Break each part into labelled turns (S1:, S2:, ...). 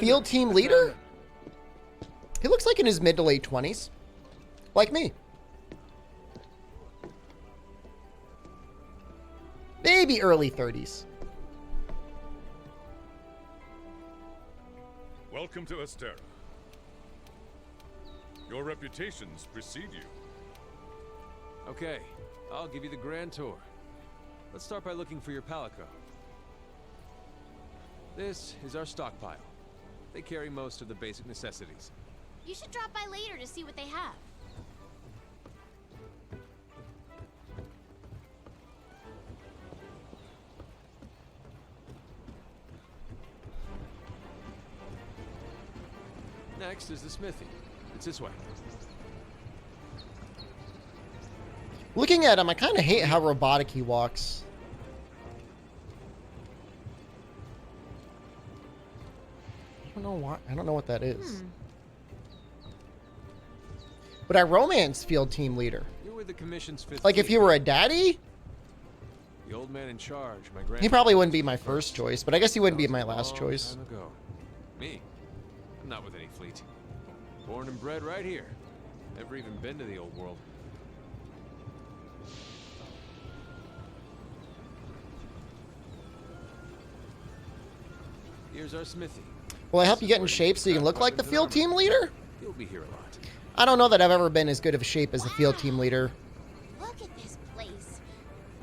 S1: Field team leader? He looks like in his mid to late 20s. Like me. Maybe early 30s.
S2: Welcome to Astera. Your reputations precede you.
S3: Okay, I'll give you the grand tour. Let's start by looking for your Palico. This is our stockpile. They carry most of the basic necessities.
S4: You should drop by later to see what they have.
S3: Next is the smithy. It's this way.
S1: Looking at him, I kind of hate how robotic he walks. I don't know why. I don't know what that is. But I romance field team leader.
S3: You're with the commission's fifth.
S1: Like if you were a daddy,
S3: the old man in charge, my
S1: he probably wouldn't be my first choice, but I guess he wouldn't be my last choice.
S3: Time ago. Me? I'm not with any fleet. Born and bred right here. Never even been to the old world. Here's our smithy.
S1: Will I help you get in shape so you can look like the field team leader?
S3: You'll be here a lot.
S1: I don't know that I've ever been as good of a shape as the field team leader.
S4: Look at this place.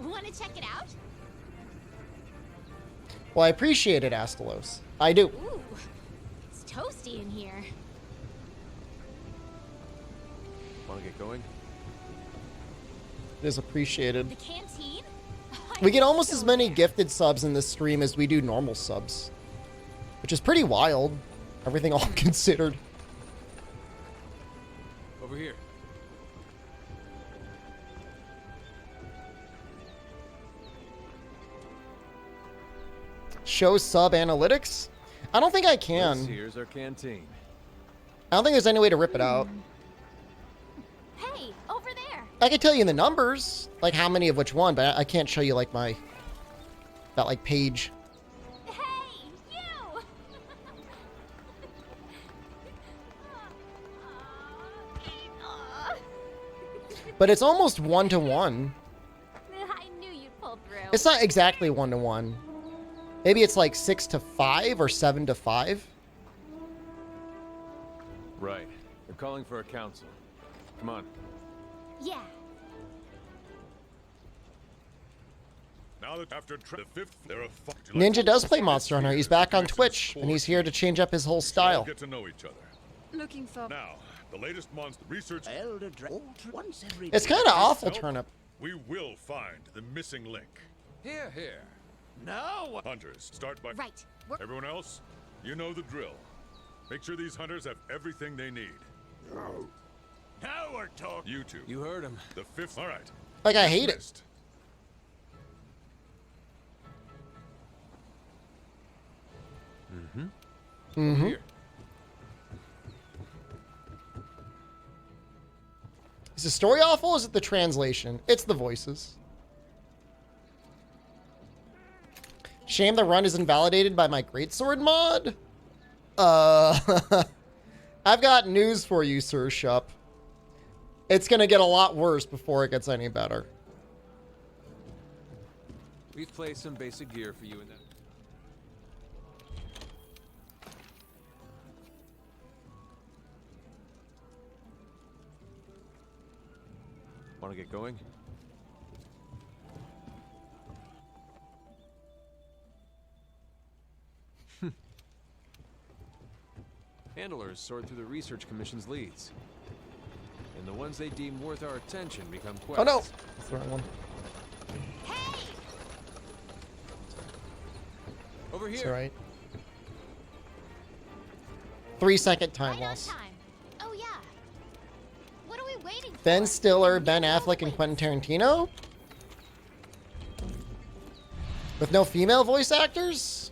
S4: Want to check it out?
S1: Well, I appreciate it, Astalos. I do.
S4: Ooh, it's toasty in here.
S3: Want to get going?
S1: It is appreciated.
S4: The canteen?
S1: We get almost as many gifted subs in this stream as we do normal subs, which is pretty wild, everything all considered.
S3: Over here.
S1: Show sub analytics? I don't think I can.
S3: Here's our canteen.
S1: I don't think there's any way to rip it out.
S4: Hey, over there.
S1: I can tell you the numbers, like how many of which one, but I can't show you like that like page.
S4: Hey, you!
S1: But it's almost 1-to-1.
S4: I knew you'd pull through.
S1: It's not exactly 1-to-1. Maybe it's like 6-to-5 or 7-to-5.
S3: Right. They're calling for a council. Come on.
S4: Yeah.
S2: Now that after the fifth, there are
S1: Ninja does play Monster Hunter. He's back on Twitch, and he's here to change up his whole style.
S2: Get to know each other.
S5: Looking for...
S2: Now, the latest monster research.
S1: It's kind of awful, Turnip.
S2: We will find the missing link.
S3: Here, here.
S2: Now, hunters, start by.
S4: Right.
S2: Everyone else, you know the drill. Make sure these hunters have everything they need. Now we're talking. You two.
S3: You heard him.
S2: The fifth. All right.
S1: Like, I hate it.
S3: Here.
S1: Is the story awful or is it the translation? It's the voices. Shame the run is invalidated by my greatsword mod? I've got news for you, Sir Shup. It's gonna get a lot worse before it gets any better.
S3: We've placed some basic gear for you in that. Want to get going? Handlers sort through the Research Commission's leads. And the ones they deem worth our attention become quests.
S1: Oh no! That's the wrong one.
S4: Hey!
S3: Over here.
S1: That's alright. 3-second time
S4: Right on
S1: loss.
S4: time. Oh yeah. What are we waiting for?
S1: Ben Stiller, Ben Affleck, and Quentin Tarantino? With no female voice actors?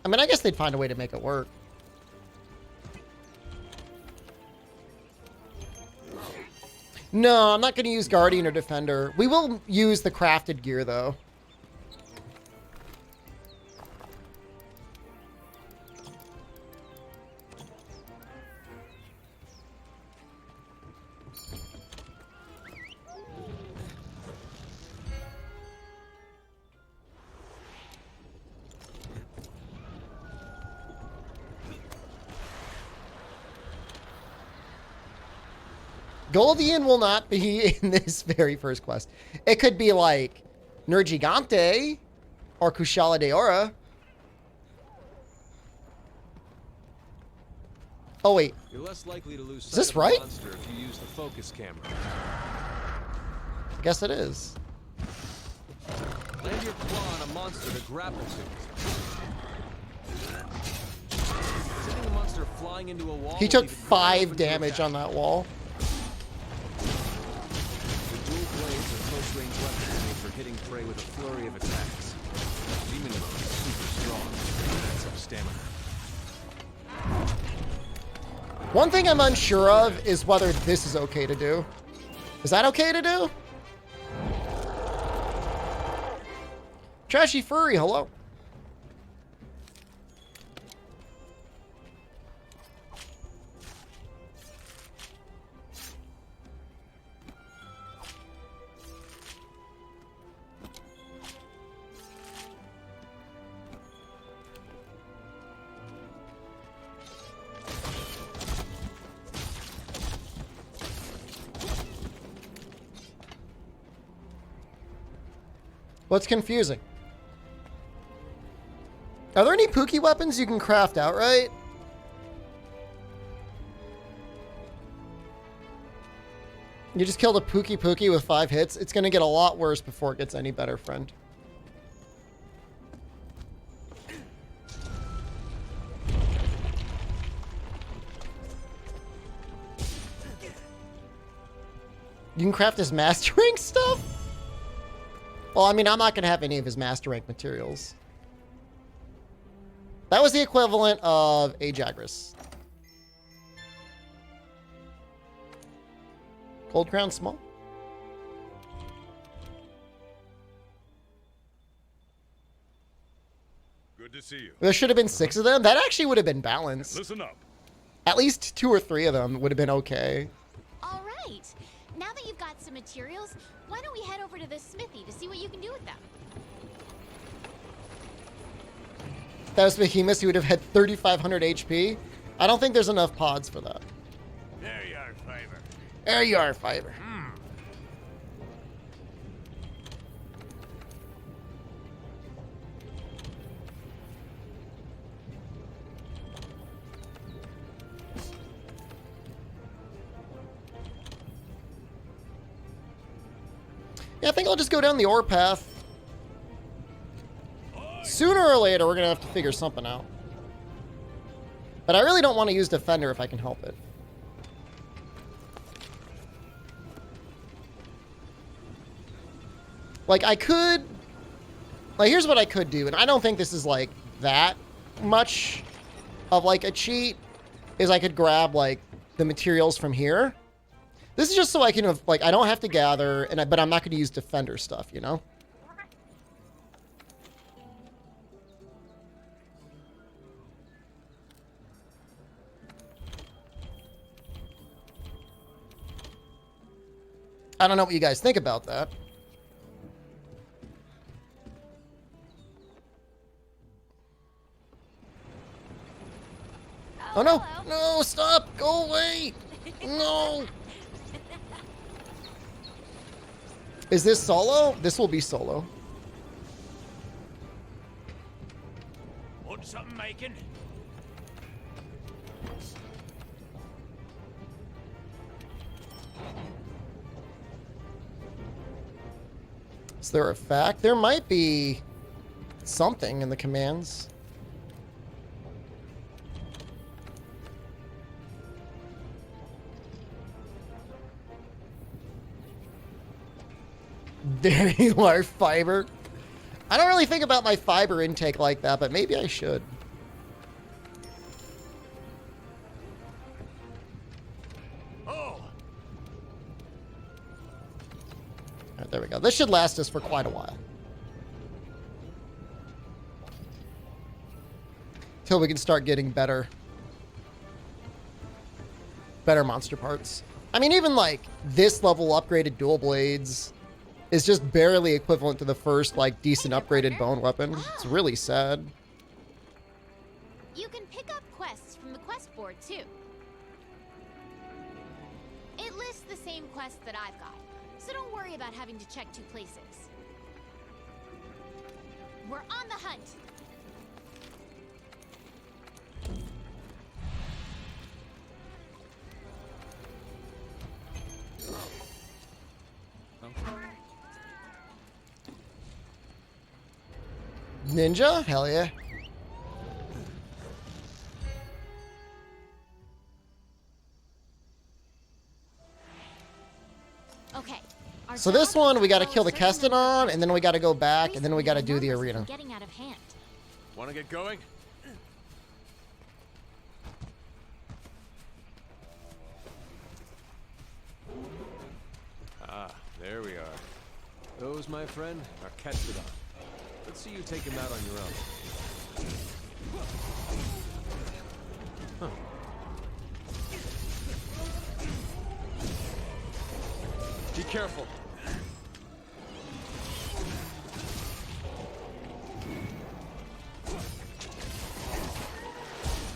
S1: I mean, I guess they'd find a way to make it work. No, I'm not going to use Guardian or Defender. We will use the crafted gear, though. Goldian will not be in this very first quest. It could be like Nergigante or Kushala Deora. Oh wait,
S3: You're less likely to lose sight
S1: this
S3: of a
S1: right?
S3: monster if you use the focus camera.
S1: I guess it is.
S3: Land your claw on a monster to grapple to. Sending a monster flying into a wall.
S1: He took 5 damage on that wall.
S3: The dual blades are close-range weapons made for hitting prey with a flurry of attacks. Demon mode is super strong. That's some stamina.
S1: One thing I'm unsure of is whether this is okay to do. Is that okay to do? Trashy Furry, hello. What's confusing? Are there any Pookie weapons you can craft outright? You just killed a Pookie with 5 hits. It's gonna get a lot worse before it gets any better, friend. You can craft his master rank stuff? Well, I mean, I'm not gonna have any of his master rank materials. That was the equivalent of Ajagras. Cold Crown small.
S2: Good to see you.
S1: There should have been 6 of them. That actually would have been balanced.
S2: Listen up.
S1: At least 2 or 3 of them would have been okay.
S4: All right. Now that you've got some materials, why don't we head over to the smithy to see what you can do with them?
S1: If that was Behemoth, he would have had 3,500 HP. I don't think there's enough pods for that.
S2: There you are, Fiber.
S1: There you are, Fiber. Yeah, I think I'll just go down the ore path. Sooner or later, we're going to have to figure something out. But I really don't want to use Defender if I can help it. Like, I could... Like, here's what I could do, and I don't think this is, like, that much of, like, a cheat, is I could grab, like, the materials from here. This is just so I can, like, I don't have to gather, and but I'm not going to use Defender stuff, you know? I don't know what you guys think about that. Oh no! No, stop! Go away! No! Is this solo? This will be solo.
S2: Want something making?
S1: Is there a fact? There might be something in the commands. There you are, Fiber. I don't really think about my fiber intake like that, but maybe I should.
S2: Oh,
S1: Alright, there we go. This should last us for quite a while. Till we can start getting better monster parts. I mean, even like this level upgraded dual blades is just barely equivalent to the first like decent upgraded bone weapon. It's really sad.
S4: You can pick up quests from the quest board, too. It lists the same same quest that I've got. So don't worry about having to check 2 places. We're on the hunt.
S1: Ninja? Hell yeah.
S4: Okay.
S1: So this one, we got to kill the Kestodon, and then we got to go back, and then we got to do the arena.
S4: Getting out of hand.
S3: Want to get going? Ah, there we are. Those, my friend, are Kestodon. Let's see you take him out on your own. Huh. Be careful.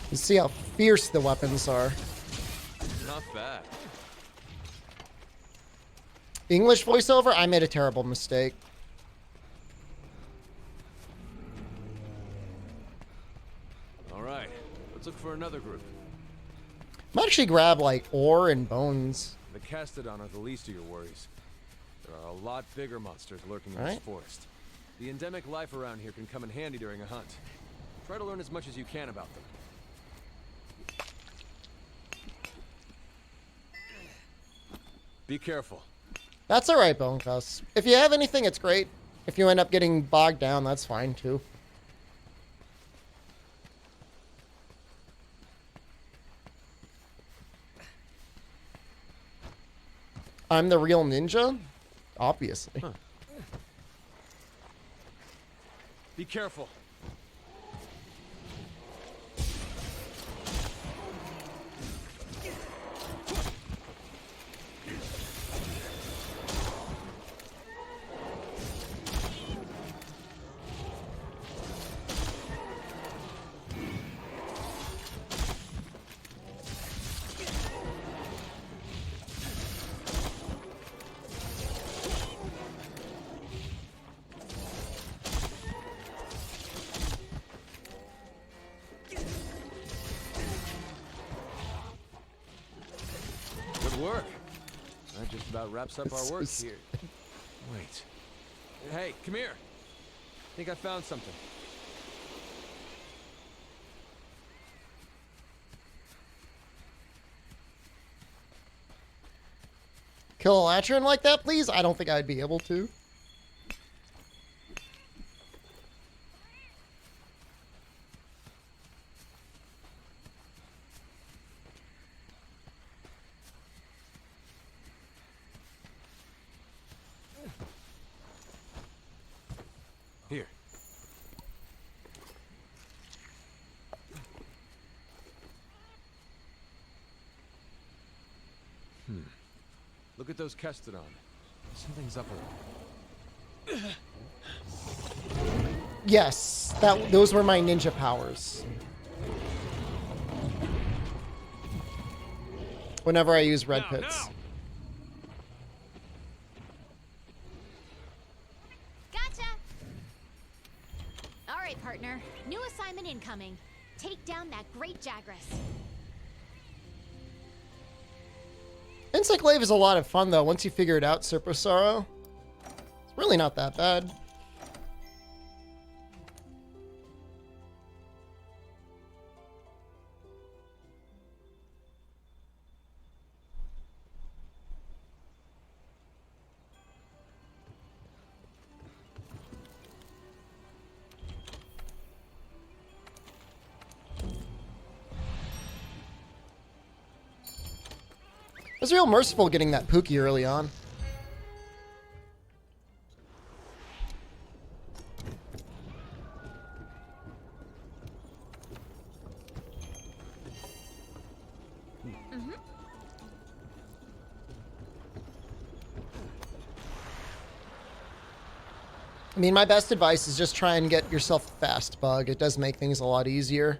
S1: You see how fierce the weapons are.
S3: Not bad.
S1: English voiceover? I made a terrible mistake.
S3: All right, let's look for another group.
S1: Might actually grab like ore and bones.
S3: The Kestodon are the least of your worries. There are a lot bigger monsters lurking in this
S1: Right.
S3: forest. The endemic life around here can come in handy during a hunt. Try to learn as much as you can about them. Be careful.
S1: That's alright, Bonecuss. If you have anything, it's great. If you end up getting bogged down, that's fine too. I'm the real ninja? Obviously.
S3: Huh. Be careful. Work. That just about wraps up our work here. Wait. Hey, come here. I think I found something.
S1: Kill a Latrin like that, please? I don't think I'd be able to.
S3: Here. Look at those Kestodon. Something's up around.
S1: Yes, those were my ninja powers. Whenever I use red pits.
S4: Gotcha. All right, partner. New assignment incoming. Take down that great Jagras.
S1: Insect is a lot of fun, though, once you figure it out, Serposaro. It's really not that bad. It was real merciful getting that Pookie early on. I mean, my best advice is just try and get yourself a fast bug. It does make things a lot easier.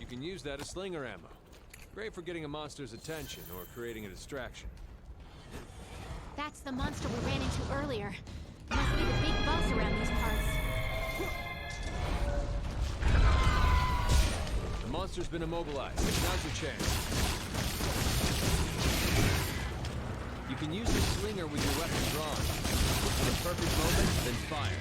S3: You can use that as slinger ammo. Great for getting a monster's attention or creating a distraction.
S4: That's the monster we ran into earlier. Must be the big boss around these parts.
S3: The monster's been immobilized. Now's your chance. You can use the slinger with your weapon drawn. In the perfect moment, then fire.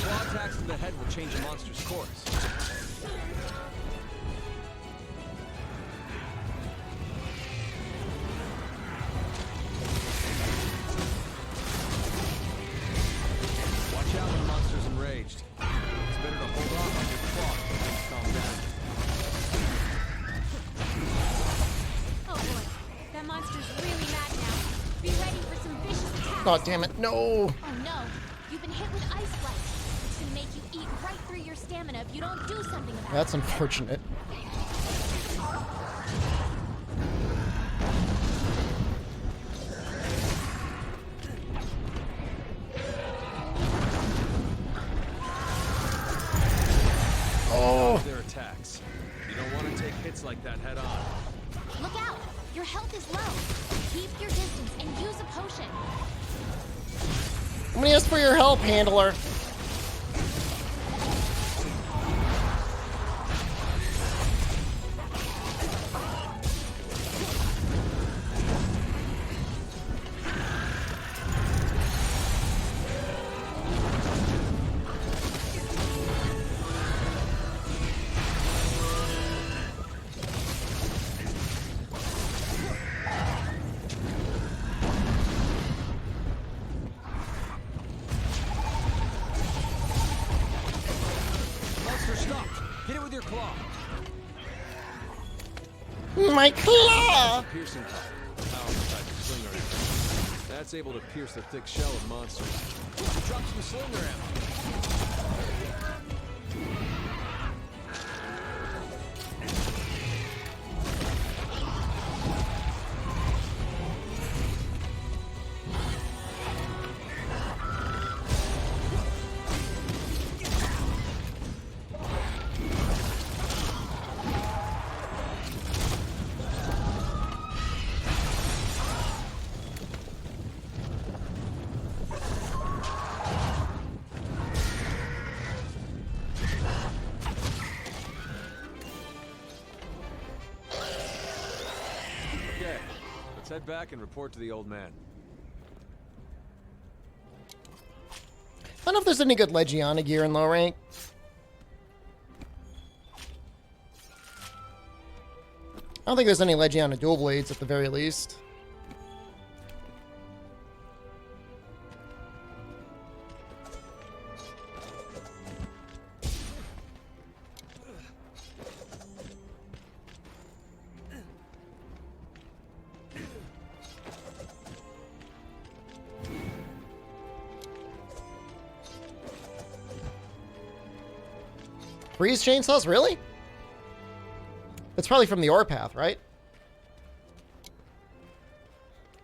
S3: Claw attacks to the head will change the monster's course. Watch out when the monster's enraged. It's better to hold off on your claw until things calm down.
S4: Oh boy, that monster's really mad now. Be ready for some vicious attacks.
S1: God damn it, no!
S4: Oh no, you've been hit with ice blast. It's gonna make you eat right through your stamina if you don't do something about it.
S1: That's unfortunate. Oh!
S3: Their attacks. You don't want to take hits like that head on.
S4: Look out! Your health is low. Keep your distance and use a potion.
S1: I'm gonna ask for your help, handler.
S3: Monster stopped. Hit it with your claw.
S1: My claw!
S3: Piercing claw. Powerful type of slinger ammo. That's able to pierce the thick shell of monsters. Drop some slinger ammo. Okay, let's head back and report to the old man.
S1: I don't know if there's any good Legiana gear in low rank. I don't think there's any Legiana dual blades at the very least. Freeze chainsaws? Really? It's probably from the ore path, right?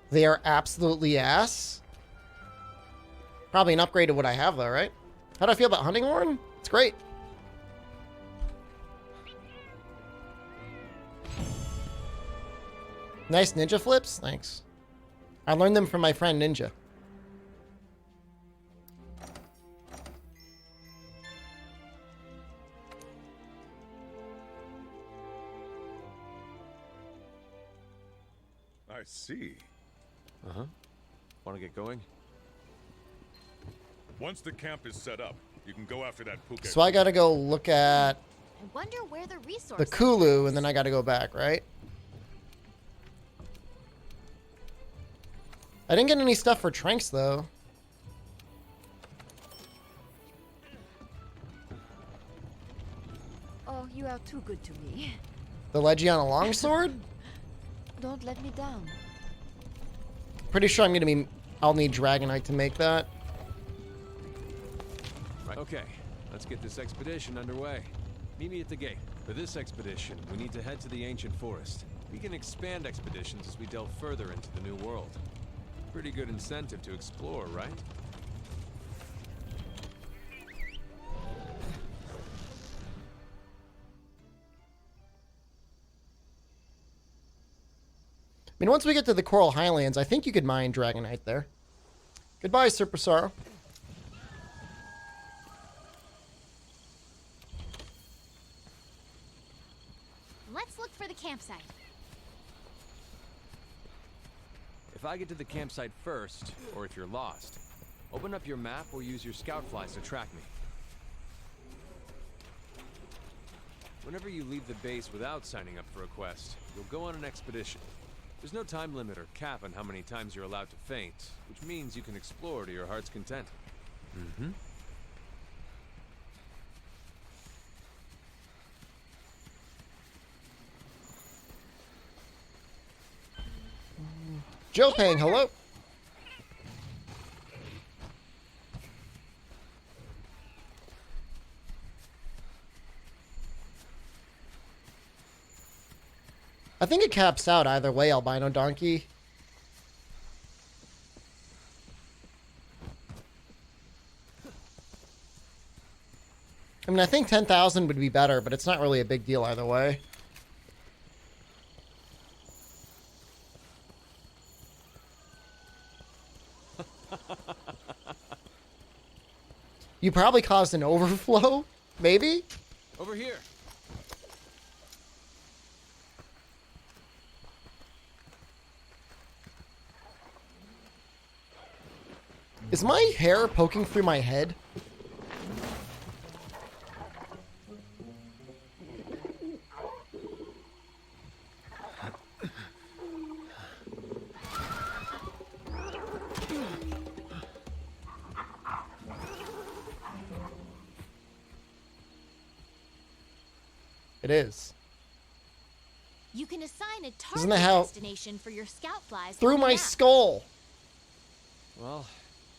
S1: They are absolutely ass. Probably an upgrade to what I have, though, right? How do I feel about hunting horn? It's great. Nice ninja flips? Thanks. I learned them from my friend Ninja.
S2: I see.
S3: Uh-huh. Want to get going?
S2: Once the camp is set up, you can go after that puke.
S1: So I gotta go look at
S4: I wonder where the resource
S1: the Kulu, and then I gotta go back, right? I didn't get any stuff for Tranks, though.
S5: Oh, you are too good to me.
S1: The Legiana longsword?
S5: Don't let me down.
S1: Pretty sure I'll need Dragonite to make that.
S3: Right. Okay, let's get this expedition underway. Meet me at the gate. For this expedition, we need to head to the ancient forest. We can expand expeditions as we delve further into the new world. Pretty good incentive to explore, right?
S1: I mean, once we get to the Coral Highlands, I think you could mine Dragonite there. Goodbye, Super Sorrow.
S4: Let's look for the campsite.
S3: If I get to the campsite first, or if you're lost, open up your map or use your scout flies to track me. Whenever you leave the base without signing up for a quest, you'll go on an expedition. There's no time limit or cap on how many times you're allowed to faint, which means you can explore to your heart's content. Mm-hmm.
S1: Joe Pang, hello. I think it caps out either way, Albino Donkey. I mean, I think 10,000 would be better, but it's not really a big deal either way. You probably caused an overflow, maybe?
S3: Over here.
S1: Is my hair poking through my head? It is.
S4: You can assign a
S1: Isn't
S4: target
S1: that how-
S4: destination for your scout flies
S1: Through
S4: on the
S1: my
S4: map.
S1: skull.
S3: Well,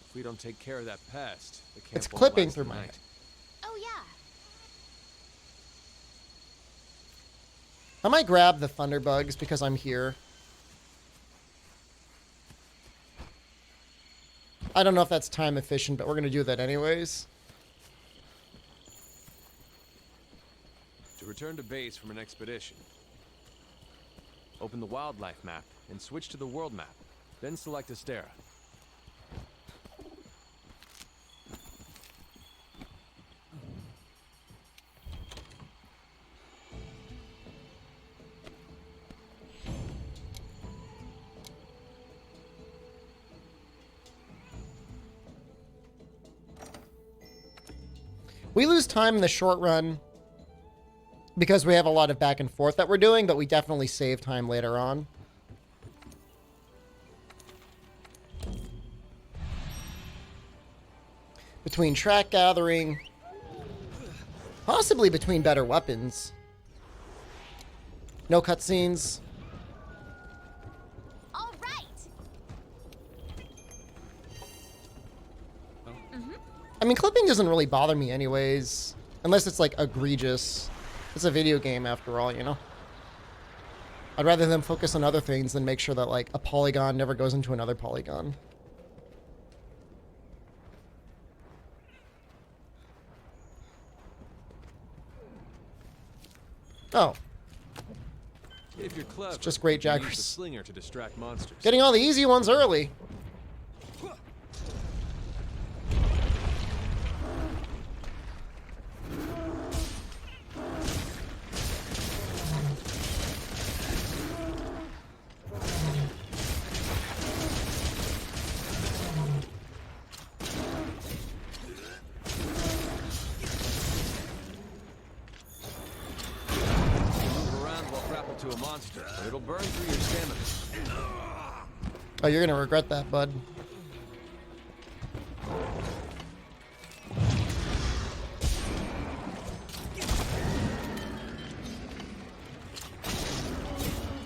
S3: if we don't take care of that pest, the camp
S1: It's
S3: won't
S1: clipping
S3: last
S1: through
S3: the
S1: my
S3: night.
S1: head.
S4: Oh yeah.
S1: I might grab the Thunderbugs because I'm here. I don't know if that's time efficient, but we're going to do that anyways.
S3: To return to base from an expedition, open the wildlife map and switch to the world map. Then select Astera.
S1: We lose time in the short run because we have a lot of back and forth that we're doing, but we definitely save time later on. Between track gathering, possibly between better weapons. No cutscenes.
S4: All right.
S1: I mean, clipping doesn't really bother me anyways, unless it's like egregious. It's a video game after all, you know? I'd rather them focus on other things than make sure that like a polygon never goes into another polygon. Oh,
S3: If you're clever,
S1: it's just great
S3: you can use
S1: Jaggers.
S3: the slinger to distract monsters.
S1: Getting all the easy ones early.
S3: Move around while grappled to a monster, but it'll burn through your stamina.
S1: Oh, you're gonna regret that, bud.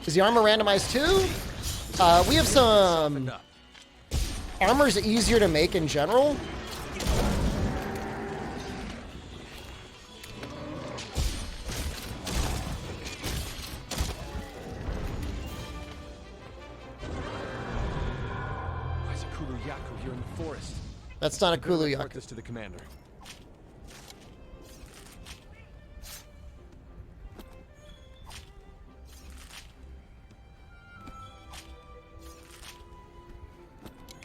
S1: Is the armor randomized too? We have some...
S3: Softened up.
S1: Armor's easier to make in general.
S3: Yaku here in the forest.
S1: That's not a
S3: Better report
S1: Kulu-Yaku.
S3: this to the commander.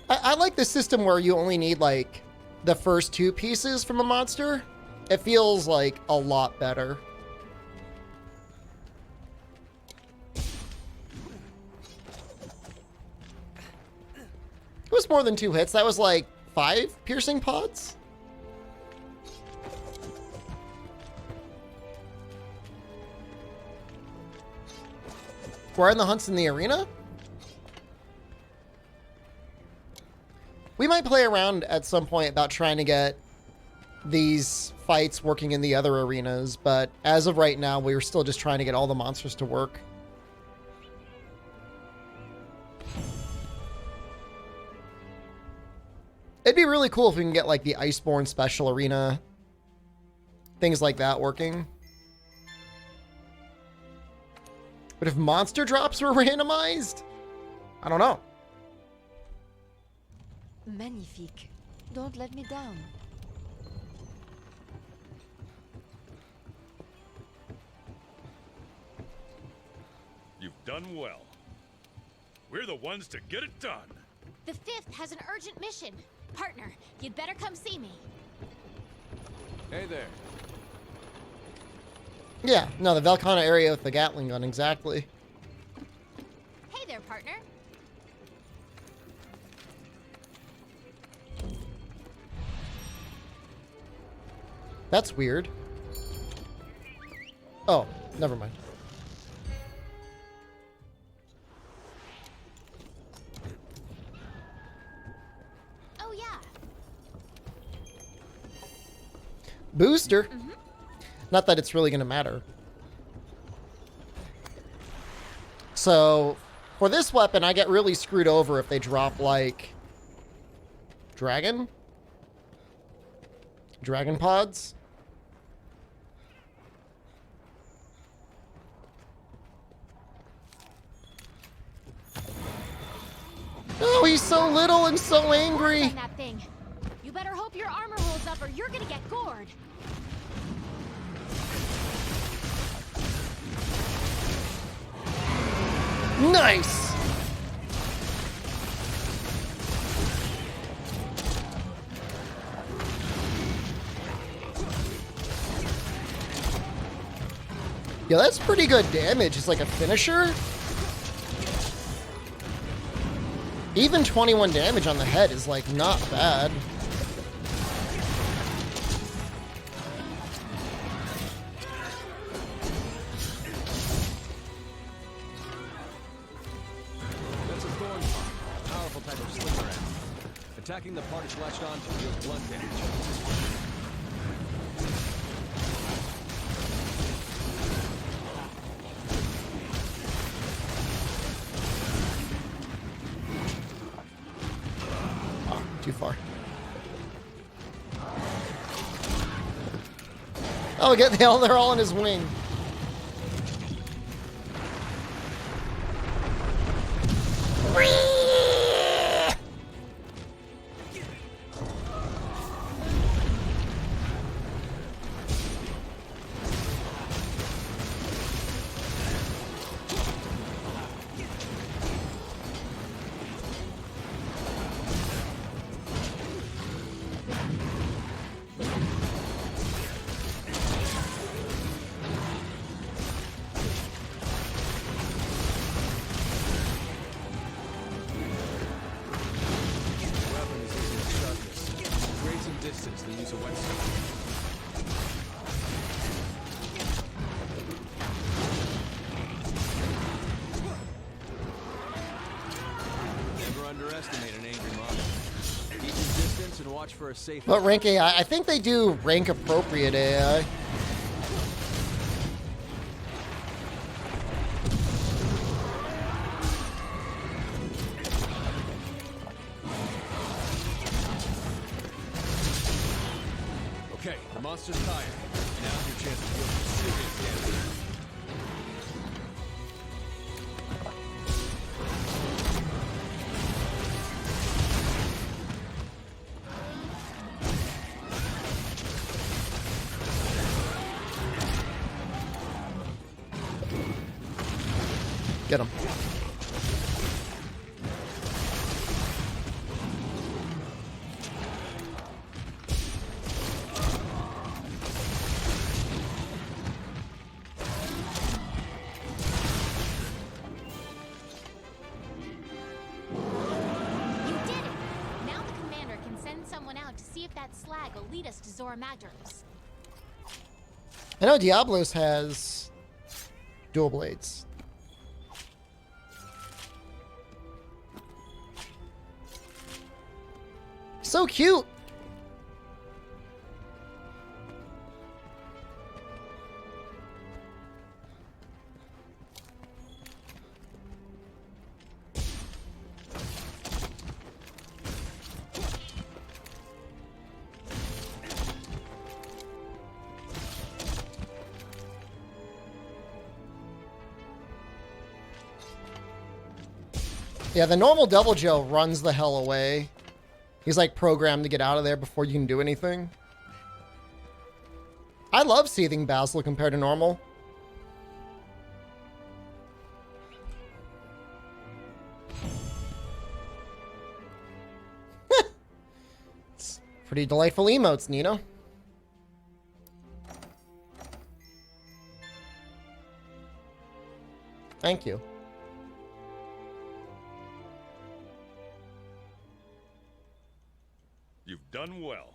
S1: I like the system where you only need, like, the first 2 pieces from a monster. It feels, like, a lot better. It was more than 2 hits. That was, like, 5 piercing pods? Where are the hunts in the arena? We might play around at some point about trying to get these fights working in the other arenas, but as of right now, we're still just trying to get all the monsters to work. It'd be really cool if we can get, like, the Iceborne Special Arena, things like that working. But if monster drops were randomized? I don't know.
S5: Magnifique. Don't let me down.
S2: You've done well. We're the ones to get it done.
S4: The 5th has an urgent mission. Partner, you'd better come see me.
S3: Hey there.
S1: Yeah, no, the Velkhana area with the Gatling gun, exactly.
S4: Hey there, partner.
S1: That's weird. Oh, never mind.
S4: Oh, yeah.
S1: Booster? Not that it's really going to matter. So, for this weapon, I get really screwed over if they drop, like, dragon pods. Oh, he's so little and so angry.
S4: On that thing. You better hope your armor holds up or you're gonna get gored.
S1: Nice. Yeah, that's pretty good damage. It's like a finisher. Even 21 damage on the head is, like, not bad.
S3: That's a thorn part, a powerful type of slinger arrow. Attacking the part it's latched onto deals blunt damage.
S1: Too far. Oh, they're all in his wing.
S3: Distance than use a wetsuit. Never underestimate an angry monster. Keep your distance and watch for a safe.
S1: But rank AI, I think they do rank appropriate AI.
S3: Okay, the monster's tired. Now's your chance to deal some serious damage.
S1: Get him.
S4: You did it! Now the commander can send someone out to see if that slag will lead us to Zora Magdaros.
S1: I know Diablos has dual blades. So cute. Yeah, the normal Devil Joe runs the hell away. He's like programmed to get out of there before you can do anything. I love Seething Basil compared to normal. It's pretty delightful emotes, Nino. Thank you.
S2: You've done well.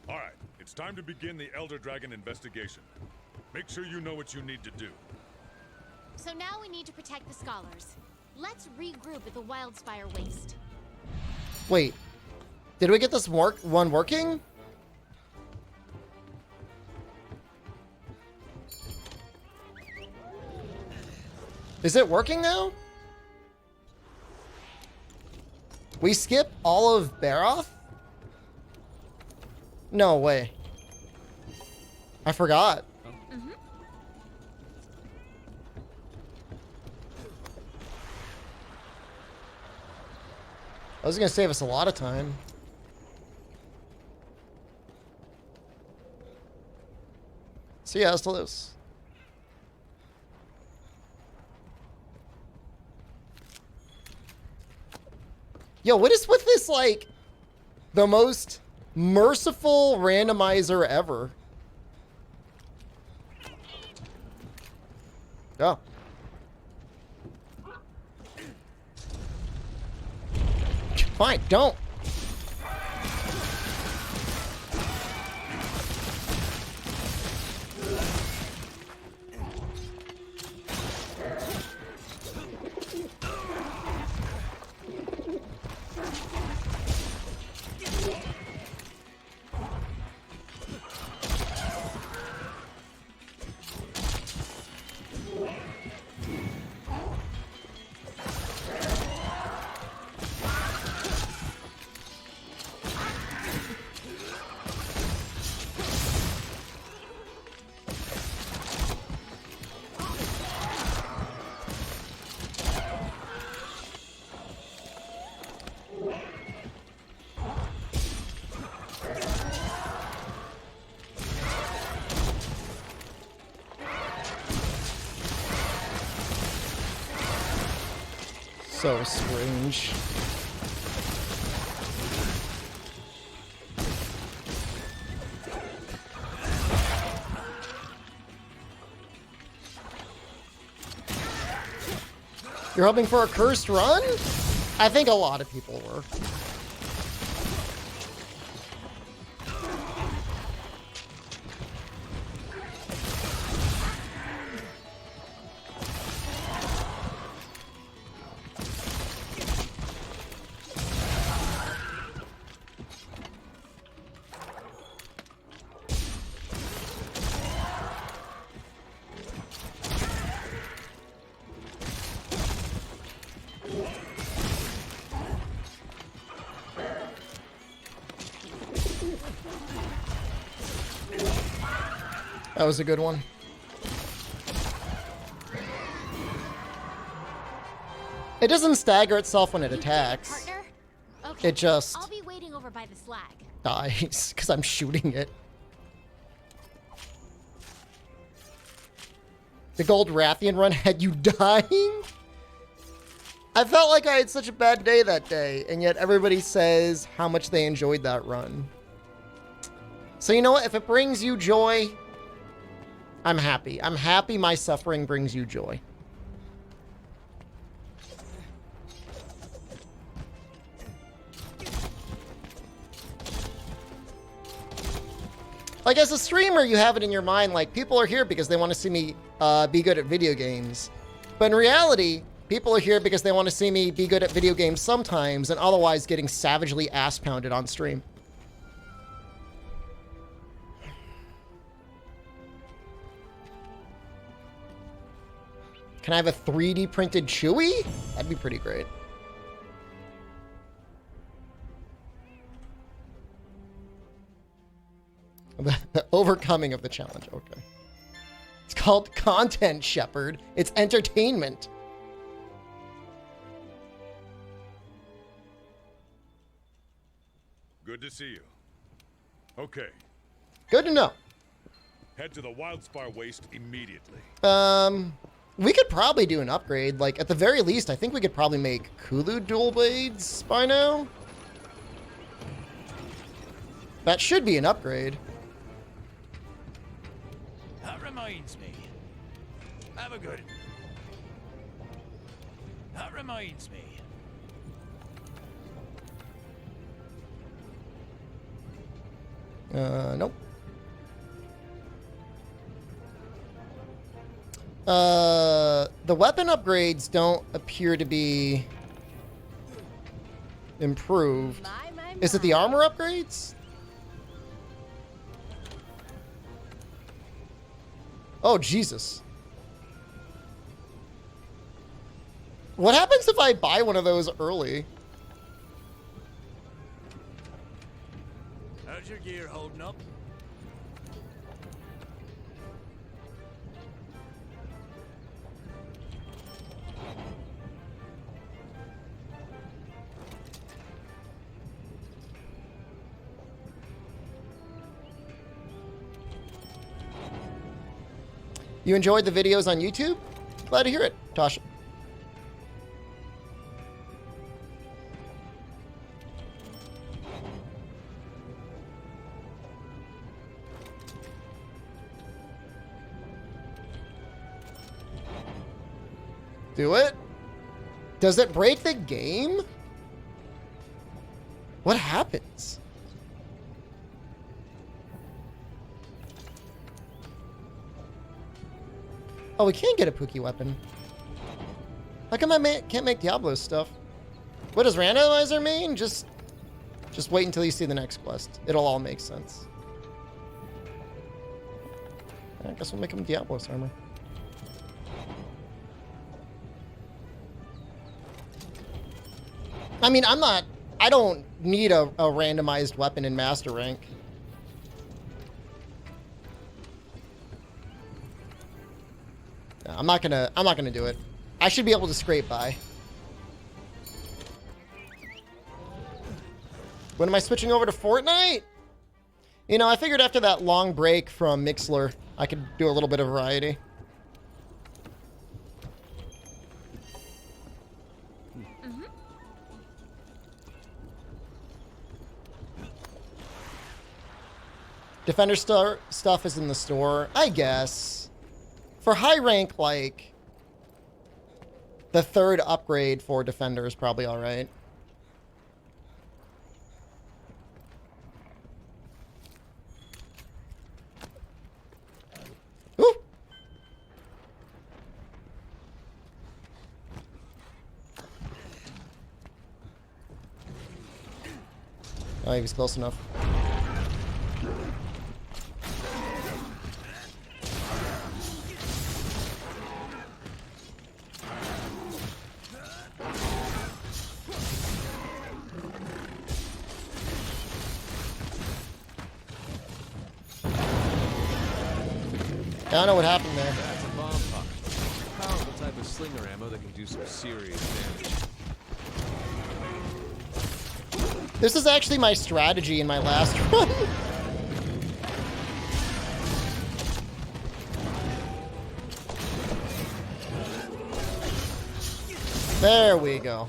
S2: All right, it's time to begin the Elder Dragon investigation. Make sure you know what you need to do.
S4: So now we need to protect the scholars. Let's regroup at the Wildspire Waste.
S1: Wait, did we get this one working? Is it working now? We skip all of Baroth? No way. I forgot. I was gonna save us a lot of time. So yeah, let's do this. Yo, what is with this, like, the most merciful randomizer ever? Oh. Fine, don't. So strange. You're hoping for a cursed run? I think a lot of people were. That was a good one. It doesn't stagger itself when it attacks.
S4: Partner? Okay.
S1: It just
S4: I'll be waiting over by the slag.
S1: dies because I'm shooting it. The Gold Rathian run had you dying? I felt like I had such a bad day that day, and yet everybody says how much they enjoyed that run. So you know what? If it brings you joy, I'm happy. I'm happy my suffering brings you joy. Like, as a streamer, you have it in your mind, like, people are here because they want to see me be good at video games. But in reality, people are here because they want to see me be good at video games sometimes and otherwise getting savagely ass-pounded on stream. Can I have a 3D printed Chewie? That'd be pretty great. The overcoming of the challenge. Okay. It's called content, Shepard. It's entertainment.
S2: Good to see you. Okay,
S1: Good to know.
S2: head to the Wildspar Waste immediately.
S1: We could probably do an upgrade. Like, at the very least, I think we could probably make Kulu dual blades by now. That should be an upgrade.
S6: That reminds me. Have a good. That reminds me.
S1: Nope. The weapon upgrades don't appear to be improved. Is it the armor upgrades? Oh, Jesus. What happens if I buy one of those early?
S6: How's your gear holding up?
S1: You enjoyed the videos on YouTube? Glad to hear it, Tasha. Do it? Does it break the game? What happens? Oh, we can't get a Pookie weapon. How come I can't make Diablo stuff? What does Randomizer mean? Just wait until you see the next quest. It'll all make sense. I guess we'll make him Diablo's armor. I mean, I don't need a randomized weapon in Master Rank. No, I'm not gonna do it. I should be able to scrape by. When am I switching over to Fortnite? You know, I figured after that long break from Mixler, I could do a little bit of variety. Defender stuff is in the store, I guess. For high rank, like, the third upgrade for Defender is probably alright. Ooh! Oh, he was close enough. I don't know what happened there.
S3: That's a bomb pod. Powerful type of slinger ammo that can do some serious damage.
S1: This is actually my strategy in my last run. There we go.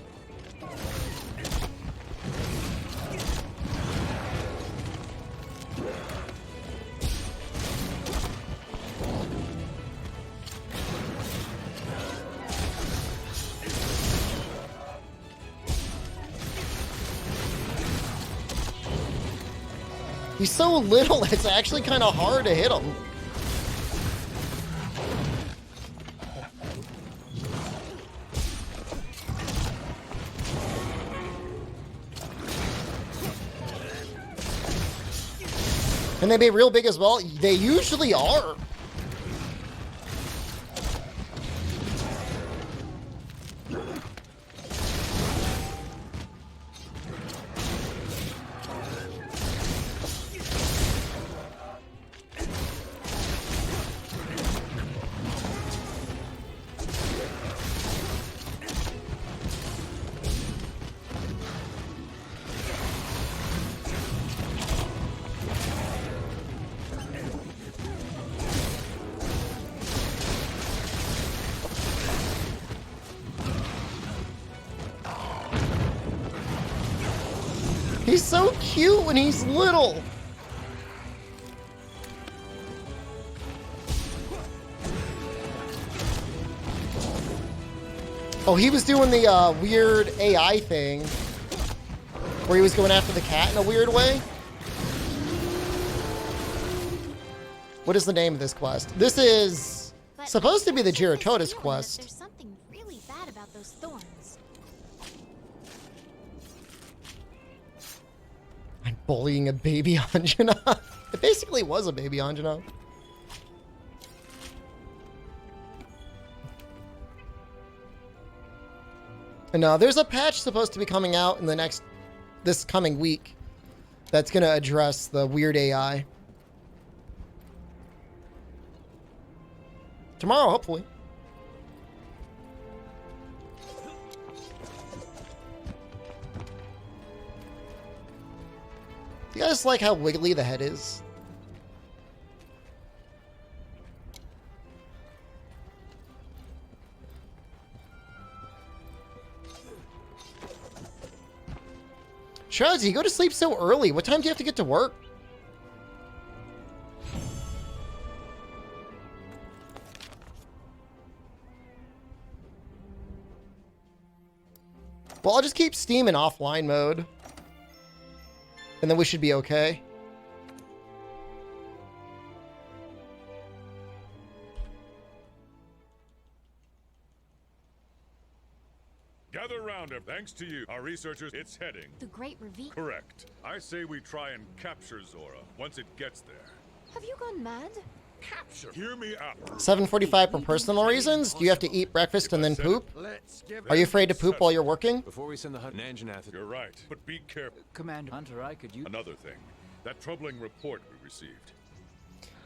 S1: He's so little, it's actually kind of hard to hit him. And they be real big as well. They usually are. He's so cute when he's little. Oh, he was doing the weird AI thing where he was going after the cat in a weird way. What is the name of this quest? This is supposed to be the Giratotus quest.
S4: There's something really bad about those thorns.
S1: I'm bullying a baby Anjana. It basically was a baby Anjana. And there's a patch supposed to be coming out in this coming week that's going to address the weird AI. Tomorrow, hopefully. Do you guys like how wiggly the head is? Shrouds, you go to sleep so early. What time do you have to get to work? Well, I'll just keep Steam in offline mode. And then we should be okay.
S2: Gather round him. Thanks to you, our researchers, it's heading.
S4: The Great Ravine.
S2: Correct. I say we try and capture Zora once it gets there.
S4: Have you gone mad?
S2: Capture. Hear me out.
S1: 7:45 for personal reasons? Do you have to eat breakfast and then poop? Are you afraid to poop while you're working?
S3: Before we send the hunt in Anjanath,
S2: You're right, but be careful.
S6: Commander Hunter, I could use...
S2: Another thing, that troubling report we received.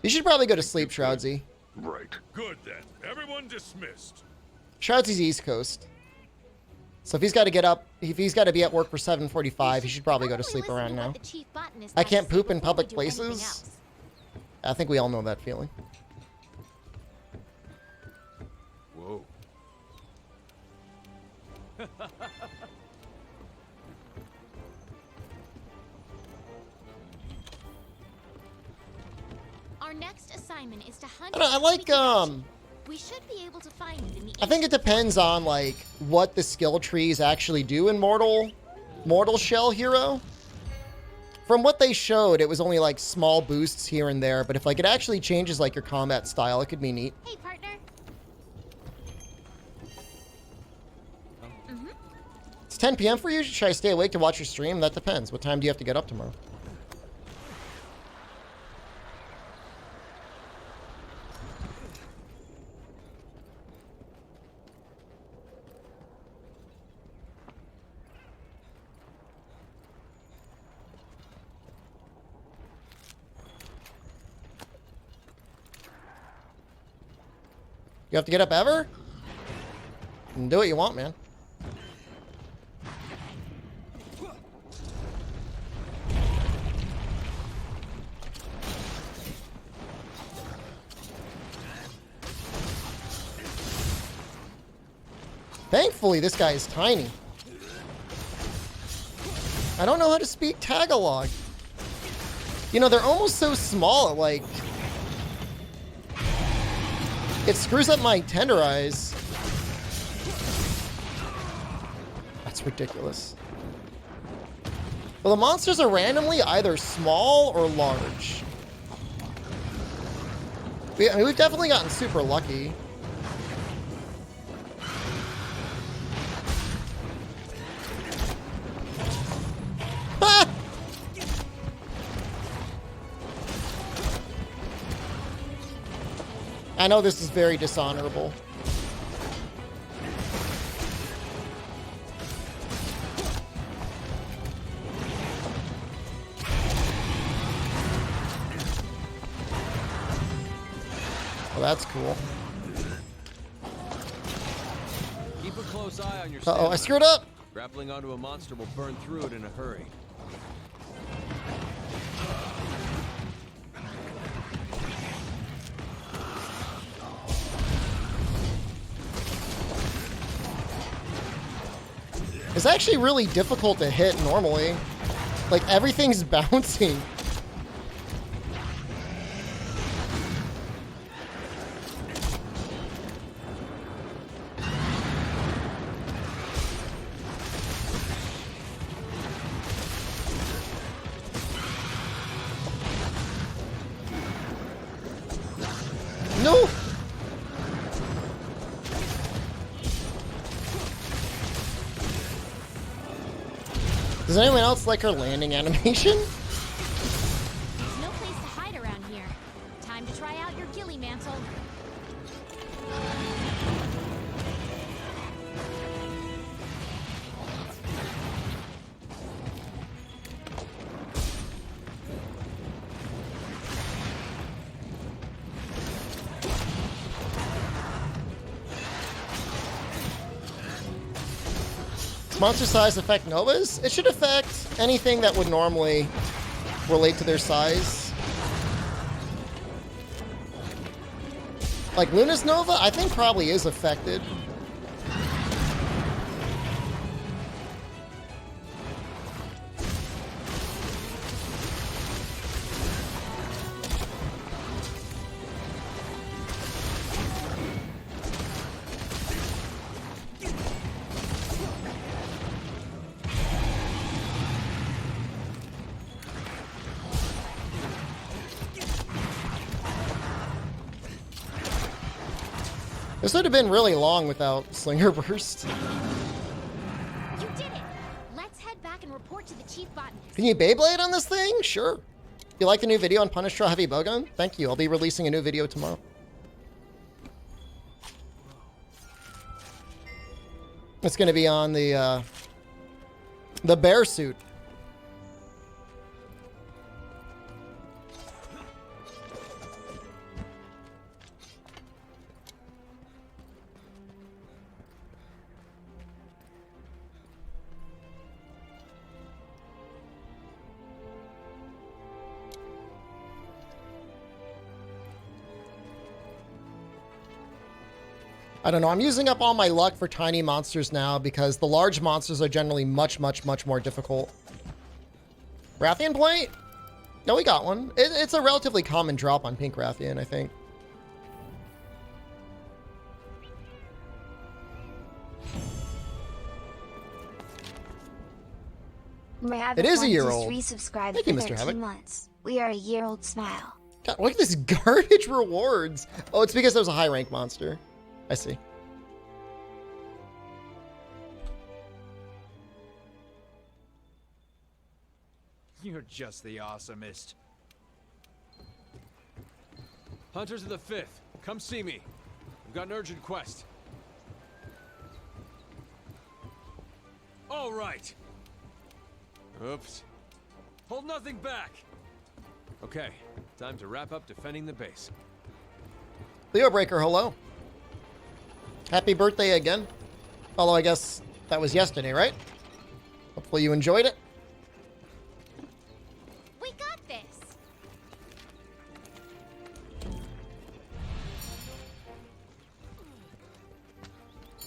S1: You should probably go to sleep, Shroudsy.
S2: Right. Good then. Everyone dismissed.
S1: Shroudsy's East Coast. So if he's got to get up, if he's got to be at work for 7:45, he should probably go to sleep around now. I can't poop in public places. I think we all know that feeling.
S3: whoa.
S4: Our next assignment is to hunt.
S1: I like
S4: We should be able to find it in the.
S1: I think it depends on like what the skill trees actually do in Mortal Shell Hero. From what they showed, it was only like small boosts here and there, but if like it actually changes like your combat style, it could be neat.
S4: Hey, partner.
S1: It's 10 p.m. for you? Should I stay awake to watch your stream? That depends. What time do you have to get up tomorrow? You have to get up ever? You can do what you want, man. Thankfully, this guy is tiny. I don't know how to speak Tagalog. You know, they're almost so small, like... It screws up my tender eyes. That's ridiculous. Well, the monsters are randomly either small or large. I mean, we've definitely gotten super lucky. Ah! I know this is very dishonorable. Well, that's cool.
S3: Keep a close eye on your
S1: Uh-oh, I
S3: stamina.
S1: screwed up!
S3: Grappling onto a monster will burn through it in a hurry.
S1: It's actually really difficult to hit normally. Like, everything's bouncing. No! Does anyone else like her landing animation?
S4: There's no place to hide around here. Time to try out your ghillie mantle.
S1: Does monster size affect novas? It should affect anything that would normally relate to their size. Like Luna's Nova, I think probably is affected. This would have been really long without Slinger Burst.
S4: You did it! Let's head back and report to the chief botanist.
S1: Can you Beyblade on this thing? Sure. You like the new video on Punish Straw Heavy Bowgun? Thank you. I'll be releasing a new video tomorrow. It's going to be on the bear suit. I don't know. I'm using up all my luck for tiny monsters now because the large monsters are generally much, much, much more difficult. Rathian plate? No, we got one. It's a relatively common drop on Pink Rathian, I think. It is a year old.
S7: Resubscribed
S1: Thank
S7: for
S1: you, Mr.
S7: 13
S1: Havoc.
S7: months. We are a year-old smile.
S1: God, look at this garbage rewards. Oh, it's because there's a high rank monster. I see.
S6: You're just the awesomest.
S3: Hunters of the 5th, come see me. We've got an urgent quest. All right. Oops. Hold nothing back. Okay, time to wrap up defending the base.
S1: Leo Breaker, hello. Happy birthday again. Although I guess that was yesterday, right? Hopefully you enjoyed it.
S4: We got this!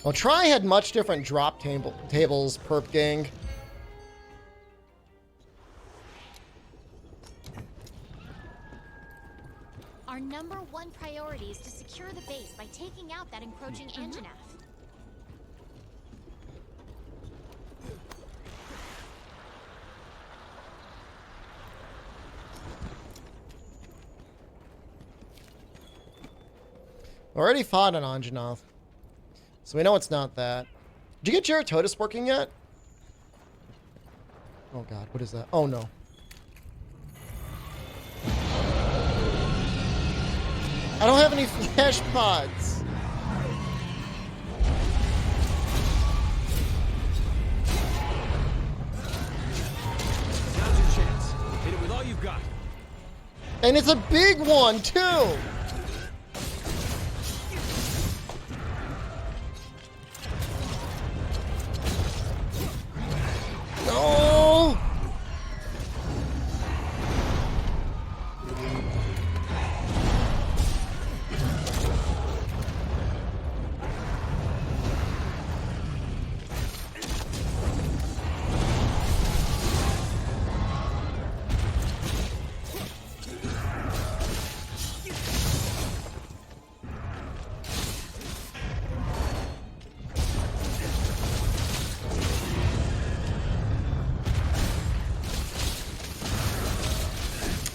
S1: Well, Try had much different drop tables, perp gang.
S4: Our #1 priority is to secure the base by taking out that encroaching Anjanath.
S1: Already fought an Anjanath, so we know it's not that. Did you get Geratodus working yet? Oh god, what is that? Oh no. I don't have any flash pods.
S3: Now's your chance. Hit it with all you've got.
S1: And it's a big one, too! No!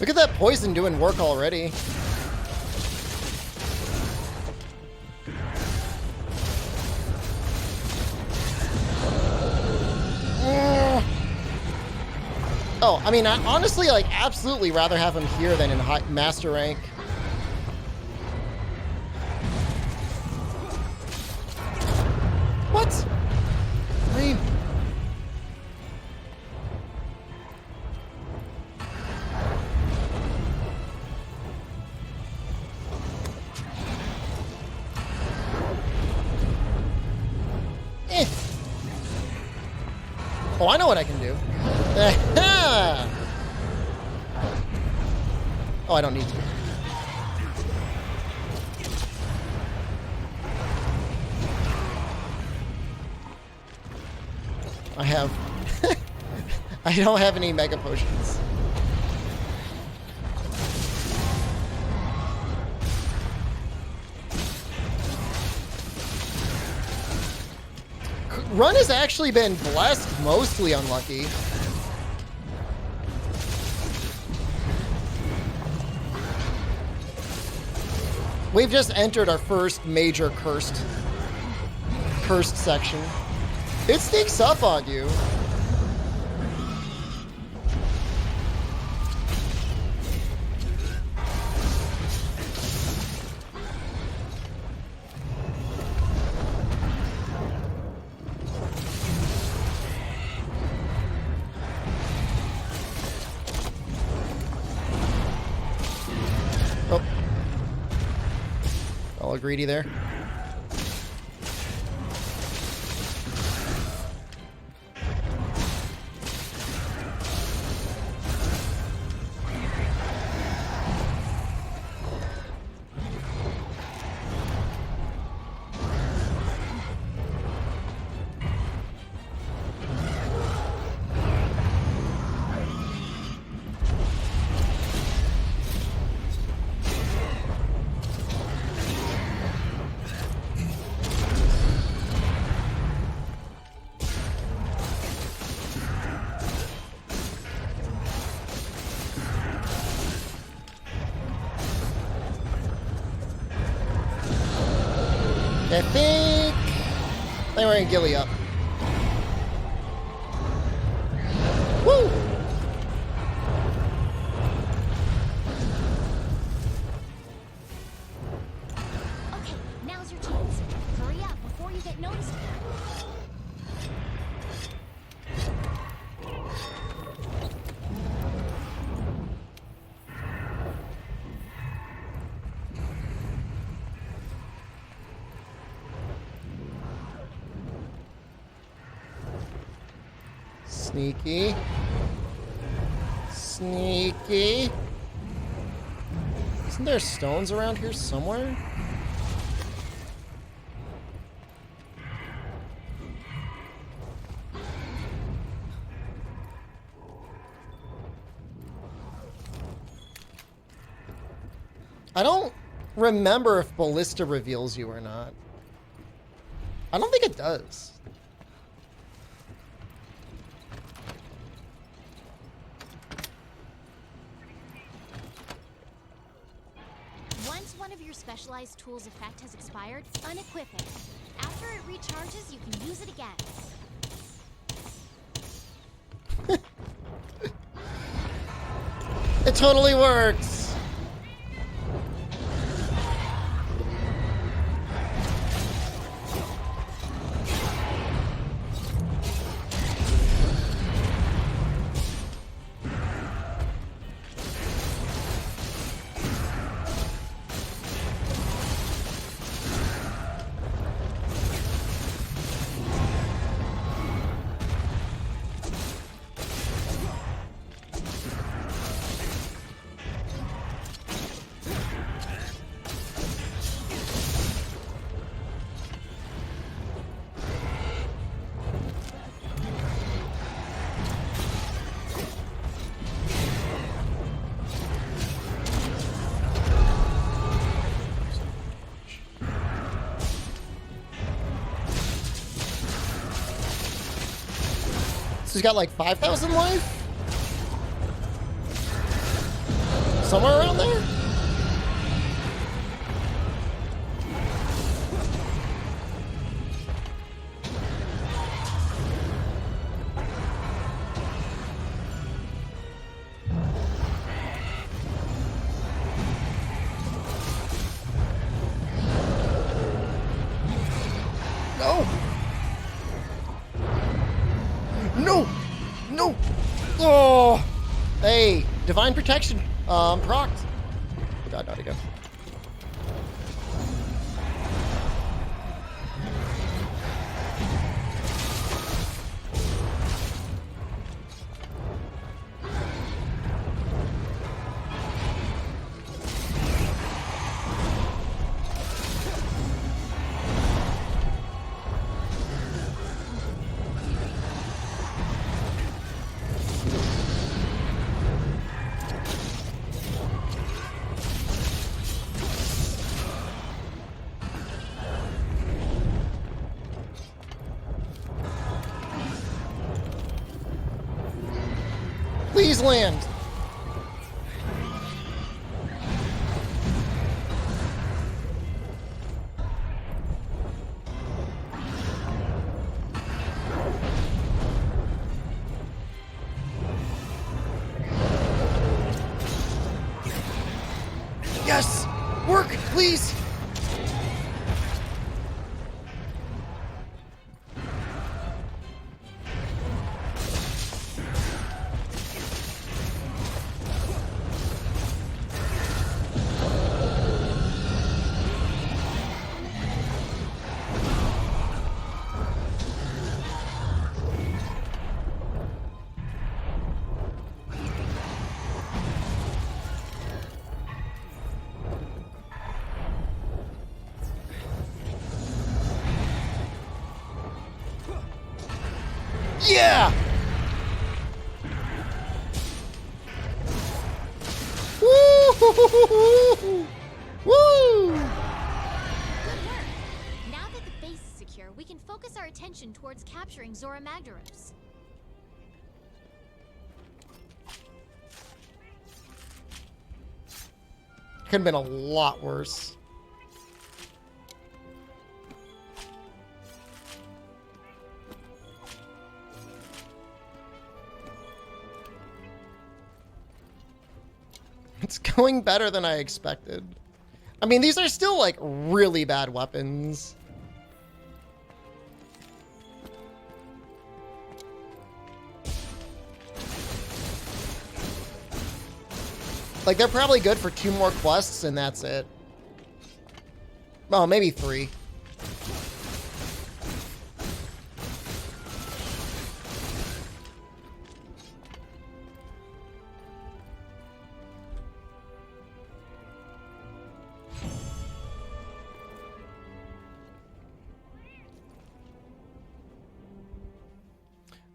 S1: Look at that poison doing work already. Oh, I mean, I honestly, like, absolutely rather have him here than in master rank. What? I mean... Oh, I know what I can do. Oh, I don't need to. I have... I don't have any mega potions. Run has actually been blessed, mostly unlucky. We've just entered our first major cursed section. It sneaks up on you. All greedy there. I think we're gonna gilly up. Woo!
S4: Okay, now's your chance. Hurry up before you get noticed.
S1: Sneaky. Sneaky. Isn't there stones around here somewhere? I don't remember if Ballista reveals you or not. I don't think it does.
S4: Once one of your specialized tool's effect has expired, unequip it. After it recharges, you can use it again.
S1: It totally works. So he's got like 5,000 life? Somewhere around there? No! No! No! Oh! Hey, divine protection. Procced. Oh god, how'd it go? Please land. Yes! Work, please! Yeah! Woo! Woo!
S4: Good work. Now that the base is secure, we can focus our attention towards capturing Zora Magdaros.
S1: Could have been a lot worse. It's going better than I expected. I mean, these are still like really bad weapons. Like, they're probably good for 2 more quests and that's it. Oh, maybe 3.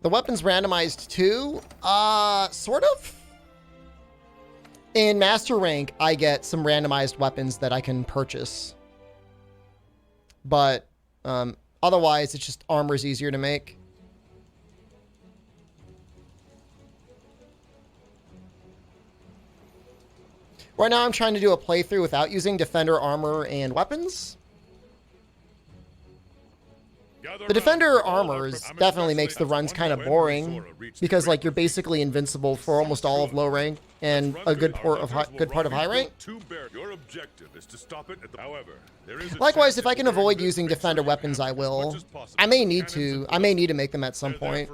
S1: The weapon's randomized too? Sort of? In Master Rank, I get some randomized weapons that I can purchase. But otherwise, it's just armor's easier to make. Right now, I'm trying to do a playthrough without using Defender armor and weapons. The Defender armor definitely makes the runs kind of boring because, like, you're basically invincible for almost all of low rank and a good part of high rank. Likewise, if I can avoid using Defender weapons, I will. I may need to make them at some point.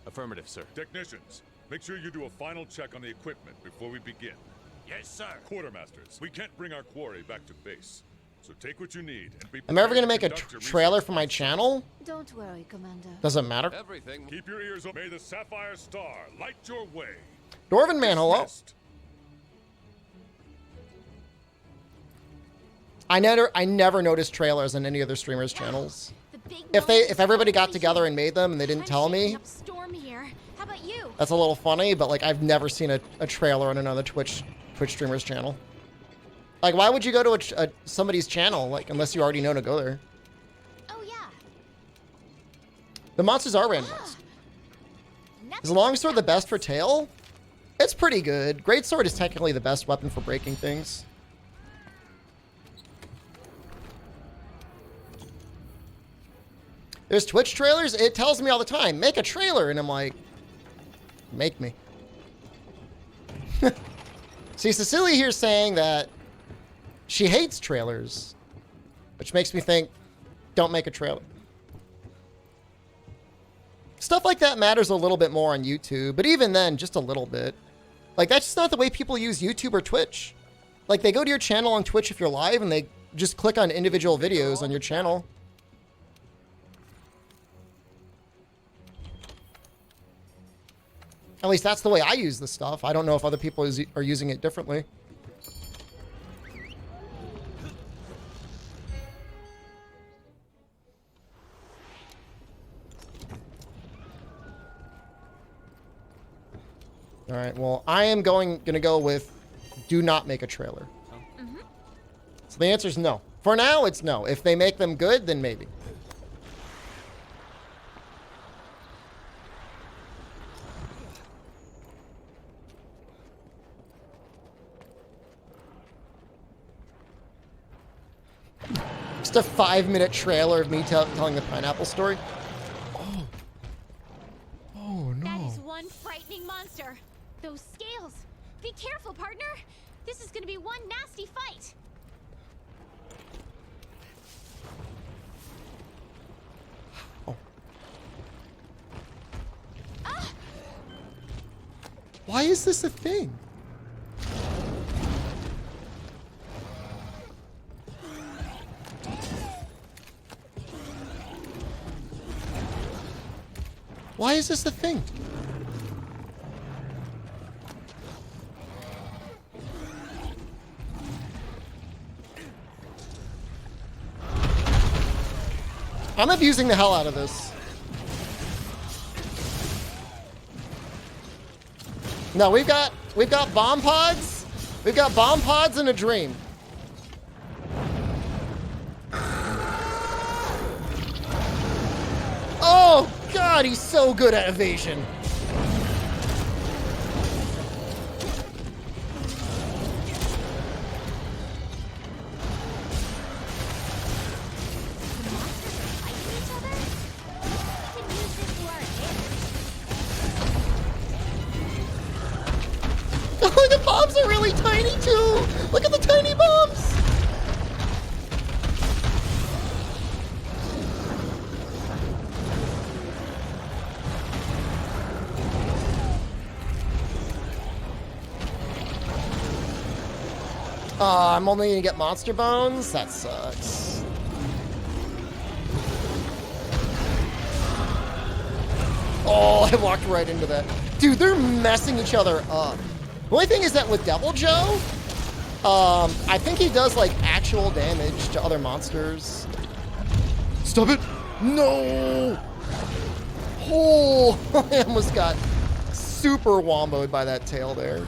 S3: Affirmative, sir.
S2: Technicians, make sure you do a final check on the equipment before we begin.
S6: Yes, sir.
S2: Quartermasters, we can't bring our quarry back to base, so take what you need and be.
S1: Am I ever gonna make a trailer for my channel?
S5: Don't worry, Commander.
S1: Doesn't matter.
S3: Everything.
S2: Keep your ears open. May the Sapphire Star light your way.
S1: Dwarven man, hello.
S2: Dismissed.
S1: I never noticed trailers on any other streamers' channels.
S4: The big
S1: If everybody got together and made them and they didn't tell me,
S4: Storm here. How about you?
S1: that's a little funny, but like I've never seen a trailer on another Twitch streamer's channel. Like, why would you go to somebody's channel, like, unless you already know to go there?
S4: Oh yeah.
S1: The monsters are randomized. Is Longsword the best for tail? It's pretty good. Greatsword is technically the best weapon for breaking things. There's Twitch trailers. It tells me all the time, make a trailer. And I'm like, make me. See, Cecilia here's saying that she hates trailers, which makes me think, don't make a trailer. Stuff like that matters a little bit more on YouTube, but even then, just a little bit. Like, that's just not the way people use YouTube or Twitch. Like, they go to your channel on Twitch if you're live, and they just click on individual videos on your channel. At least that's the way I use this stuff. I don't know if other people are using it differently. All right, well, I am gonna go with do not make a trailer. So the answer is no. For now, it's no. If they make them good, then maybe. Just a 5-minute trailer of me telling the pineapple story. Oh no.
S4: That is one frightening monster. Those scales. Be careful, partner. This is gonna be one nasty fight.
S1: Oh. Why is this a thing? Why is this a thing? I'm abusing the hell out of this. No, we've got bomb pods. We've got bomb pods and a dream. Oh God, he's so good at evasion. Oh, the bombs are really tiny too. Look at the tiny bombs. I'm only gonna get monster bones? That sucks. Oh, I walked right into that. Dude, they're messing each other up. The only thing is that with Devil Joe, I think he does like actual damage to other monsters. Stop it! No! Oh, I almost got super womboed by that tail there.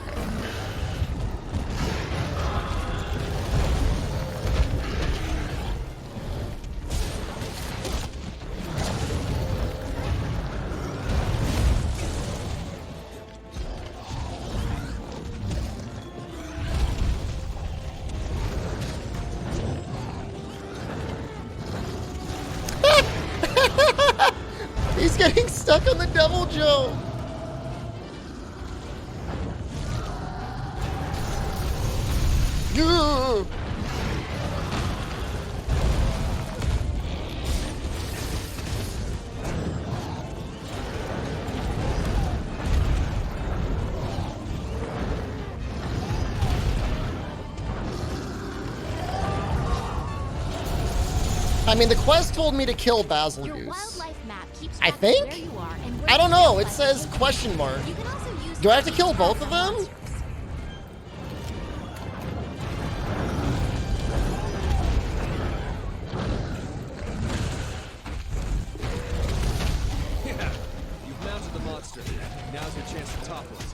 S1: getting stuck on the Devil Joe. Ugh. I mean, the quest told me to kill Basil
S4: Your
S1: Goose.
S4: wildlife map keeps
S1: I
S4: track of
S1: think?
S4: where you are and where
S1: I don't
S4: you
S1: know.
S4: can
S1: It
S4: find
S1: says
S4: food.
S1: question mark.
S4: You can also use
S1: Do I have to
S4: these
S1: kill
S4: traps
S1: both of
S4: on
S1: them?
S4: monsters.
S3: Yeah, you've mounted the monster. Now's your chance to topple it.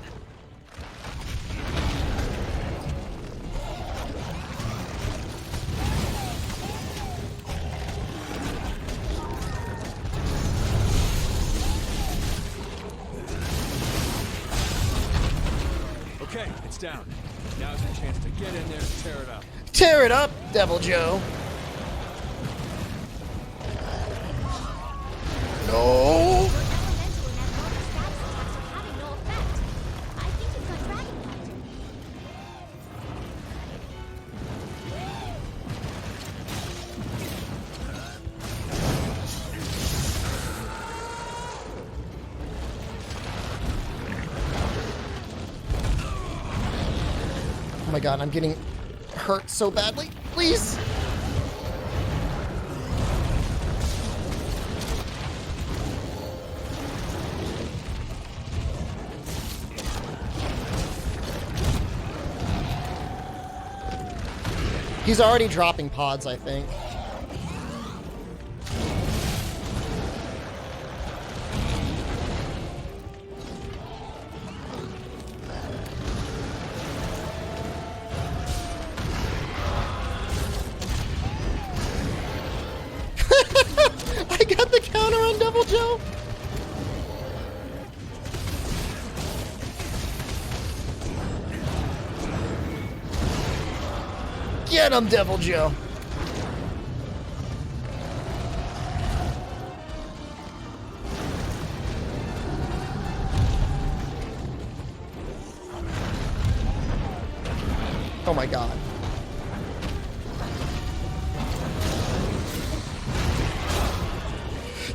S3: Okay, it's down. Now's your chance to get in there and tear it up.
S1: Tear it up, Devil Joe. No.
S4: Your elemental and abnormal status attacks are having no effect. I think you've got dragonite.
S1: Oh my god, I'm getting hurt so badly. Please. He's already dropping pods, I think. I got the counter on Devil Joe. Get him, Devil Joe. Oh my god.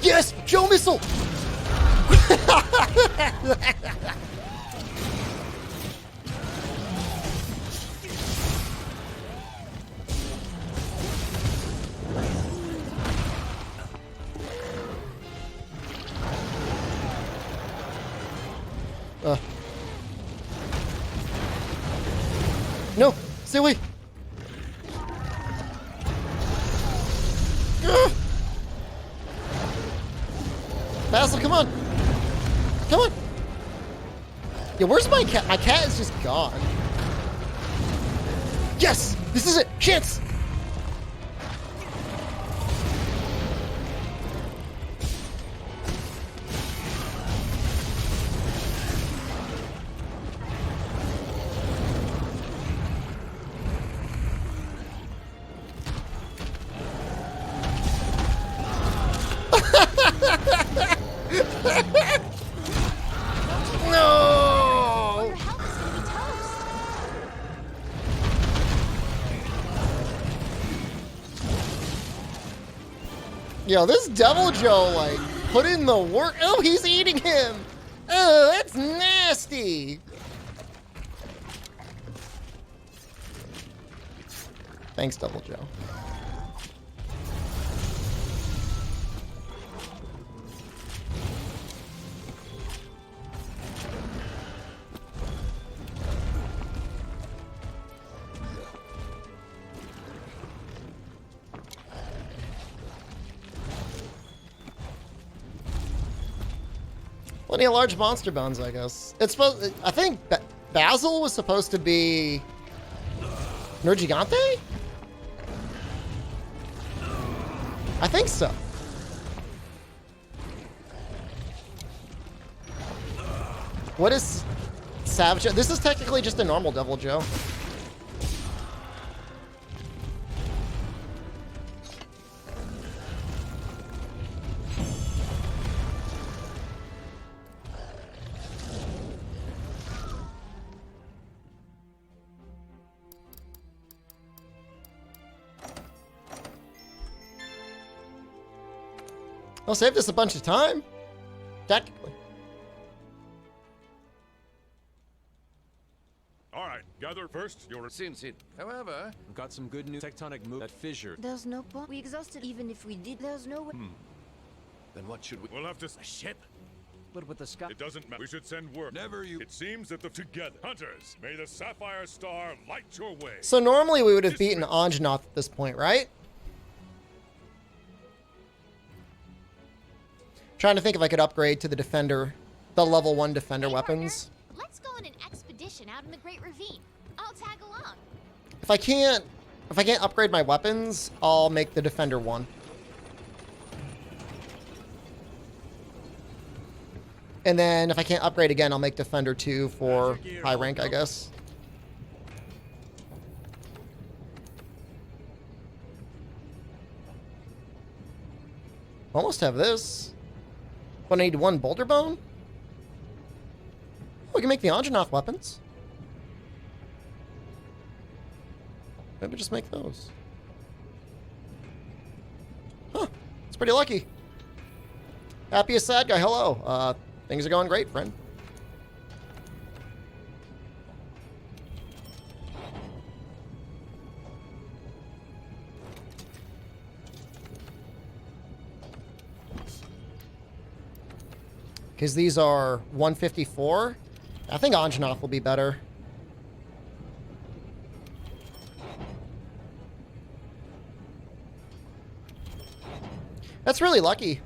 S1: Yes! Joe missile! No! Stay away! Ugh. Basil, come on! Come on! Yeah, where's my cat? My cat is just gone. Yes! This is it! Chance!
S4: Or
S1: No!
S4: your health is gonna be toast.
S1: Yo, this Devil Joe, like, put in the work. Oh, he's eating him! Oh, that's nasty! Thanks, Devil Joe. Plenty of large monster bones, I guess. It's supposed. I think Basil was supposed to be Nergigante? I think so. What is Savage? This is technically just a normal Devil Joe. I'll save this a bunch of time. Technically.
S2: All right, gather first.
S6: Since it, however,
S3: I've got some good news. Tectonic move. That fissure.
S5: There's no point. We exhausted even if we did. There's no way.
S6: then what should we?
S2: We'll have to.
S6: A ship?
S8: But with the sky.
S2: It doesn't matter. We should send word.
S6: Never you.
S2: It seems that the together hunters may the sapphire star light your way.
S1: So normally we would have beaten Anjanath at this point, right? Trying to think if I could upgrade to the defender, the level 1 defender
S4: Hey,
S1: weapons.
S4: partner, let's go on an expedition out in the Great Ravine. I'll tag along.
S1: If I can't upgrade my weapons, I'll make the defender 1. And then if I can't upgrade again, I'll make defender 2 for high rank, I guess. Almost have this. 181 boulder bone. Oh, we can make the Anjanath weapons. Maybe just make those. Huh. It's pretty lucky. Happiest sad guy. Hello. Things are going great, friend. Because these are 154. I think Anjanath will be better. That's really lucky.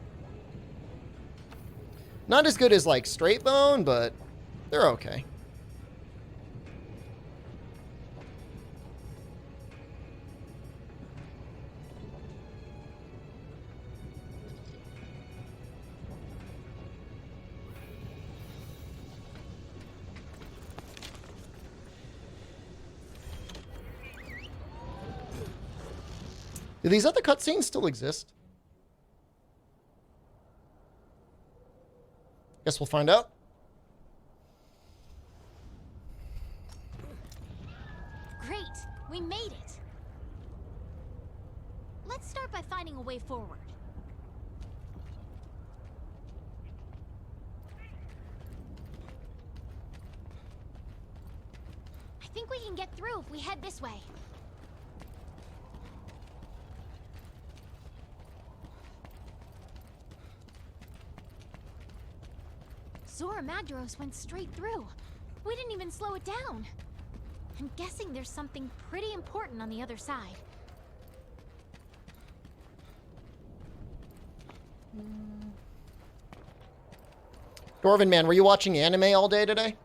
S1: Not as good as, like, straight bone, but they're okay. Do these other cutscenes still exist? Guess we'll find out.
S4: Great, we made it. Let's start by finding a way forward. I think we can get through if we head this way. Zora Madros went straight through. We didn't even slow it down. I'm guessing there's something pretty important on the other side.
S1: Dwarven man, were you watching anime all day today?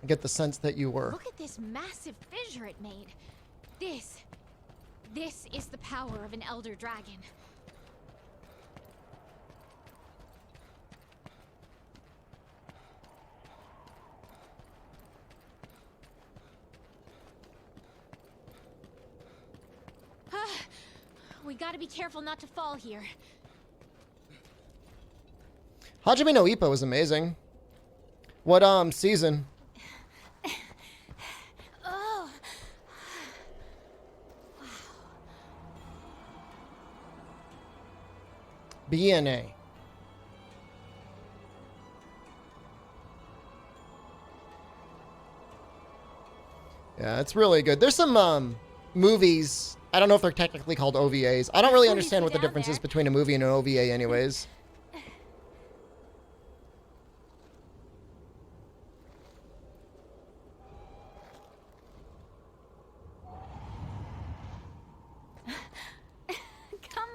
S1: I get the sense that you were.
S4: Look at this massive fissure it made. This is the power of an elder dragon. We gotta be careful not to fall here.
S1: Hajime no Ippo was amazing. What season?
S4: Oh.
S1: BNA. Yeah, it's really good. There's some movies. I don't know if they're technically called OVAs. I don't really understand what the difference is between a movie and an OVA anyways.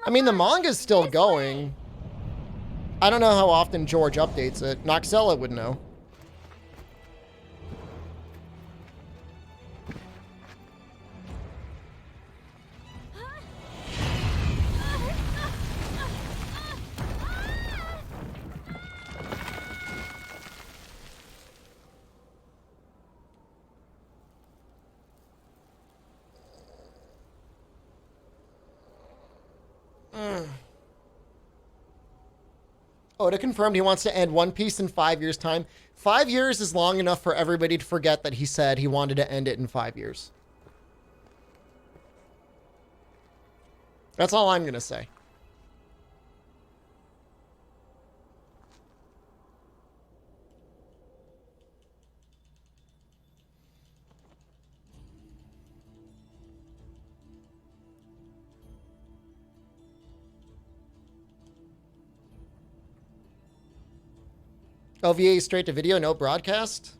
S1: I mean, the manga's still going. I don't know how often George updates it. Noxella would know. Oda confirmed he wants to end One Piece in 5 years' time. 5 years is long enough for everybody to forget that he said he wanted to end it in 5 years. That's all I'm gonna say. OVA straight to video, no broadcast.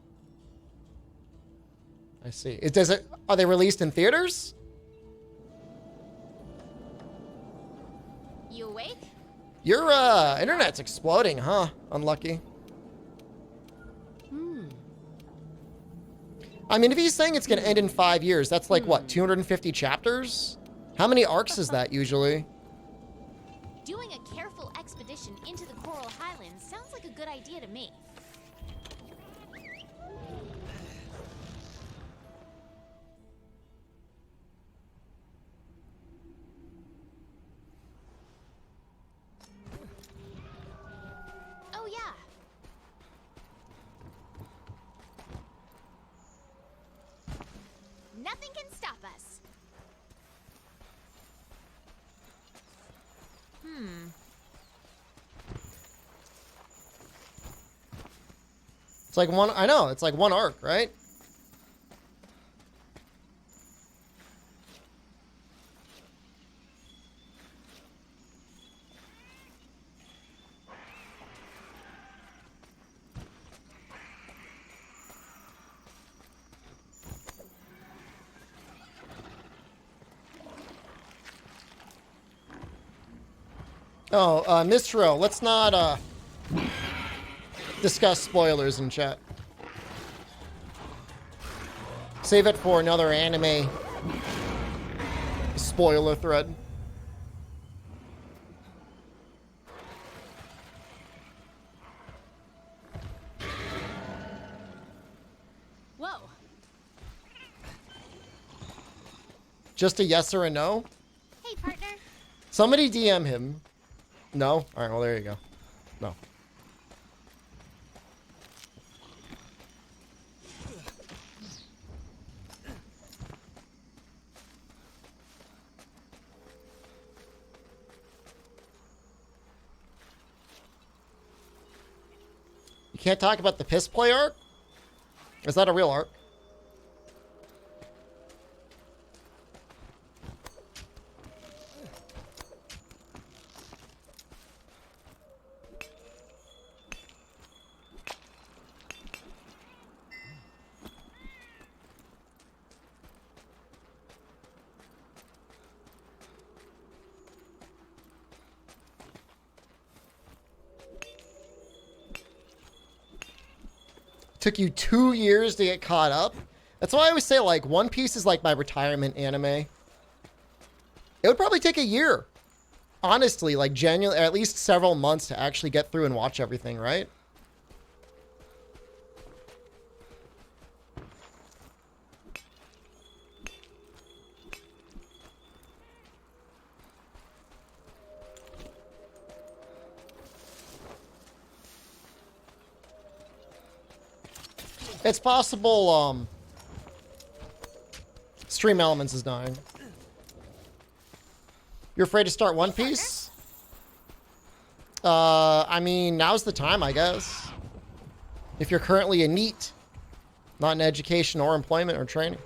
S1: I see. Are they released in theaters?
S4: You awake?
S1: Your internet's exploding, huh? Unlucky. I mean, if he's saying it's gonna end in 5 years, that's like what, 250 chapters? How many arcs is that usually?
S4: Doing a careful expedition into the Coral Highlands sounds like a good idea to me. Oh yeah. Nothing can stop us.
S1: It's like one, I know, it's like one arc, right? Oh, Mistro, let's not, discuss spoilers in chat. Save it for another anime spoiler thread.
S4: Whoa.
S1: Just a yes or a no?
S4: Hey, partner.
S1: Somebody DM him. No? All right, well, there you go. No. You can't talk about the piss play arc? Is that a real arc? Took you 2 years to get caught up. That's why I always say, like, One Piece is like my retirement anime. It would probably take a year. Honestly, like, genuinely, at least several months to actually get through and watch everything, right? It's possible, Stream Elements is dying. You're afraid to start One Piece? I mean, now's the time, I guess. If you're currently a NEET, not in education or employment or training.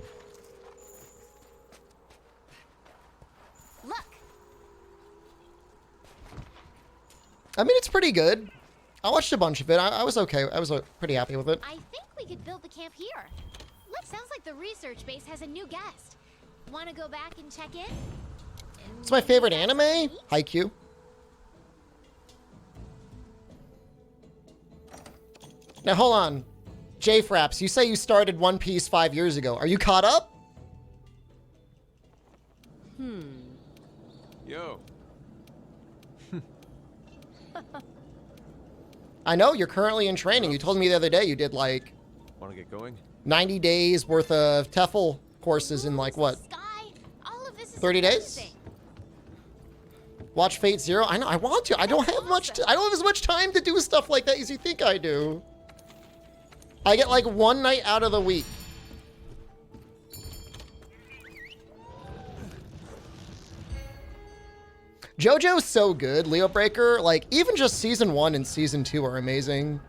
S4: Look.
S1: I mean, it's pretty good. I watched a bunch of it. I was okay. I was pretty happy with it.
S4: I think we could build the camp here. Look, sounds like the research base has a new guest. Want to go back and check in?
S1: It's my favorite anime. Haikyuu. Now, hold on. J-Fraps, you say you started One Piece 5 years ago. Are you caught up?
S3: Yo.
S1: I know, you're currently in training. You told me the other day you did, like,
S3: Want to get going?
S1: 90 days worth of TEFL courses in, like, what?
S4: Sky, all of this is
S1: 30 days?
S4: amazing.
S1: Watch Fate Zero? I know, I want to. I don't have much. I don't have as much time to do stuff like that as you think I do. I get, like, one night out of the week. JoJo's so good. Leo Breaker, like, even just season 1 and season 2 are amazing.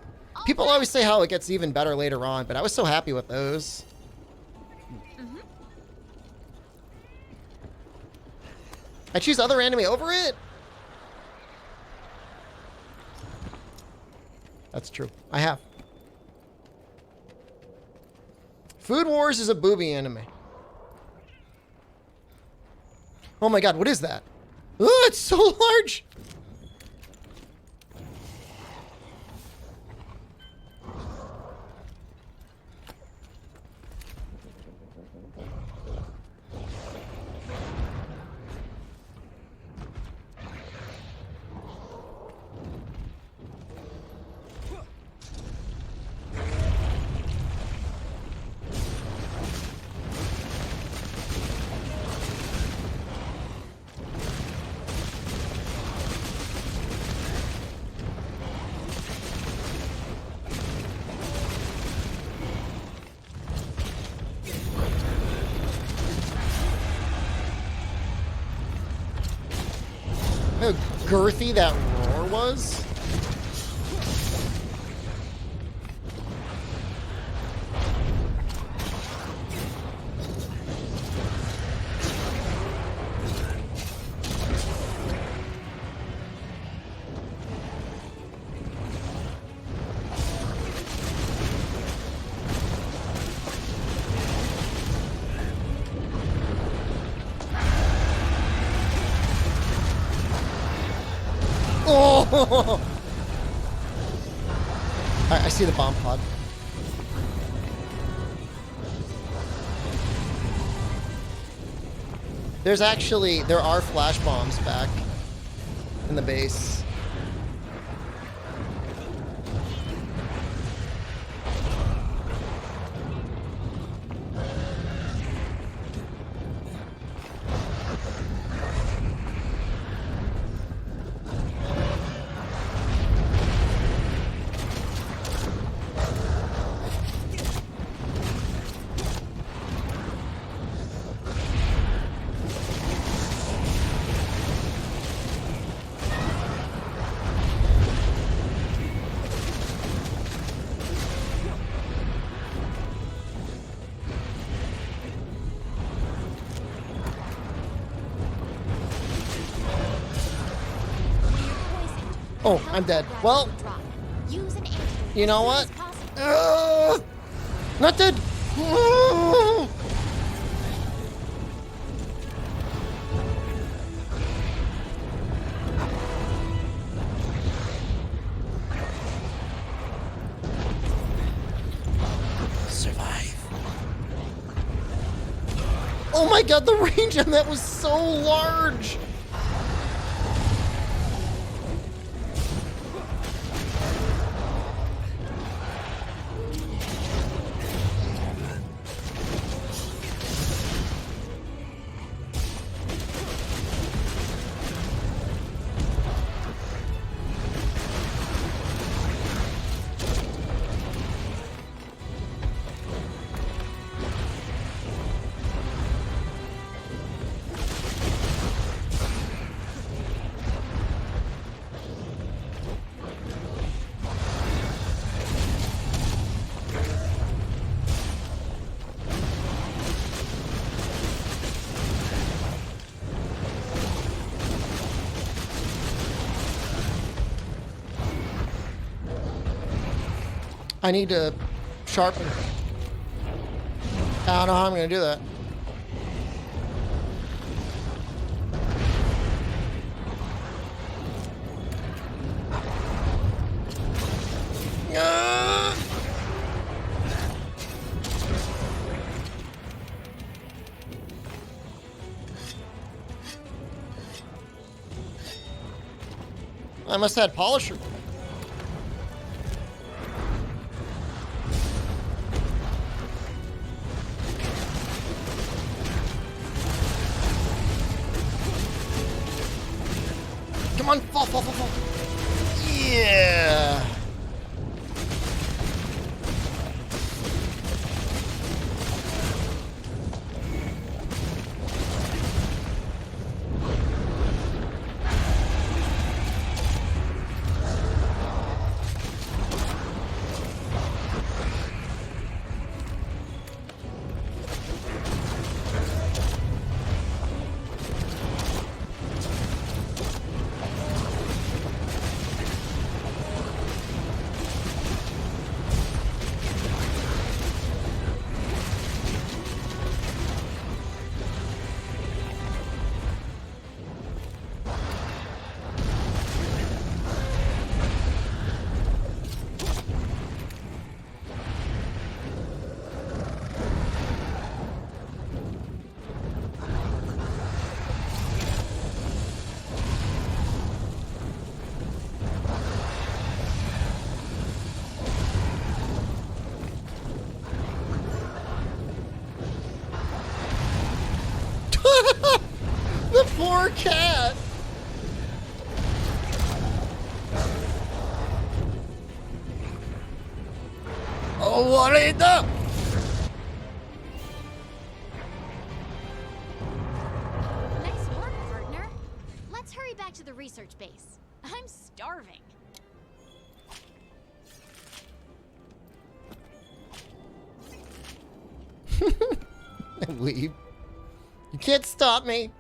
S1: People always say how it gets even better later on, but I was so happy with those. I choose other anime over it? That's true. I have. Food Wars is a booby anime. Oh my god, what is that? Oh, it's so large! How girthy that roar was. Oh! I see the bomb pod. There are flash bombs back in the base. Oh, I'm dead. Well, you know what? Not dead. Survive. Oh my god, the range on that was so large. I need to sharpen. I don't know how I'm going to do that. I must have had polisher. Come on, fall, fall, fall, fall. Yeah. The poor cat. Oh, Warida!
S4: Nice work, partner. Let's hurry back to the research base. I'm starving.
S1: Leave. You can't stop me.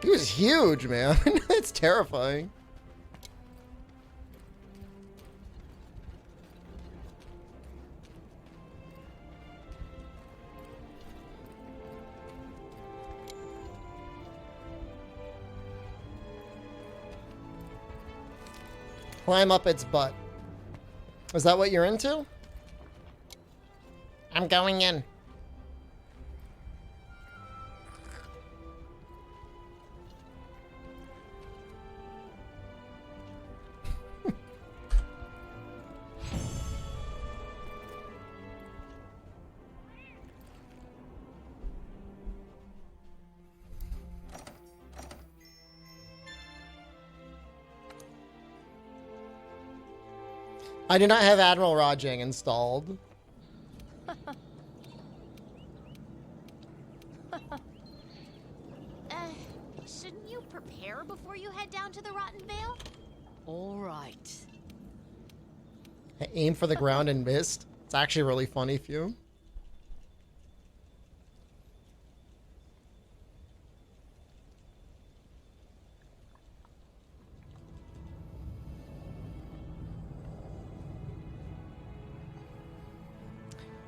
S1: He was huge, man. It's terrifying. Climb up its butt. Is that what you're into? I'm going in. I do not have Admiral Rajang installed.
S4: Shouldn't you prepare before you head down to the Rotten Vale?
S5: All right.
S1: I aim for the ground and missed. It's actually really funny, Few.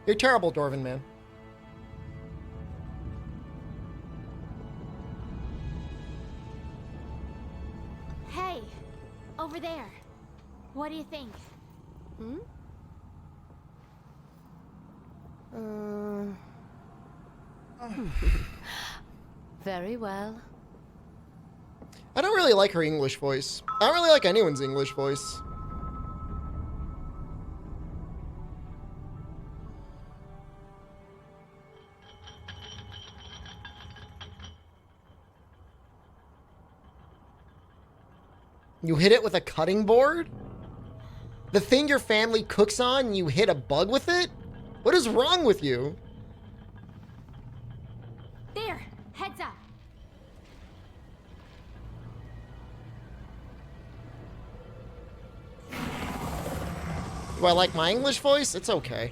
S1: You're terrible, Dwarven man.
S4: Hey, over there. What do you think?
S5: Very well.
S1: I don't really like her English voice. I don't really like anyone's English voice. You hit it with a cutting board? The thing your family cooks on, you hit a bug with it? What is wrong with you?
S4: There, heads up.
S1: Do I like my English voice? It's okay.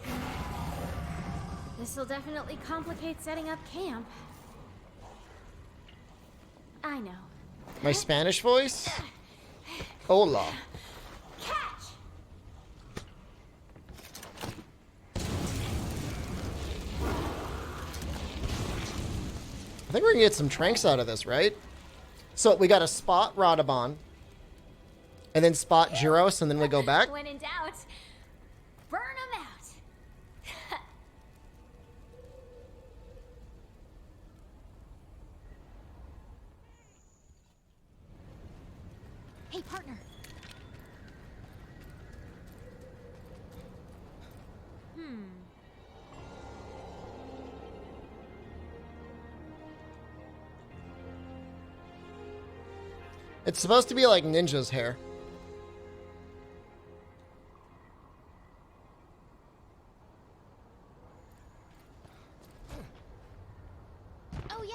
S4: This'll definitely complicate setting up camp. I know.
S1: My Spanish voice? Hola.
S4: Catch!
S1: I think we're gonna get some tranks out of this, right? So we gotta spot Radabon, and then spot Gyros, and then we go back.
S4: When in doubt, burn them out. Hey, partner.
S1: It's supposed to be like Ninja's hair.
S4: Oh, yeah.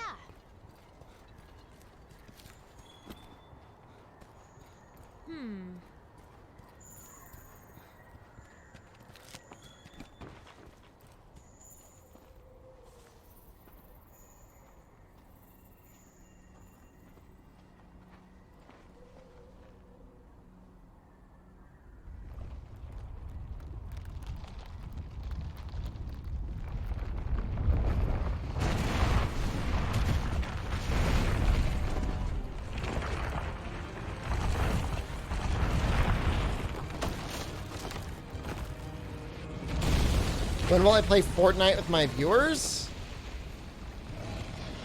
S1: When will I play Fortnite with my viewers?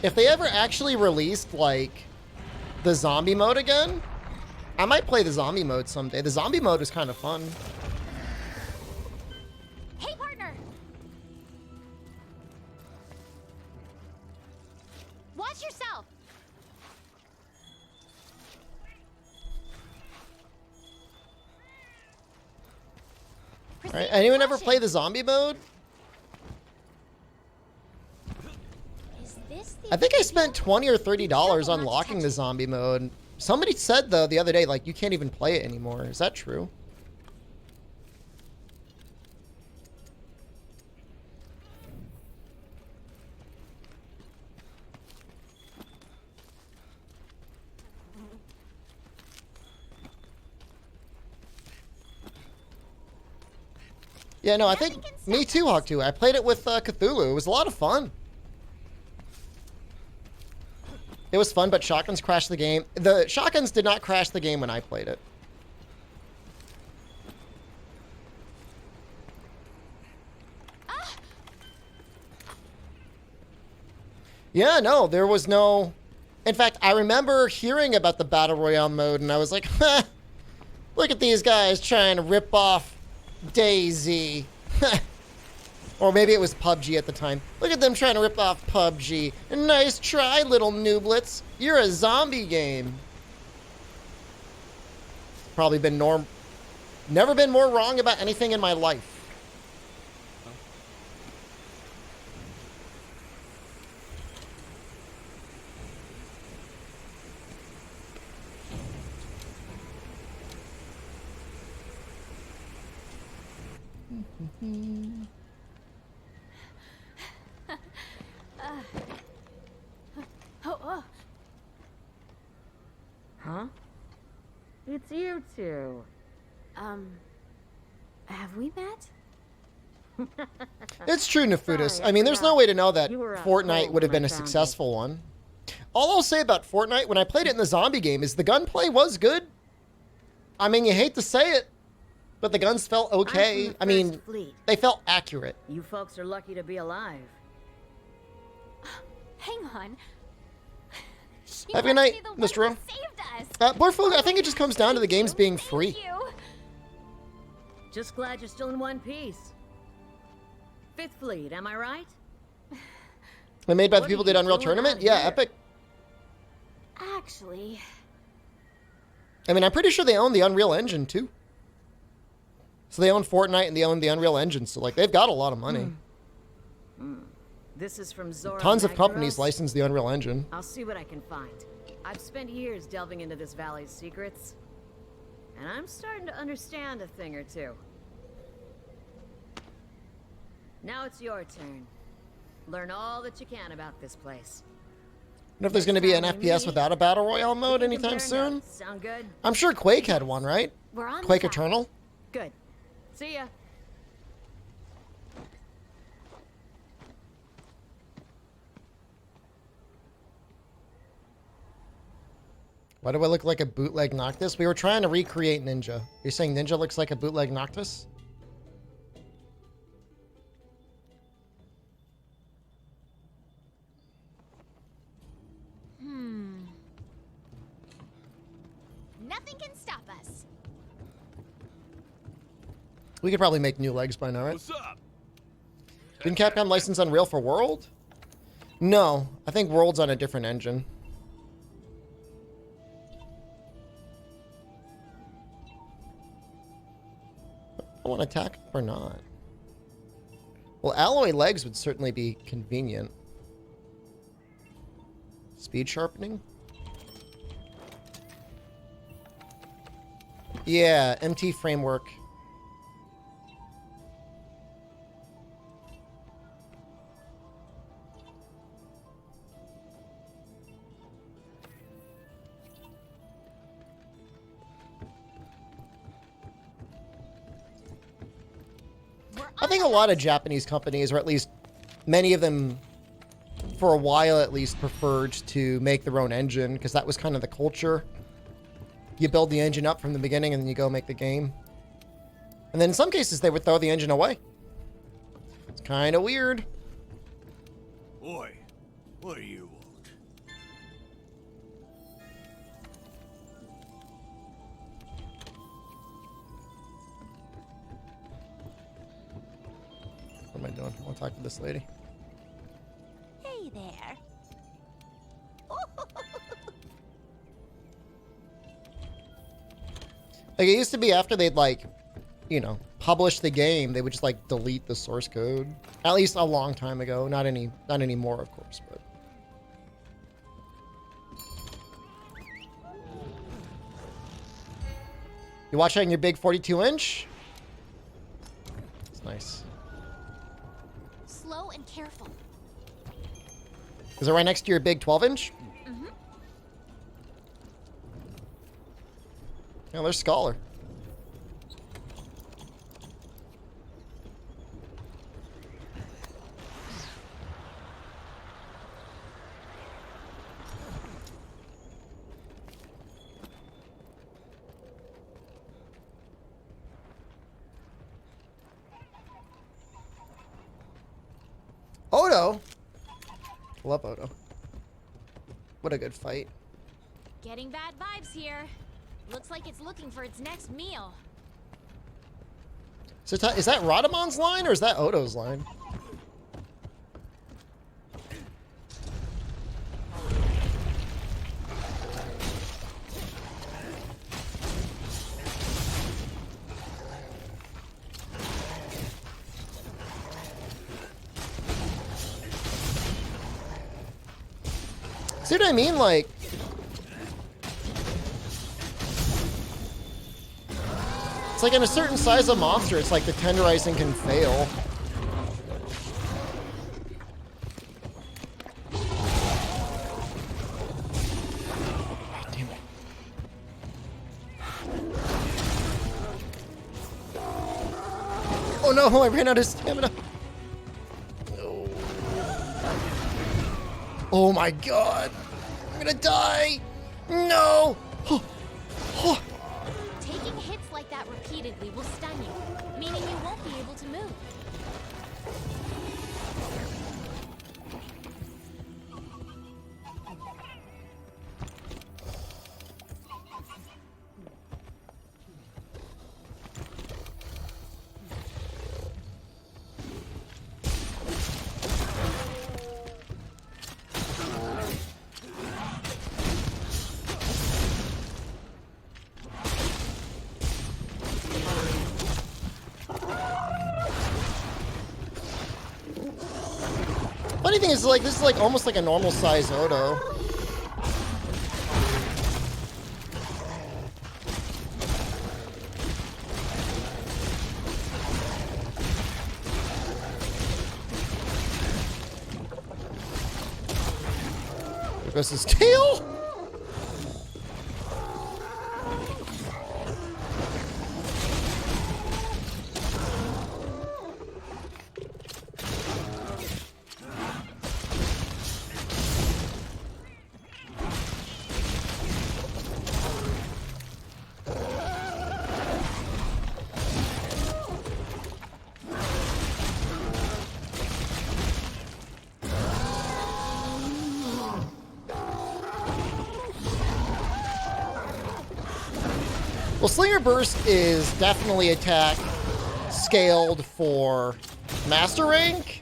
S1: If they ever actually released, like, the zombie mode again, I might play the zombie mode someday. The zombie mode is kind of fun.
S4: yourself!
S1: All right, anyone ever play the zombie mode?
S4: Is this the
S1: I think I spent $20 or $30 unlocking the zombie mode. Somebody said, though, the other day, like, you can't even play it anymore. Is that true? Yeah, no, I think me too, Hawk 2. I played it with Cthulhu. It was a lot of fun. It was fun, but shotguns crashed the game. The shotguns did not crash the game when I played it. Yeah, no, there was no... In fact, I remember hearing about the Battle Royale mode, and I was like, ha, look at these guys trying to rip off DayZ. Or maybe it was PUBG at the time. Look at them trying to rip off PUBG. Nice try, little nooblets. You're a zombie game. Probably been never been more wrong about anything in my life.
S5: Huh? It's you two.
S4: Have we met?
S1: It's true, Nefudis.
S5: Sorry, I
S1: I mean, there's no
S5: forgot.
S1: way to know that
S5: You were out
S1: Fortnite
S5: cold
S1: would have
S5: when
S1: been
S5: I
S1: a
S5: found you.
S1: successful one. All I'll say about Fortnite, when I played it in the zombie game, is the gunplay was good. I mean, you hate to say it, but the guns felt okay.
S5: I'm from
S1: I
S5: the
S1: mean,
S5: First Fleet.
S1: they felt accurate.
S5: You folks are lucky to be alive.
S4: Hang on. She
S1: Have a good
S4: must
S1: night,
S4: be the one
S1: Mr.
S4: who
S1: Rowe.
S4: saved us.
S1: Portfolio, I think it just comes down to the games being
S4: Thank
S1: free.
S4: you.
S5: Just glad you're still in one piece. Fifth Fleet, am I right?
S1: They're made by the
S5: What
S1: people
S5: are
S1: who did
S5: you
S1: Unreal
S5: doing
S1: Tournament?
S5: out
S1: Yeah,
S5: here?
S1: Epic.
S4: Actually,
S1: I mean, I'm pretty sure they own the Unreal Engine, too. So they own Fortnite and they own the Unreal Engine. So, like, they've got a lot of money.
S5: This is from Zora
S1: Tons of companies
S5: Magdaros.
S1: license the Unreal Engine.
S5: I'll see what I can find. I've spent years delving into this valley's secrets, and I'm starting to understand a thing or two. Now it's your turn. Learn all that you can about this place.
S1: I wonder if there's going to be an
S5: Time we
S1: FPS
S5: meet,
S1: without a Battle Royale
S5: we
S1: mode
S5: can
S1: anytime
S5: compare
S1: soon.
S5: notes. Sound good?
S1: I'm sure Quake had one, right?
S4: we're on
S1: Quake
S4: the side.
S1: Eternal?
S5: Good. See ya.
S1: Why do I look like a bootleg Noctis? We were trying to recreate Ninja. You're saying Ninja looks like a bootleg Noctis?
S4: Nothing can stop us.
S1: We could probably make new legs by now, right?
S2: What's up?
S1: Didn't Capcom license Unreal for World? No, I think World's on a different engine. I want to attack or not. Well, alloy legs would certainly be convenient. Speed sharpening? Yeah, MT framework. I think a lot of Japanese companies, or at least many of them, for a while at least, preferred to make their own engine, because that was kind of the culture. You build the engine up from the beginning, and then you go make the game. And then in some cases, they would throw the engine away. It's kind of weird.
S2: Boy, what do you want?
S1: What am I doing? I want to talk to this lady.
S4: Hey there.
S1: Like, it used to be after they'd, like, you know, publish the game, they would just, like, delete the source code. At least a long time ago. Not anymore, of course, but... You watch that on your big 42-inch? It's nice.
S4: Slow and careful.
S1: Is it right next to your big 12-inch?
S4: Mm-hmm.
S1: Yeah, there's Scholar. Odo. Love Odo. What a good fight.
S4: Getting bad vibes here. Looks like it's looking for its next meal.
S1: So is that Radamon's line or is that Odo's line? See what I mean? Like, it's like in a certain size of monster, it's like the tenderizing can fail. Oh, damn it. Oh no, I ran out of stamina. No. Oh my god. I'm gonna die. No.
S4: Taking hits like that repeatedly will stun you, meaning you won't be able to move.
S1: Funny thing is, like, this is like almost like a normal size Odo. There goes his tail. Well, Slinger Burst is definitely attack scaled for Master Rank.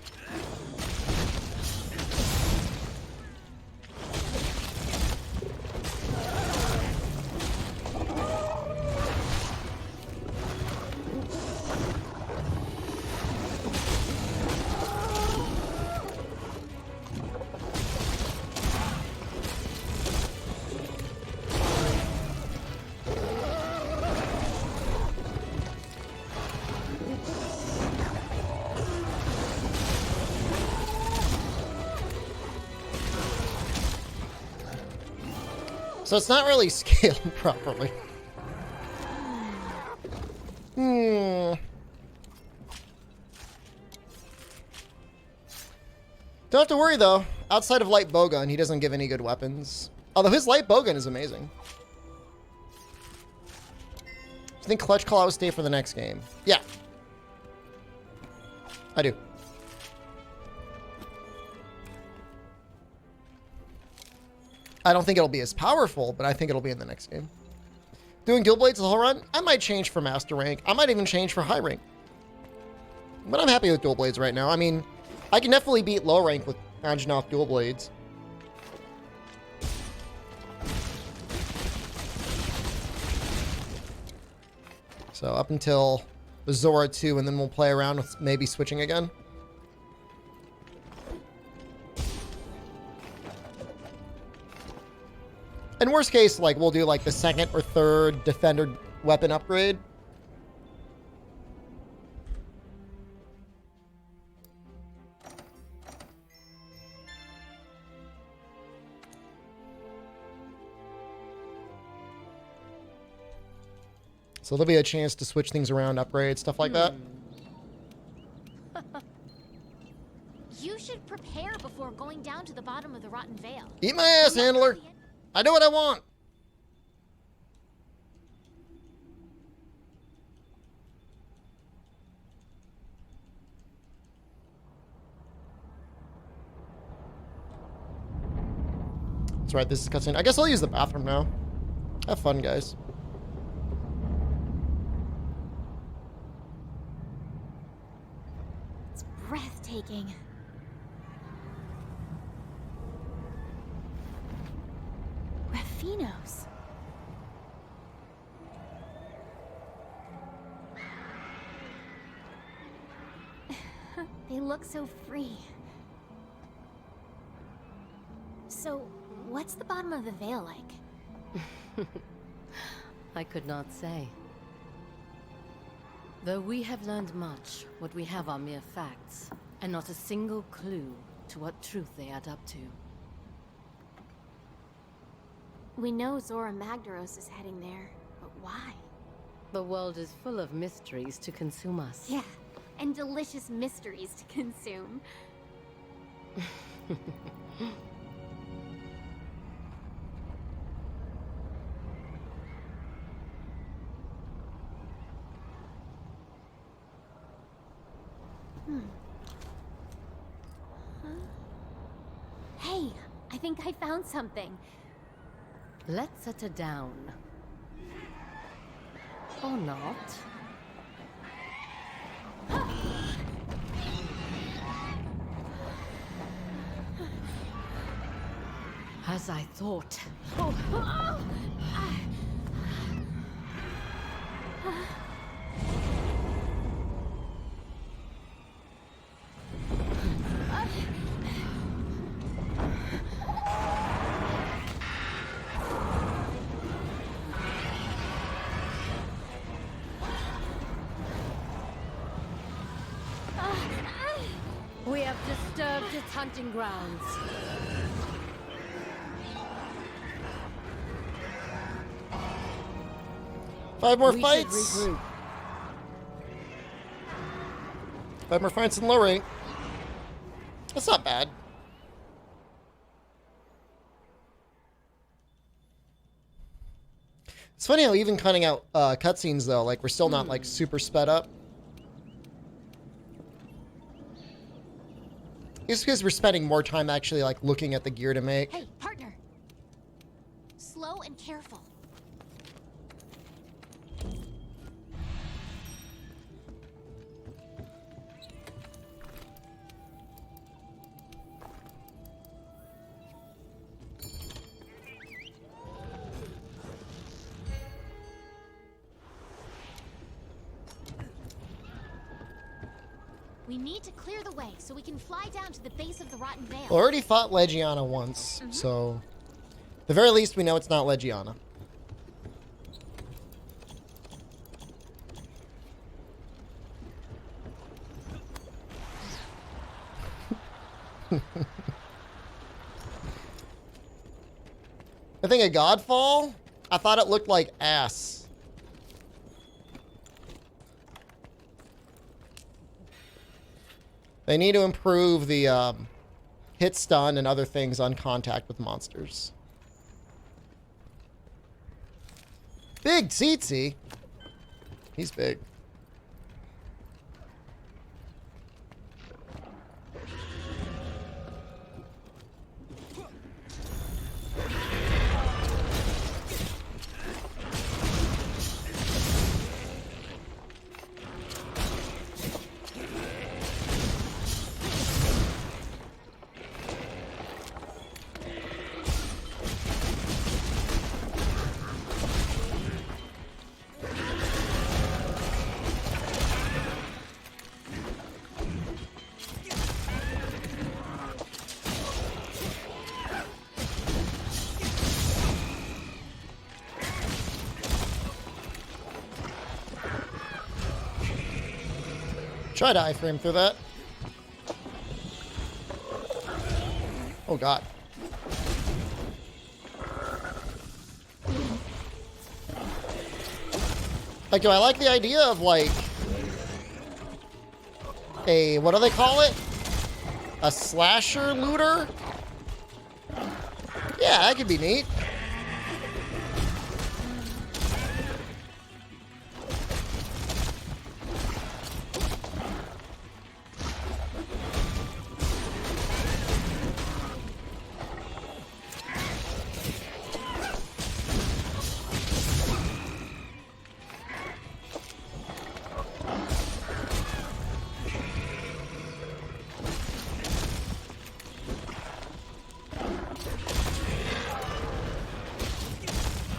S1: So it's not really scaled properly. Don't have to worry though. Outside of light bowgun, he doesn't give any good weapons. Although his light bowgun is amazing. Do you think Clutch Claw will stay for the next game? Yeah. I do. I don't think it'll be as powerful, but I think it'll be in the next game. Doing dual blades the whole run? I might change for master rank. I might even change for high rank. But I'm happy with dual blades right now. I mean, I can definitely beat low rank with Anjanoth dual blades. So up until the Zora 2, and then we'll play around with maybe switching again. In worst case, like, we'll do, like, the second or third Defender weapon upgrade. So there'll be a chance to switch things around, upgrade, stuff like that.
S4: You should prepare before going down to the bottom of the Rotten Vale.
S1: Eat my ass, handler! I know what I want! That's right, this is cutscene. I guess I'll use the bathroom now. Have fun, guys.
S4: It's breathtaking. Raffinos. They look so free. So, what's the bottom of the veil like?
S8: I could not say. Though we have learned much, what we have are mere facts, and not a single clue to what truth they add up to.
S4: We know Zora Magdaros is heading there, but why?
S8: The world is full of mysteries to consume us.
S4: Yeah, and delicious mysteries to consume. Hey, I think I found something.
S8: Let's set her down. Or not. As I thought. We have disturbed its hunting grounds.
S1: Five more
S8: We
S1: fights.
S8: should regroup.
S1: 5 more fights in low rank. That's not bad. It's funny how even cutting out cutscenes though, like we're still not like super sped up. It's because we're spending more time actually like looking at the gear to make.
S4: Hey, partner. Slow and careful. We need to clear the way so we can fly down to the base of the Rotten Vale.
S1: Well, I already fought Legiana once, so at the very least we know it's not Legiana. I think a Godfall? I thought it looked like ass. They need to improve the hit stun and other things on contact with monsters. Big Tsetse. He's big. Try to iframe through that. Oh god. Like, do I like the idea of, like, a, what do they call it? A slasher looter? Yeah, that could be neat.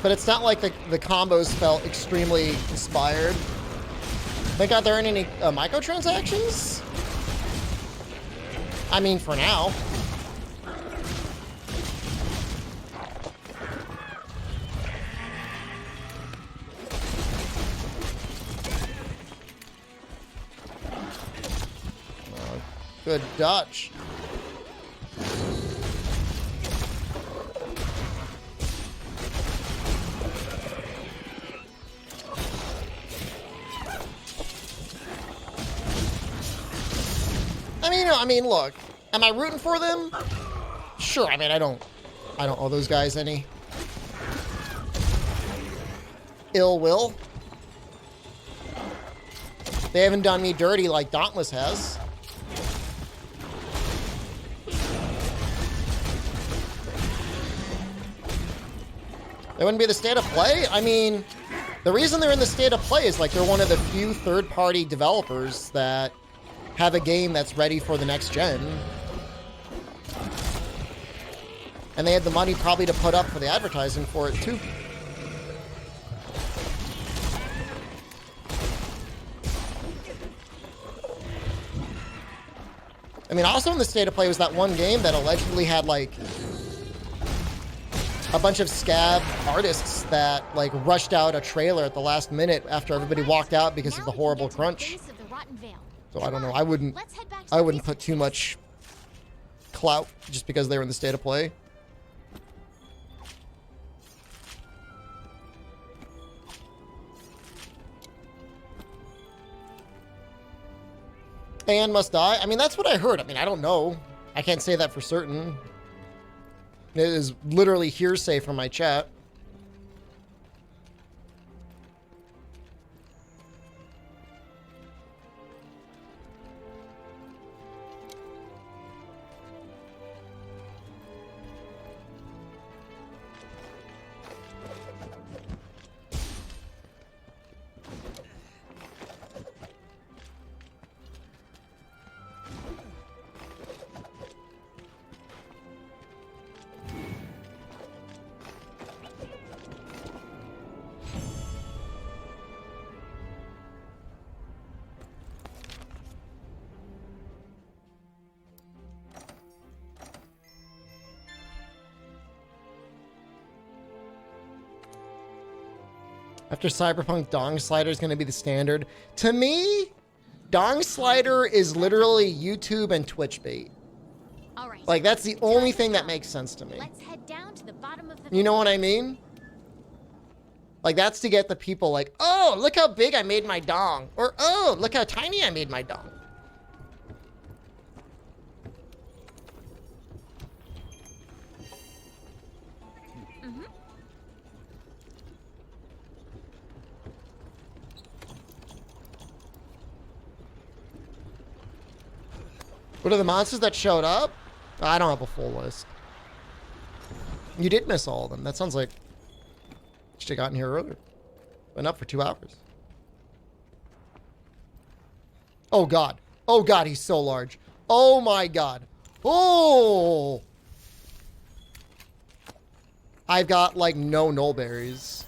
S1: But it's not like the combos felt extremely inspired. Thank God there aren't any microtransactions. I mean, for now. Good dodge. I mean, look, am I rooting for them? Sure. I mean, I don't owe those guys any ill will. They haven't done me dirty like Dauntless has. They wouldn't be the state of play? I mean, the reason they're in the state of play is like they're one of the few third-party developers that have a game that's ready for the next gen. And they had the money probably to put up for the advertising for it too. I mean, also in the state of play was that one game that allegedly had like a bunch of scab artists that like rushed out a trailer at the last minute after everybody walked out because of the horrible crunch. So I don't know. I wouldn't put too much clout just because they were in the state of play. And must die. I mean, that's what I heard. I mean, I don't know. I can't say that for certain. It is literally hearsay from my chat. After Cyberpunk, Dong Slider is going to be the standard. To me, Dong Slider is literally YouTube and Twitch bait.
S4: All right.
S1: Like, that's the only thing that makes sense to me.
S4: Let's head down to the bottom of the...
S1: You know what I mean? Like, that's to get the people like, oh, look how big I made my dong. Or, oh, look how tiny I made my dong. What are the monsters that showed up? I don't have a full list. You did miss all of them. That sounds like you should have gotten here earlier. Been up for 2 hours. Oh god. Oh god, he's so large. Oh my god. Oh! I've got like no nullberries.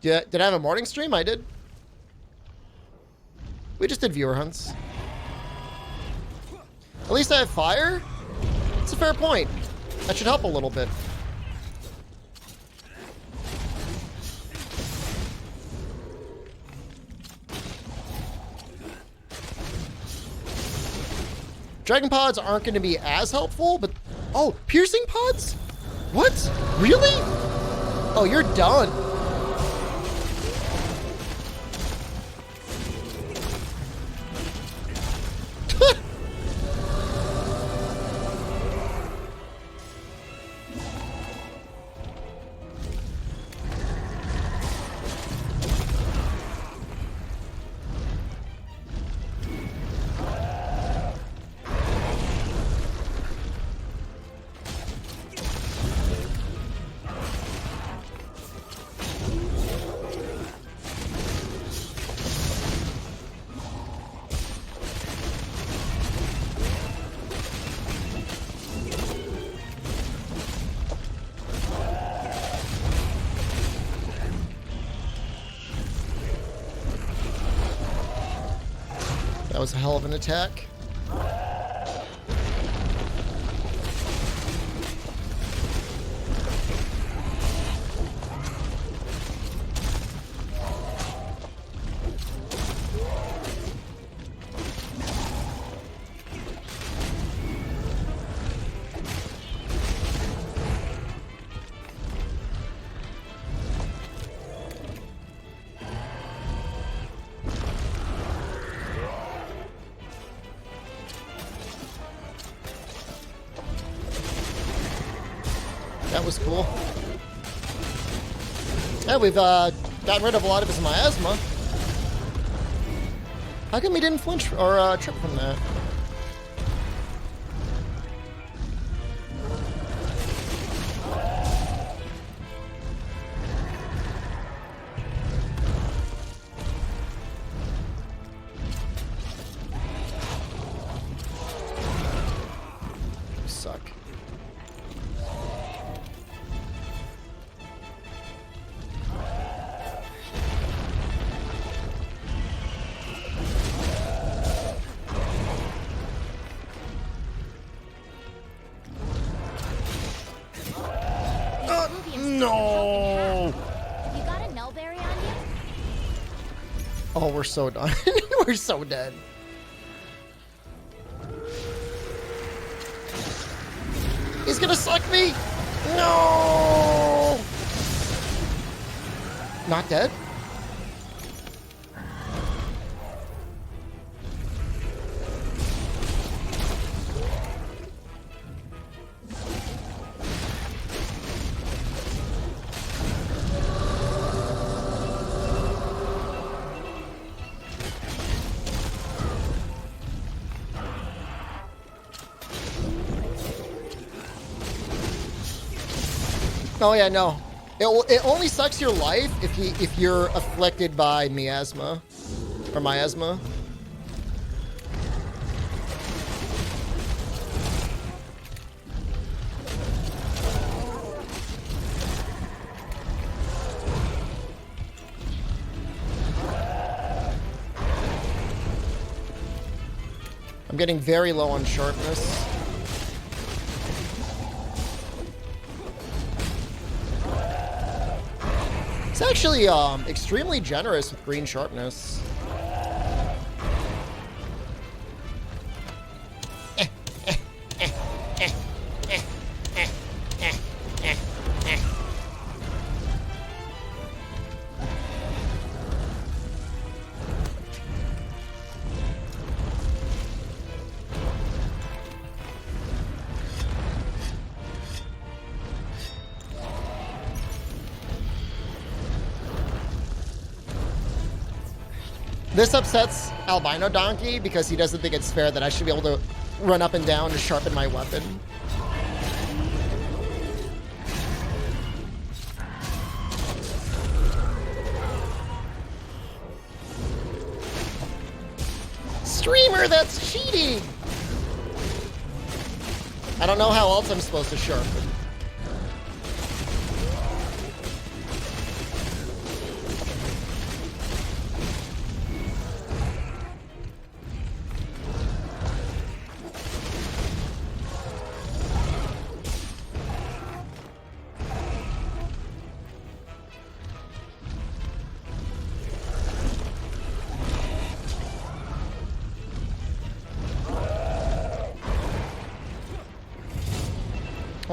S1: Yeah, did I have a morning stream? I did. We just did viewer hunts. At least I have fire? It's a fair point. That should help a little bit. Dragon pods aren't going to be as helpful, but... Oh, piercing pods? What? Really? Oh, you're done. That was a hell of an attack. That was cool. Yeah, we've gotten rid of a lot of his miasma. How come he didn't flinch or trip from that? You suck. No!
S4: You got a nullberry on you?
S1: Oh, we're so done. We're so dead. He's gonna suck me! No! Not dead? Oh yeah, no. It only sucks your life if you're afflicted by miasma or miasma. I'm getting very low on sharpness. It's actually extremely generous with green sharpness. This upsets Albino Donkey because he doesn't think it's fair that I should be able to run up and down to sharpen my weapon. Streamer, that's cheating! I don't know how else I'm supposed to sharpen.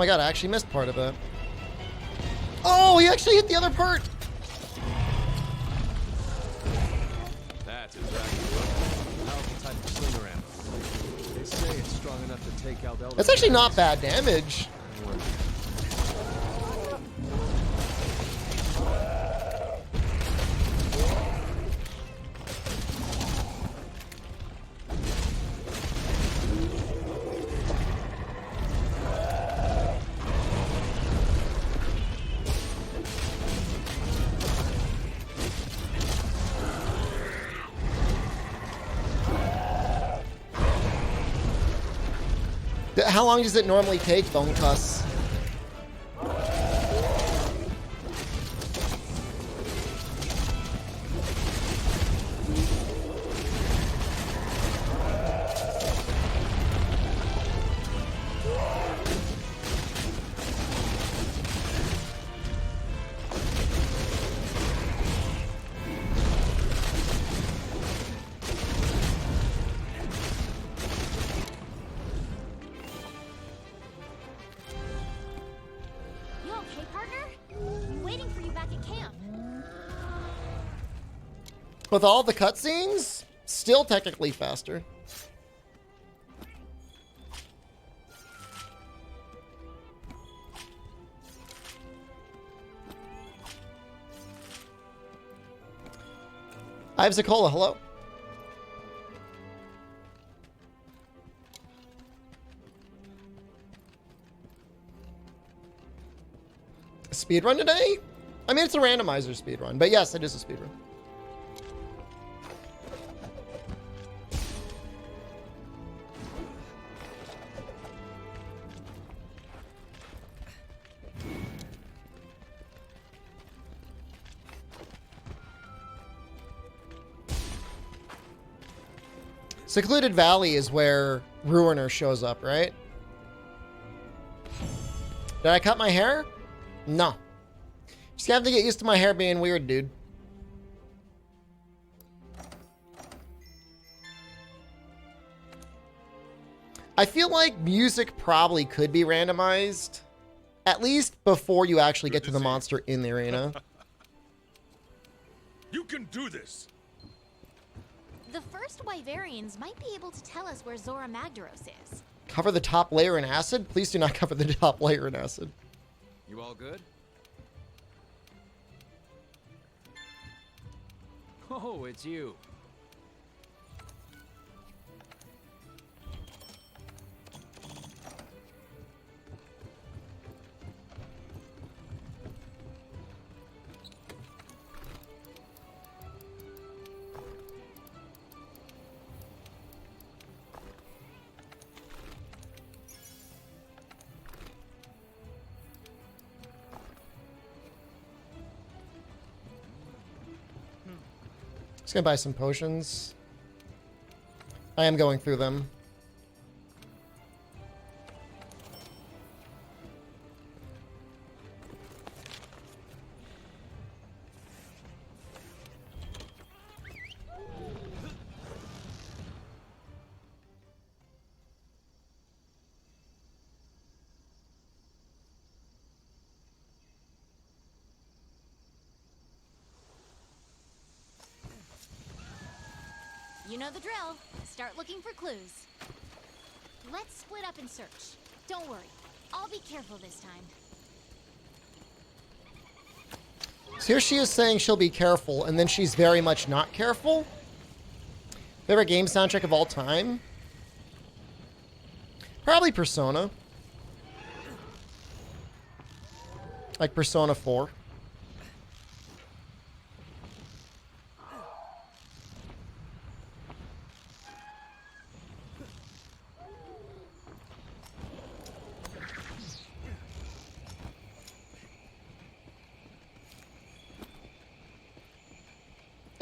S1: my god, I actually missed part of it. Oh, he actually hit the other part!
S3: That's exactly what. Powerful type of slinger ammo. They say it's strong enough to take out elder.
S1: That's actually not bad damage. How long does it normally take, Bone Cuss?
S4: You okay, partner? I'm waiting for you back at camp.
S1: With all the cutscenes, still technically faster. I have Zakola, hello. Speedrun today? I mean, it's a randomizer speedrun, but yes, it is a speedrun. Secluded Valley is where Ruiner shows up, right? Did I cut my hair? No. Just have to get used to my hair being weird, dude. I feel like music probably could be randomized, at least before you actually get to the monster in the arena.
S2: You can do this.
S4: The first Wyverians might be able to tell us where Zora Magdaros is.
S1: Cover the top layer in acid? Please do not cover the top layer in acid.
S3: You all good? Oh, it's you.
S1: Just gonna buy some potions. I am going through them.
S4: You know the drill. Start looking for clues. Let's split up and search. Don't worry. I'll be careful this time.
S1: So here she is saying she'll be careful, and then she's very much not careful. Favorite game soundtrack of all time? Probably Persona. Like Persona 4.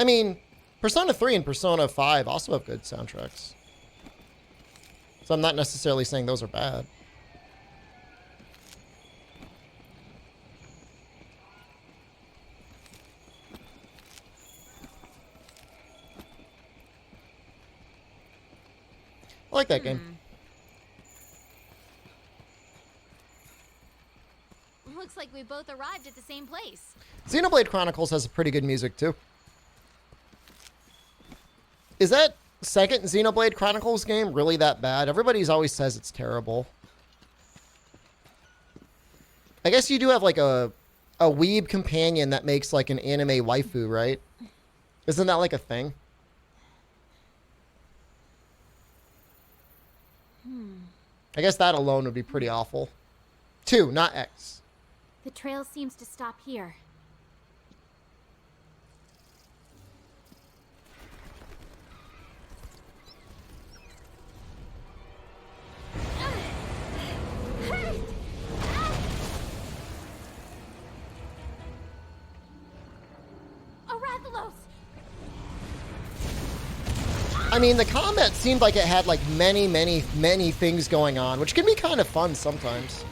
S1: I mean, Persona 3 and Persona 5 also have good soundtracks. So I'm not necessarily saying those are bad. I like that game.
S4: we both arrived at the same place.
S1: Xenoblade Chronicles has pretty good music, too. Is that second Xenoblade Chronicles game really that bad? Everybody's always says it's terrible. I guess you do have, like, a weeb companion that makes, like, an anime waifu, right? Isn't that, like, a thing? I guess that alone would be pretty awful. 2, not X.
S4: The trail seems to stop here.
S1: I mean, the combat seemed like it had, like, many things going on, which can be kind of fun sometimes.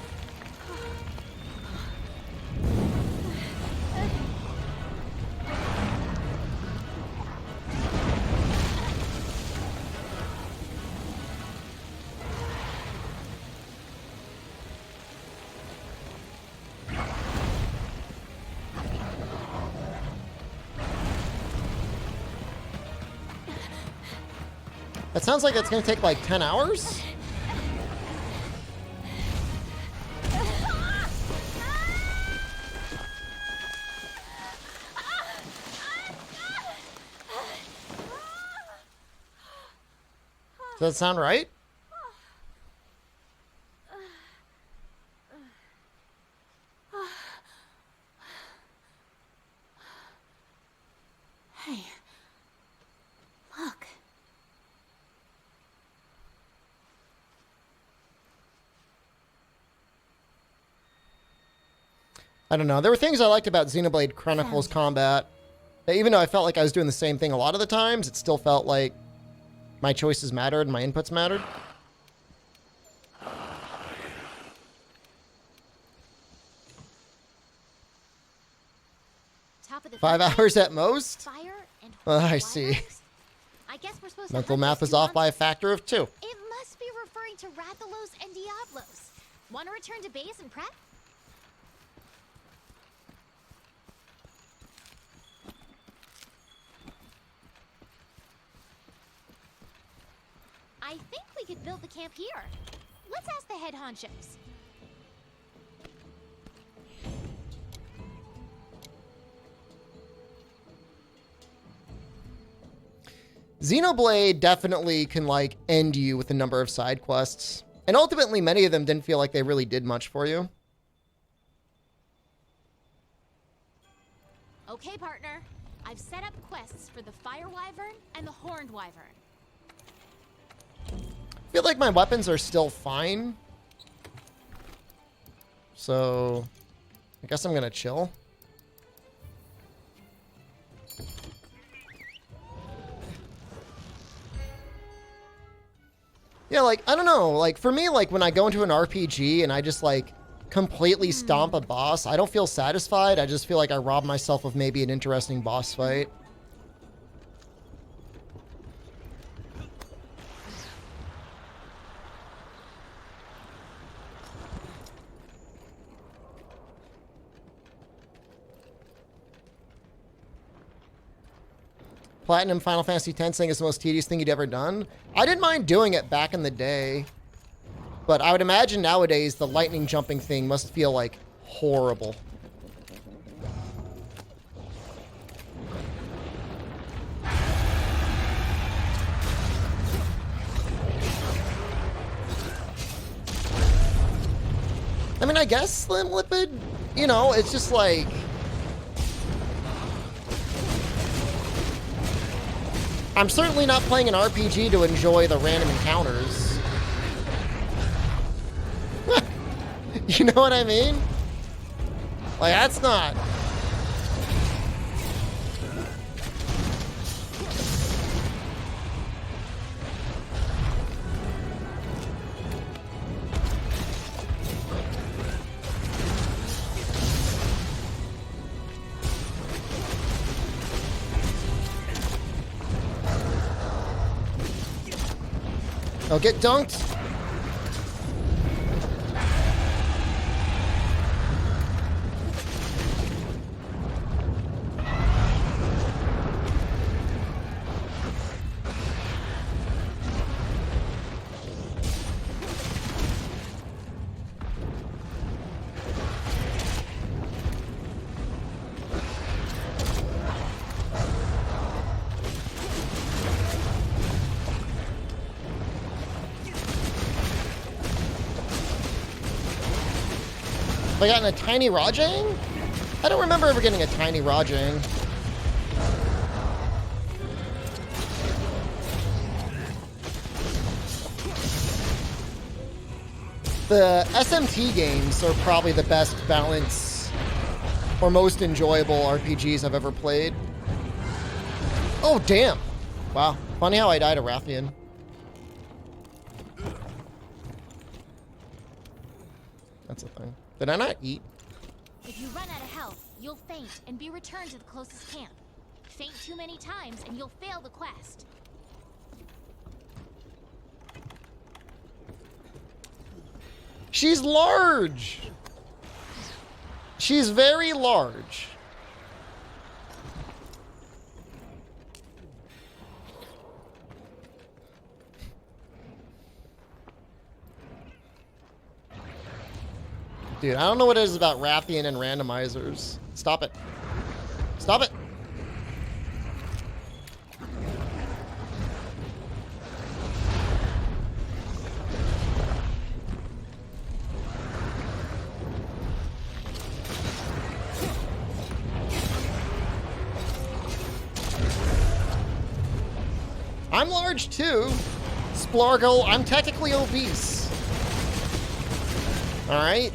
S1: That sounds like it's going to take like 10 hours? Does that sound right?
S4: Hey, look.
S1: I don't know. There were things I liked about Xenoblade Chronicles combat. Even though I felt like I was doing the same thing a lot of the times, it still felt like my choices mattered and my inputs mattered.
S4: Top of the
S1: 5 hours at most?
S4: Fire and
S1: I see.
S4: I guess we're supposed
S1: Mental
S4: to
S1: math is off by a factor of 2.
S4: It must be referring to Rathalos and Diablos. Want to return to base and prep? I think we could build the camp here. Let's ask the head honchos.
S1: Xenoblade definitely can, like, end you with a number of side quests. And ultimately, many of them didn't feel like they really did much for you.
S4: Okay, partner. I've set up quests for the Fire Wyvern and the Horned Wyvern.
S1: I feel like my weapons are still fine. So, I guess I'm gonna chill. Yeah, like, I don't know. Like, for me, like, when I go into an RPG and I just, like, completely stomp a boss, I don't feel satisfied. I just feel like I robbed myself of maybe an interesting boss fight. Platinum Final Fantasy X saying it's the most tedious thing you'd ever done. I didn't mind doing it back in the day. But I would imagine nowadays the lightning jumping thing must feel like horrible. I mean, I guess Slim Lipid, you know, it's just like... I'm certainly not playing an RPG to enjoy the random encounters. You know what I mean? Like, that's not... Oh, get dunked. Have I gotten a tiny Rajang? I don't remember ever getting a tiny Rajang. The SMT games are probably the best balance or most enjoyable RPGs I've ever played. Oh, damn. Wow. Funny how I died a Rathian. That's a thing. Did I not eat?
S4: If you run out of health, you'll faint and be returned to the closest camp. Faint too many times and you'll fail the quest.
S1: She's large. She's very large. Dude, I don't know what it is about Rathian and randomizers. Stop it. Stop it. I'm large too. Splargle, I'm technically obese. All right.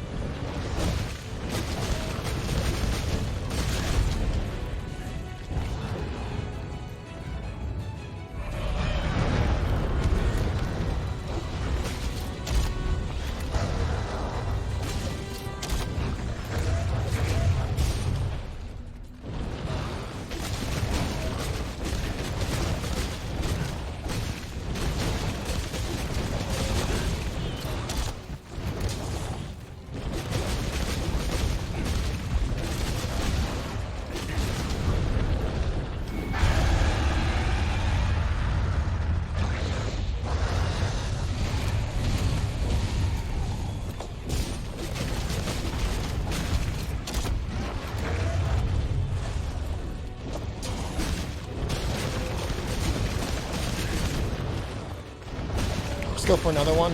S1: Let's go for another one.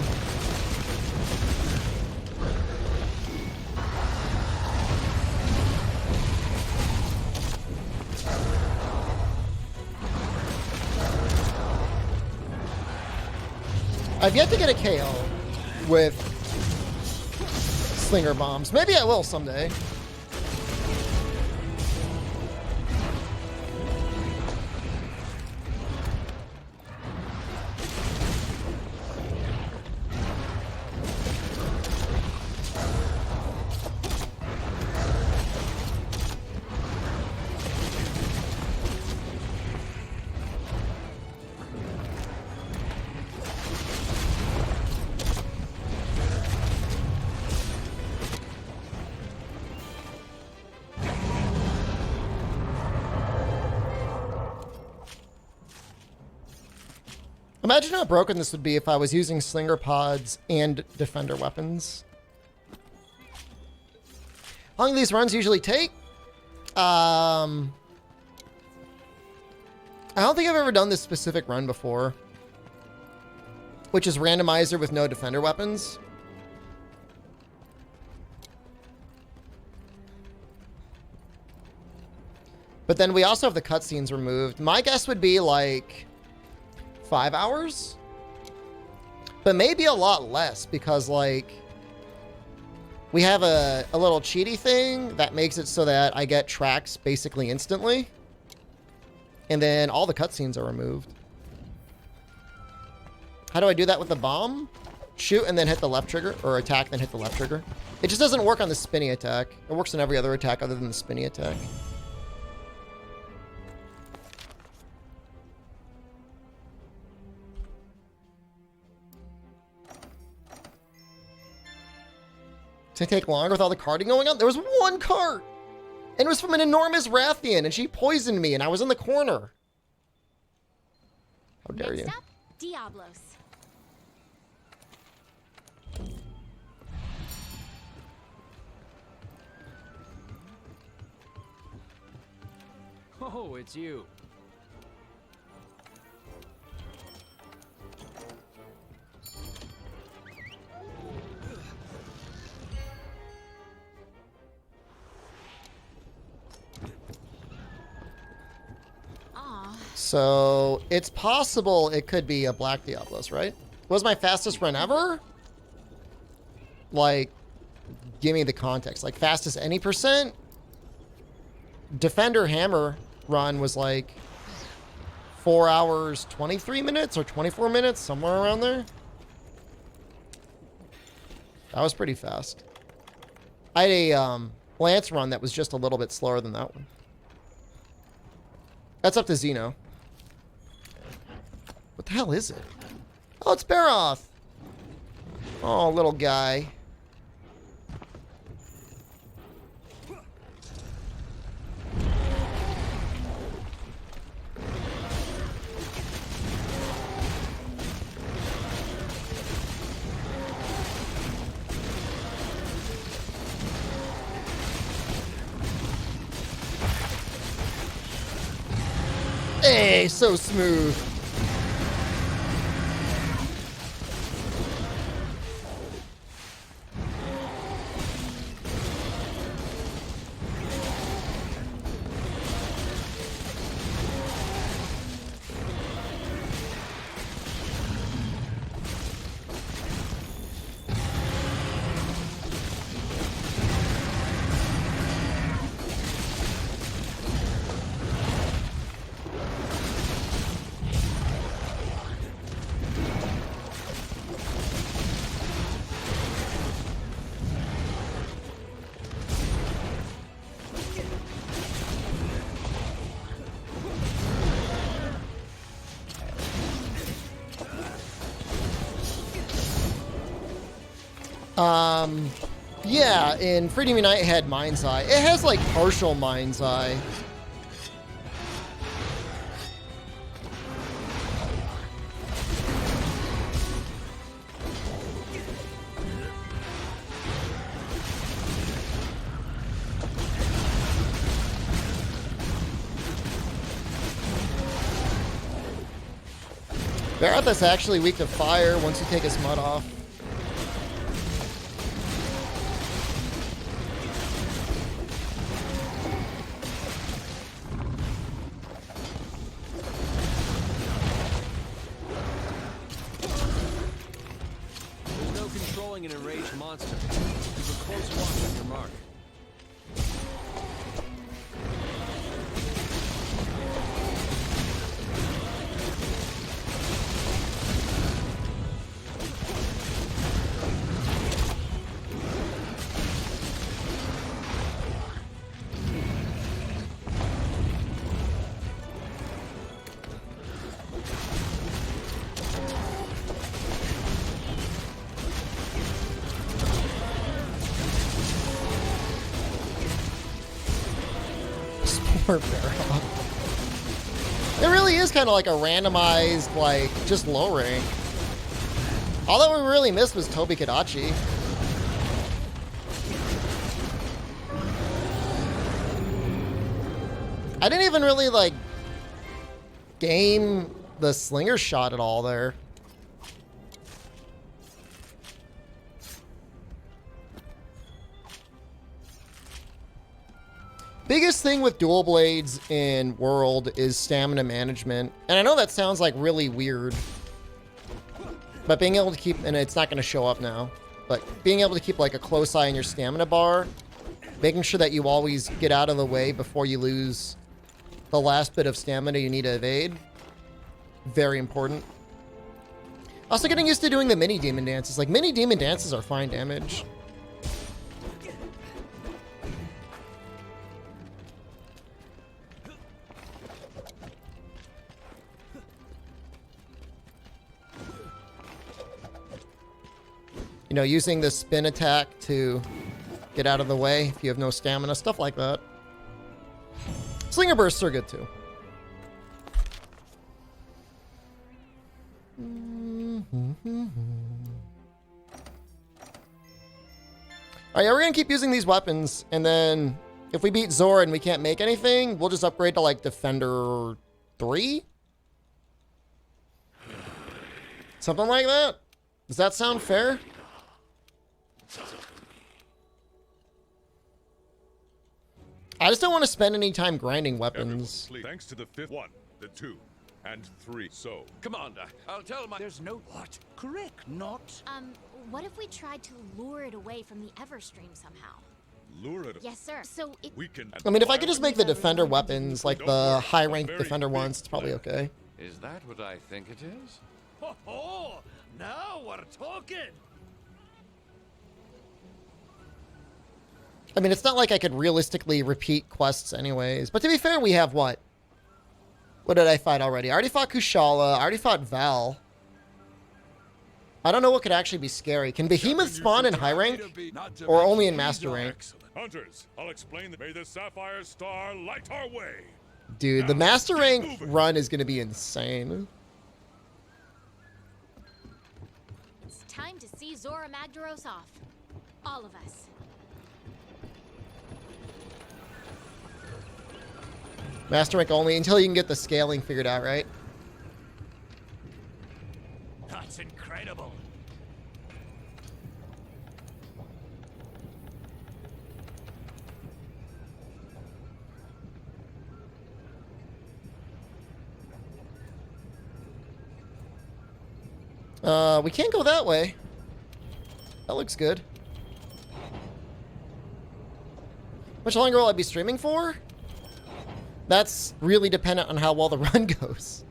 S1: I've yet to get a KO with slinger bombs. Maybe I will someday. Imagine how broken this would be if I was using slinger pods and defender weapons. How long do these runs usually take? I don't think I've ever done this specific run before, which is randomizer with no defender weapons. But then we also have the cutscenes removed. My guess would be like 5 hours, but maybe a lot less because like we have a little cheaty thing that makes it so that I get tracks basically instantly, and then all the cutscenes are removed. How do I do that with the bomb? Shoot and then hit the left trigger, or attack then hit the left trigger. It just doesn't work on the spinny attack. It works on every other attack other than the spinny attack. To take longer with all the carting going on? There was one cart! And it was from an enormous Rathian, and she poisoned me, and I was in the corner. How dare you?
S4: Next up, Diablos.
S3: Oh, it's you.
S1: So it's possible it could be a Black Diablos, right? Was my fastest run ever? Like, give me the context. Like, fastest any percent? Defender Hammer run was like 4 hours, 23 minutes or 24 minutes, somewhere around there. That was pretty fast. I had a Lance run that was just a little bit slower than that one. That's up to Xeno. What the hell is it? Oh, it's Baroth. Oh, little guy. Hey, so smooth. Yeah, in Freedom Unite it had Mind's Eye. It has like partial Mind's Eye. Baroth is actually weak to fire once you take his mud off.
S3: An enraged monster. Keep a close watch on your mark.
S1: Poor Baroth. It really is kind of like a randomized, like, just low rank. All that we really missed was Tobi Kadachi. I didn't even really, like, game the slinger shot at all there. Biggest thing with dual blades in World is stamina management. And I know that sounds like really weird, but being able to keep, and it's not going to show up now, but being able to keep like a close eye on your stamina bar, making sure that you always get out of the way before you lose the last bit of stamina you need to evade. Very important. Also getting used to doing the mini demon dances. Like, mini demon dances are fine damage. You know, using the spin attack to get out of the way if you have no stamina, stuff like that. Slinger bursts are good too. Alright, yeah, we're gonna keep using these weapons, and then if we beat Zora and we can't make anything, we'll just upgrade to like Defender 3? Something like that? Does that sound fair? I just don't want to spend any time grinding weapons.
S2: Thanks to the fifth one, the two. and 3. So,
S6: Commander, I'll tell my... There's no... What? Correct, not...
S4: What if we tried to lure it away from the Everstream somehow?
S2: lure it.
S4: Yes, sir. So it...
S2: We can...
S1: I mean, if I could just make the defender weapons like the high-ranked defender ones, it's probably okay.
S6: Is that what I think it is? Oh, now we're talking.
S1: I mean, it's not like I could realistically repeat quests anyways. But to be fair, we have what? What did I fight already? I already fought Kushala. I already fought Val. I don't know what could actually be scary. Can Behemoth spawn in high rank? Or only in master rank?
S2: Hunters, I'll explain that. May the Sapphire Star light our way.
S1: Dude, the master rank run is going to be insane.
S4: It's time to see Zora Magdaros off. All of us.
S1: Master rank only until you can get the scaling figured out, right?
S6: That's incredible.
S1: We can't go that way. That looks good. How much longer will I be streaming for? That's really dependent on how well the run goes.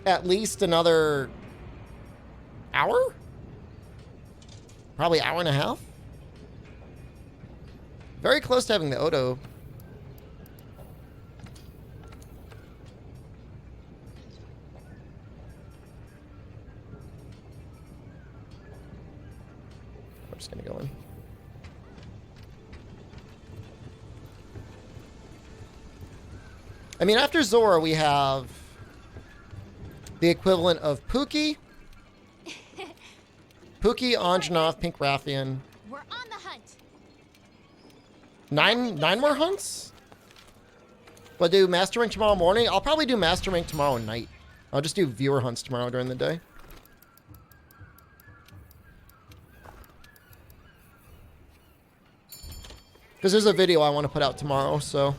S1: At least another hour? Probably hour and a half? Very close to having the Odo. I'm just gonna go in. I mean, after Zora, we have the equivalent of Pookie, Anjanath, Pink Rathian.
S4: We're on the hunt.
S1: Nine more hunts? We'll do Master Rank tomorrow morning. I'll probably do Master Rank tomorrow night. I'll just do viewer hunts tomorrow during the day. Because there's a video I want to put out tomorrow, so...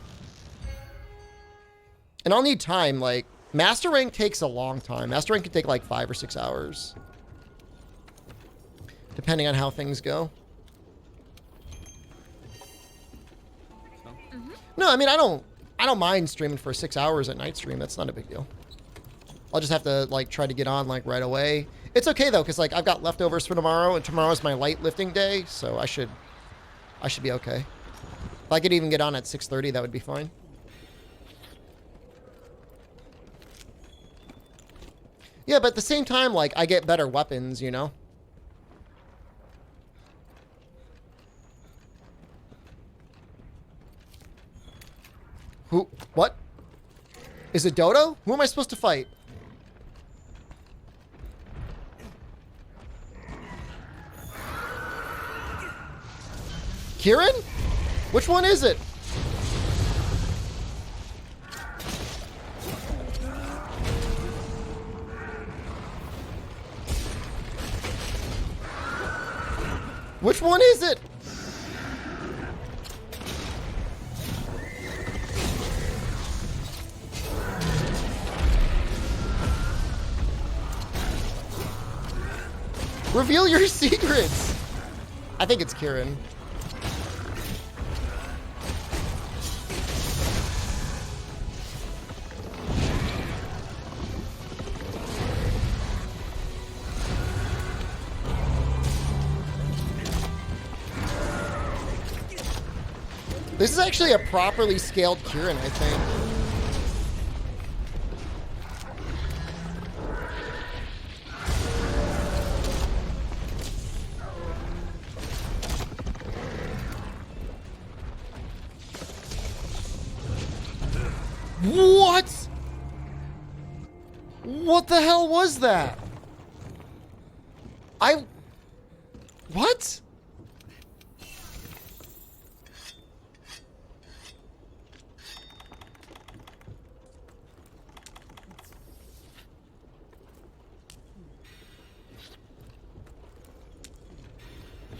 S1: And I'll need time, like... Master Rank takes a long time. Master Rank can take like 5 or 6 hours. Depending on how things go. No, I mean, I don't mind streaming for 6 hours at night stream. That's not a big deal. I'll just have to, like, try to get on, like, right away. It's okay, though, because, like, I've got leftovers for tomorrow, and tomorrow's my light lifting day, so I should be okay. If I could even get on at 6:30, that would be fine. Yeah, but at the same time, like, I get better weapons, you know? Who? What? Is it Dodo? Who am I supposed to fight? Kieran? Which one is it? Which one is it? Reveal your secrets. I think it's Kieran. This is actually a properly scaled Kieran, I think. What? What the hell was that? What?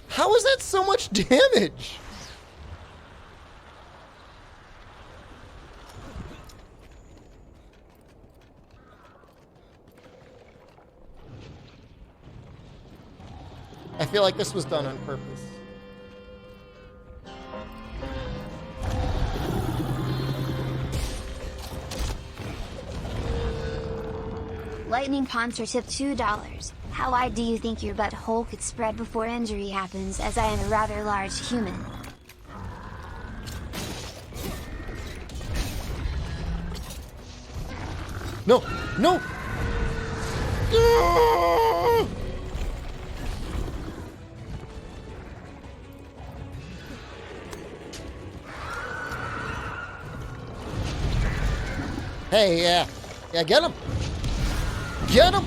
S1: How is that so much damage? I feel like this was done on purpose.
S7: Lightning Poncer tip $2. How wide do you think your butthole could spread before injury happens, as I am a rather large human?
S1: No! No! No! Hey, yeah. Yeah, get him! Get him!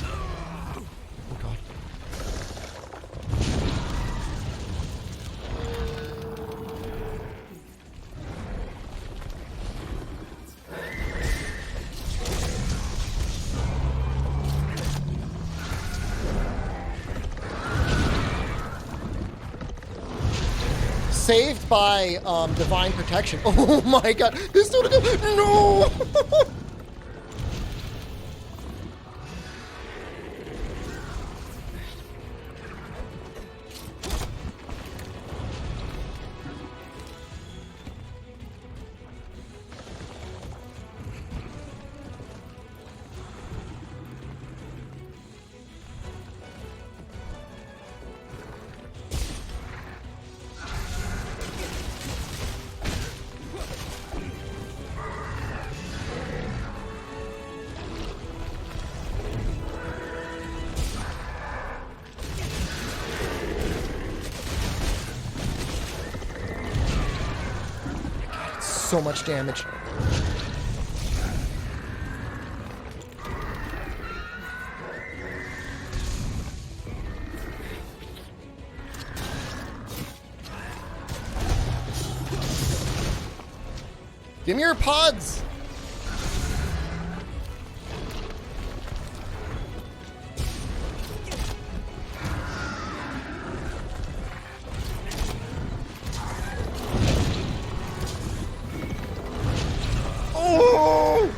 S1: Oh god. Saved by divine protection. Oh my god! This dude, no! So much damage. Give me your pods. Oh!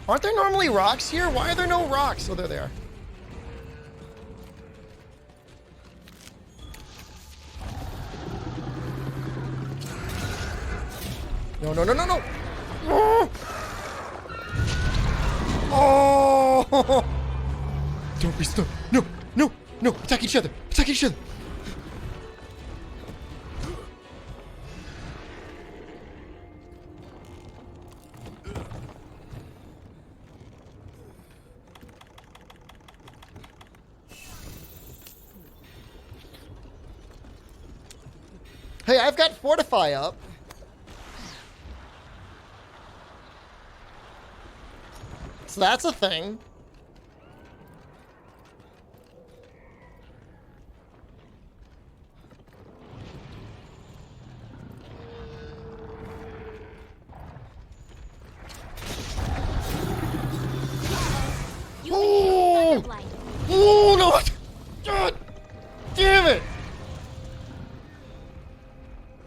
S1: Aren't there normally rocks here? Why are there no rocks? Oh, there they are. No, no, no, no, no! Oh! Oh! Don't be stuck. No, no, no! Attack each other! Attack each other! Hey, I've got Fortify up. So that's a thing. Oh! Oh no! God damn it!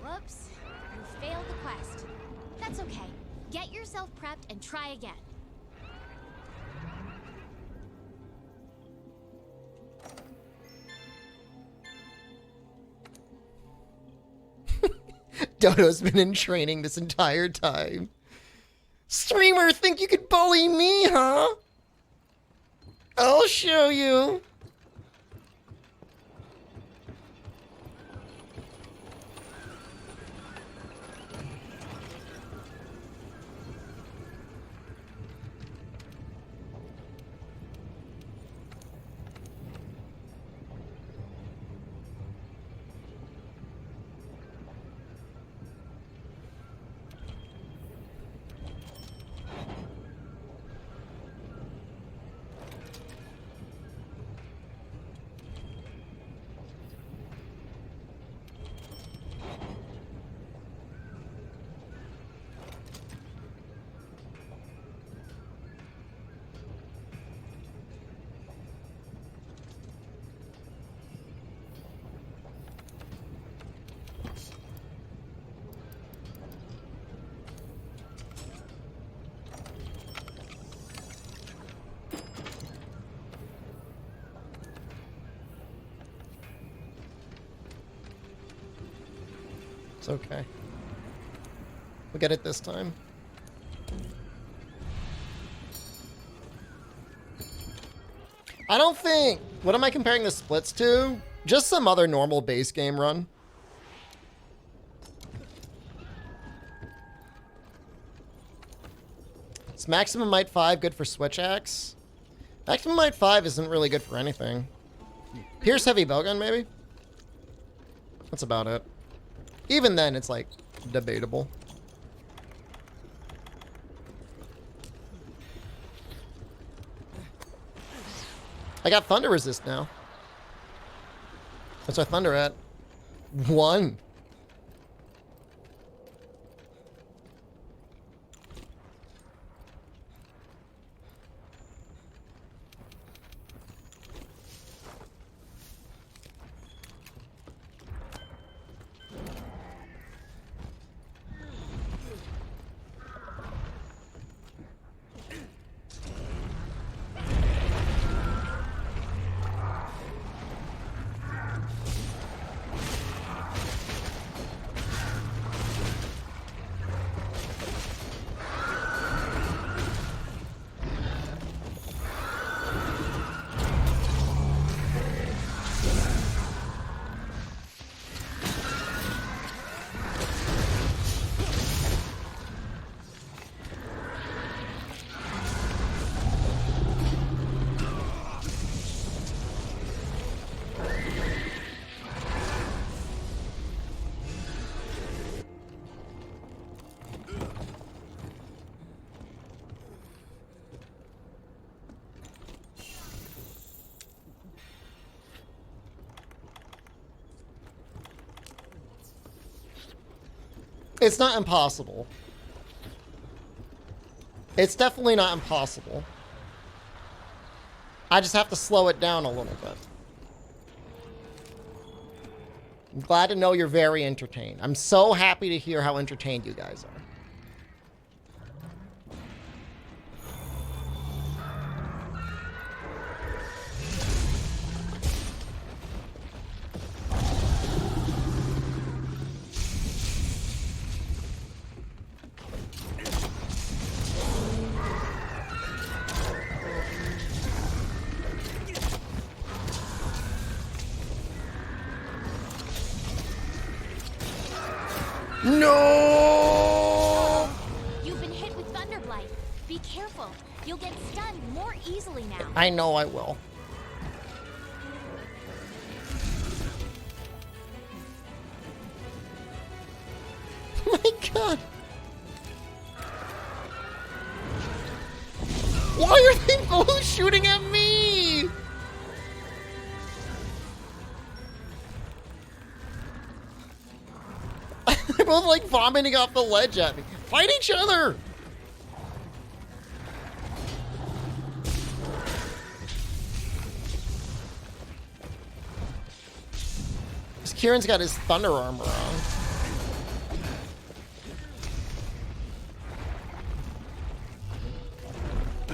S4: Whoops. You failed the quest. That's okay. Get yourself prepped and try again.
S1: Dodo's been in training this entire time. Streamer, think you could bully me, huh? I'll show you. It's okay. We'll get it this time. I don't think... What am I comparing the splits to? Just some other normal base game run. Is maximum might 5 good for switch axe? Maximum might 5 isn't really good for anything. Pierce heavy bowgun, maybe? That's about it. Even then, it's like debatable. I got thunder resist now. What's our thunder at? 1. It's not impossible. It's definitely not impossible. I just have to slow it down a little bit. I'm glad to know you're very entertained. I'm so happy to hear how entertained you guys are. No!
S4: You've been hit with Thunderblight. Be careful. You'll get stunned more easily now.
S1: I know I will. Oh my god. Why are they both shooting at me? They're both like vomiting off the ledge at me. Fight each other! This Kieran's got his thunder armor on.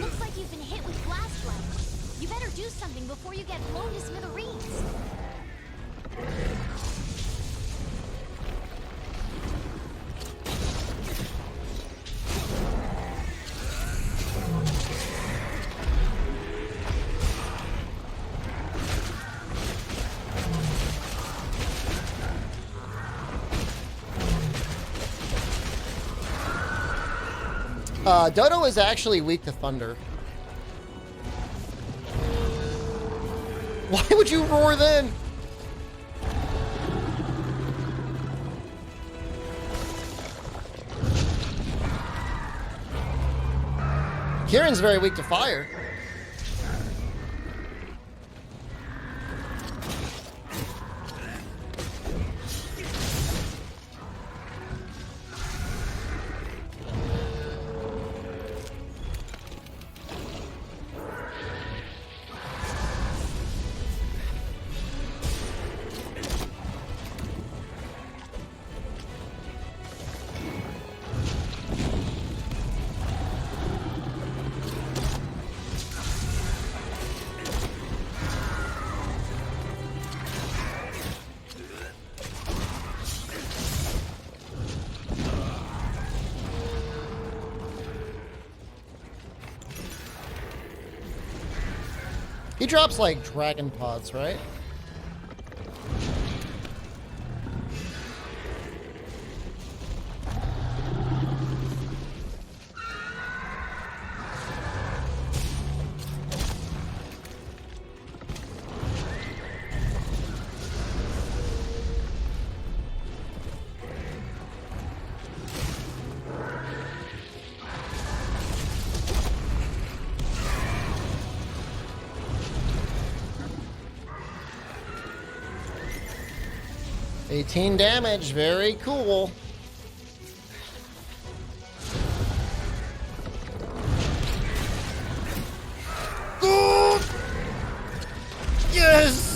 S4: Looks like you've been hit with blast light. You better do something before you get blown to smithereens.
S1: Dodo is actually weak to thunder. Why would you roar then? Kieran's very weak to fire. He drops like dragon pods, right? $18 damage, very cool. Oh! Yes!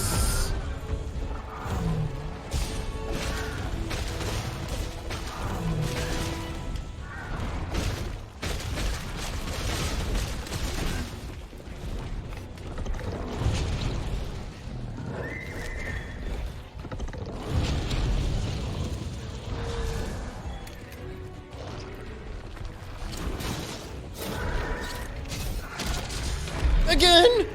S1: Again!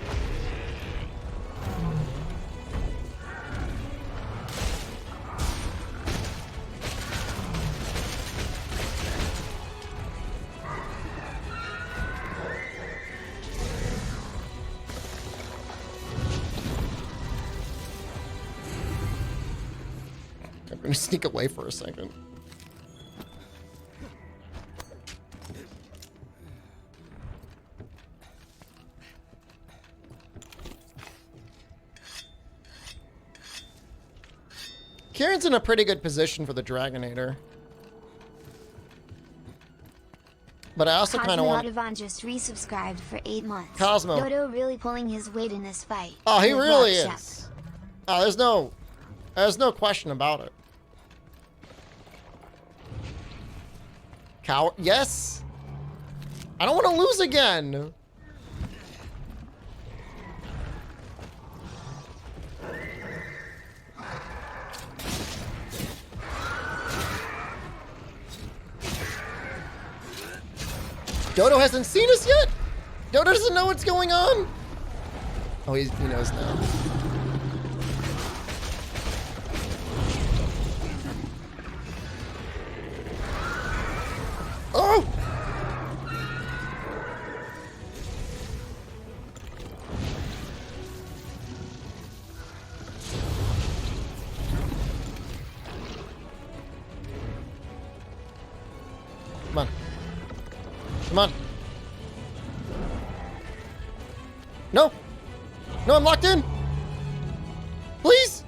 S1: I'm gonna sneak away for a second. Kieran's in a pretty good position for the Dragonator. But I also kind of want...
S7: Cosmo just resubscribed for 8 months.
S1: Cosmo.
S7: Dodo really pulling his weight in this fight.
S1: Oh, he
S7: Good
S1: really
S7: luck,
S1: is. Oh, there's no question about it. Coward, yes. I don't want to lose again. Dodo hasn't seen us yet? Dodo doesn't know what's going on? Oh, he knows now. Oh! Come on. Come on. No. No, I'm locked in. Please.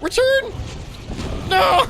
S1: Return. No.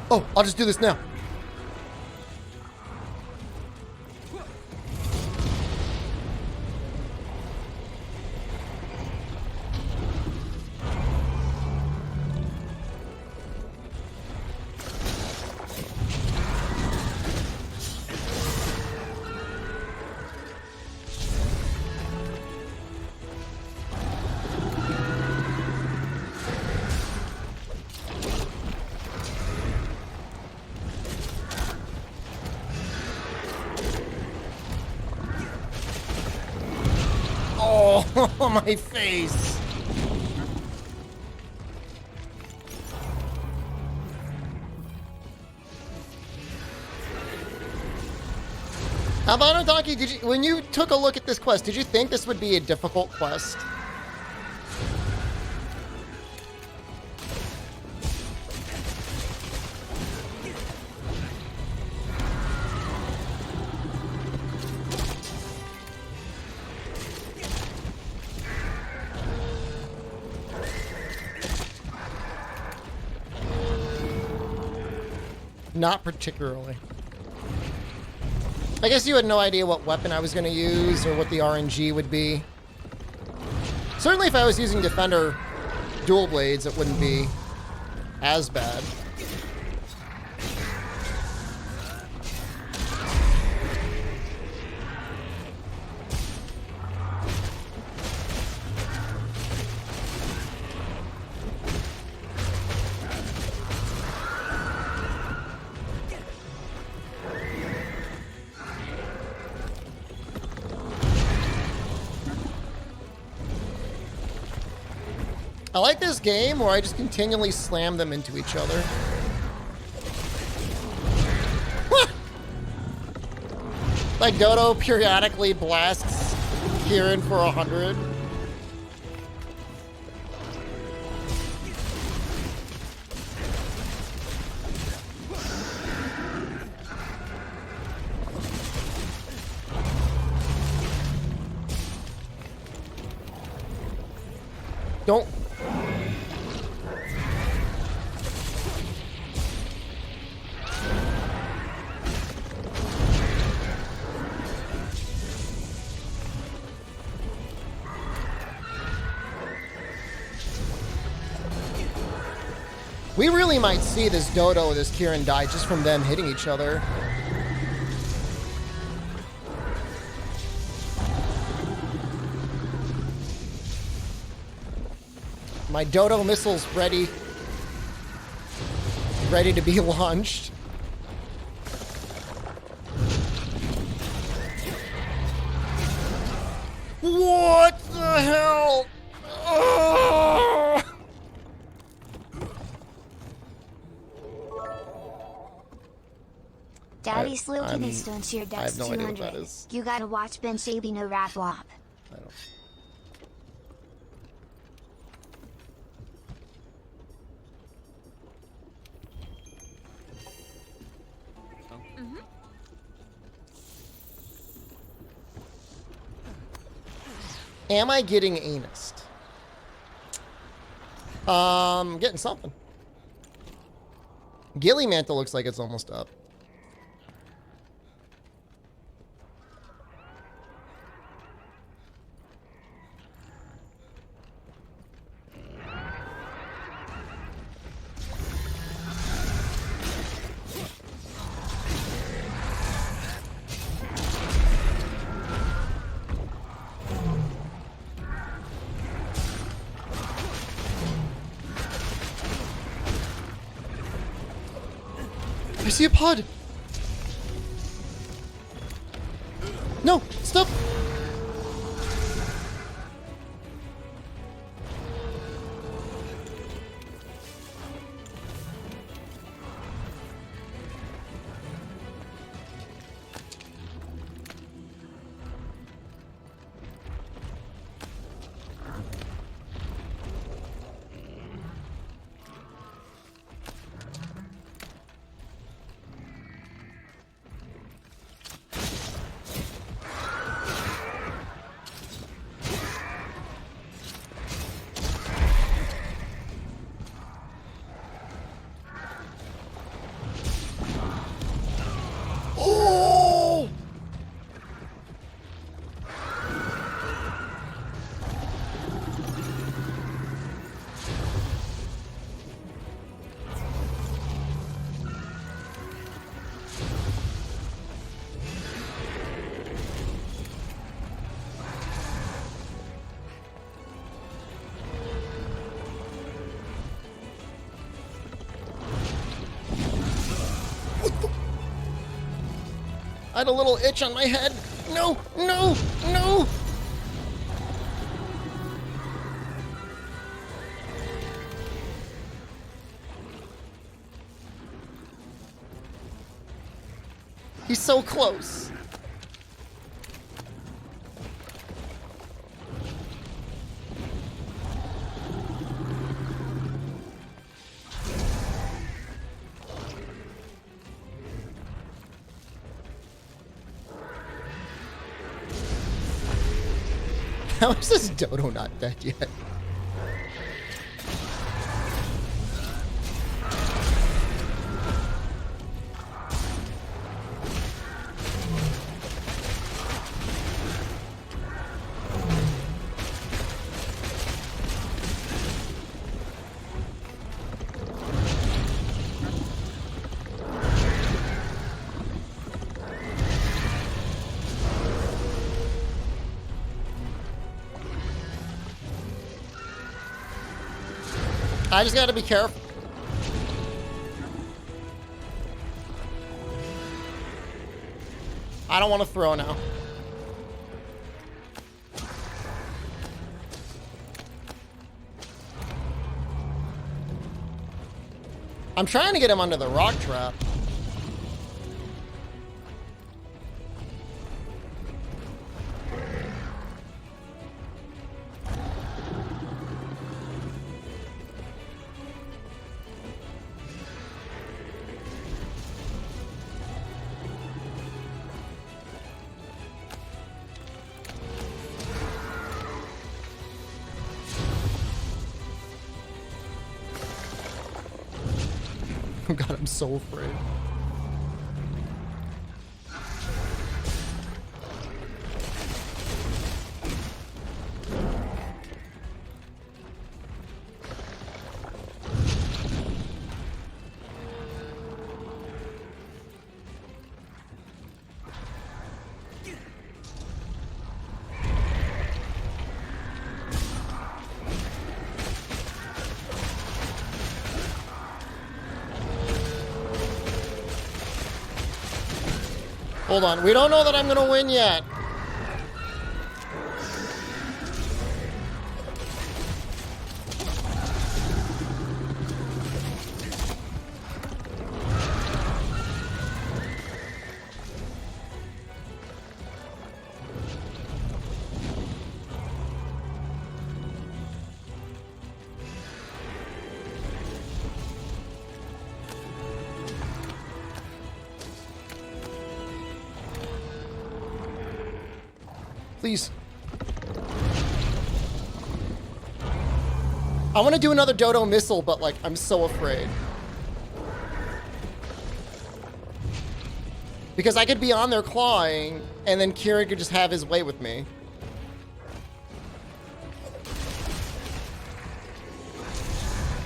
S1: Oh, I'll just do this now. Oh, my face. How about Donkey? When you took a look at this quest, did you think this would be a difficult quest? Not particularly. I guess you had no idea what weapon I was going to use or what the RNG would be. Certainly if I was using Defender dual blades, it wouldn't be as bad. I like this game where I just continually slam them into each other. Like Dodo periodically blasts Kieran for 100. Don't. We really might see this Dodo or this Kieran die just from them hitting each other. My Dodo missile's ready. Ready to be launched. What the hell? Oh!
S7: Daddy slow kidney stones your
S1: I
S7: dex
S1: have no idea what
S7: 200.
S1: that is.
S7: You gotta watch Ben Shaby no rap wop.
S1: I don't. Am I getting anused? Getting something. Gilly Mantle looks like it's almost up. I see a pod. No, stop. Oh! I had a little itch on my head. No, no, no. He's so close. How is this Dodo not dead yet? I just gotta be careful. I don't want to throw now. I'm trying to get him under the rock trap. Oh god, I'm so afraid. Hold on, we don't know that I'm gonna win yet. Please. I want to do another dodo missile, but like, I'm so afraid. Because I could be on there clawing, and then Kieran could just have his way with me.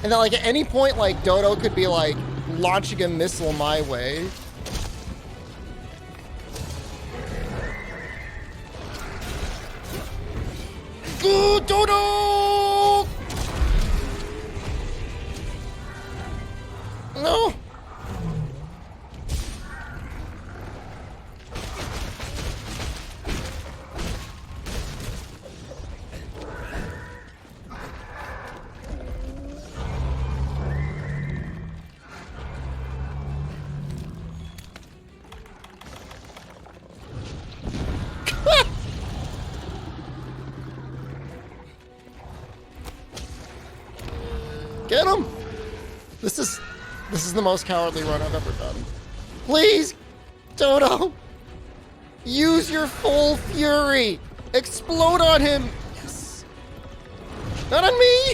S1: And then like at any point, like Dodo could be like launching a missile my way. Ooh, Dodo! No! Get him! This is the most cowardly run I've ever done. Please, Dodo! Use your full fury! Explode on him! Yes! Not on me!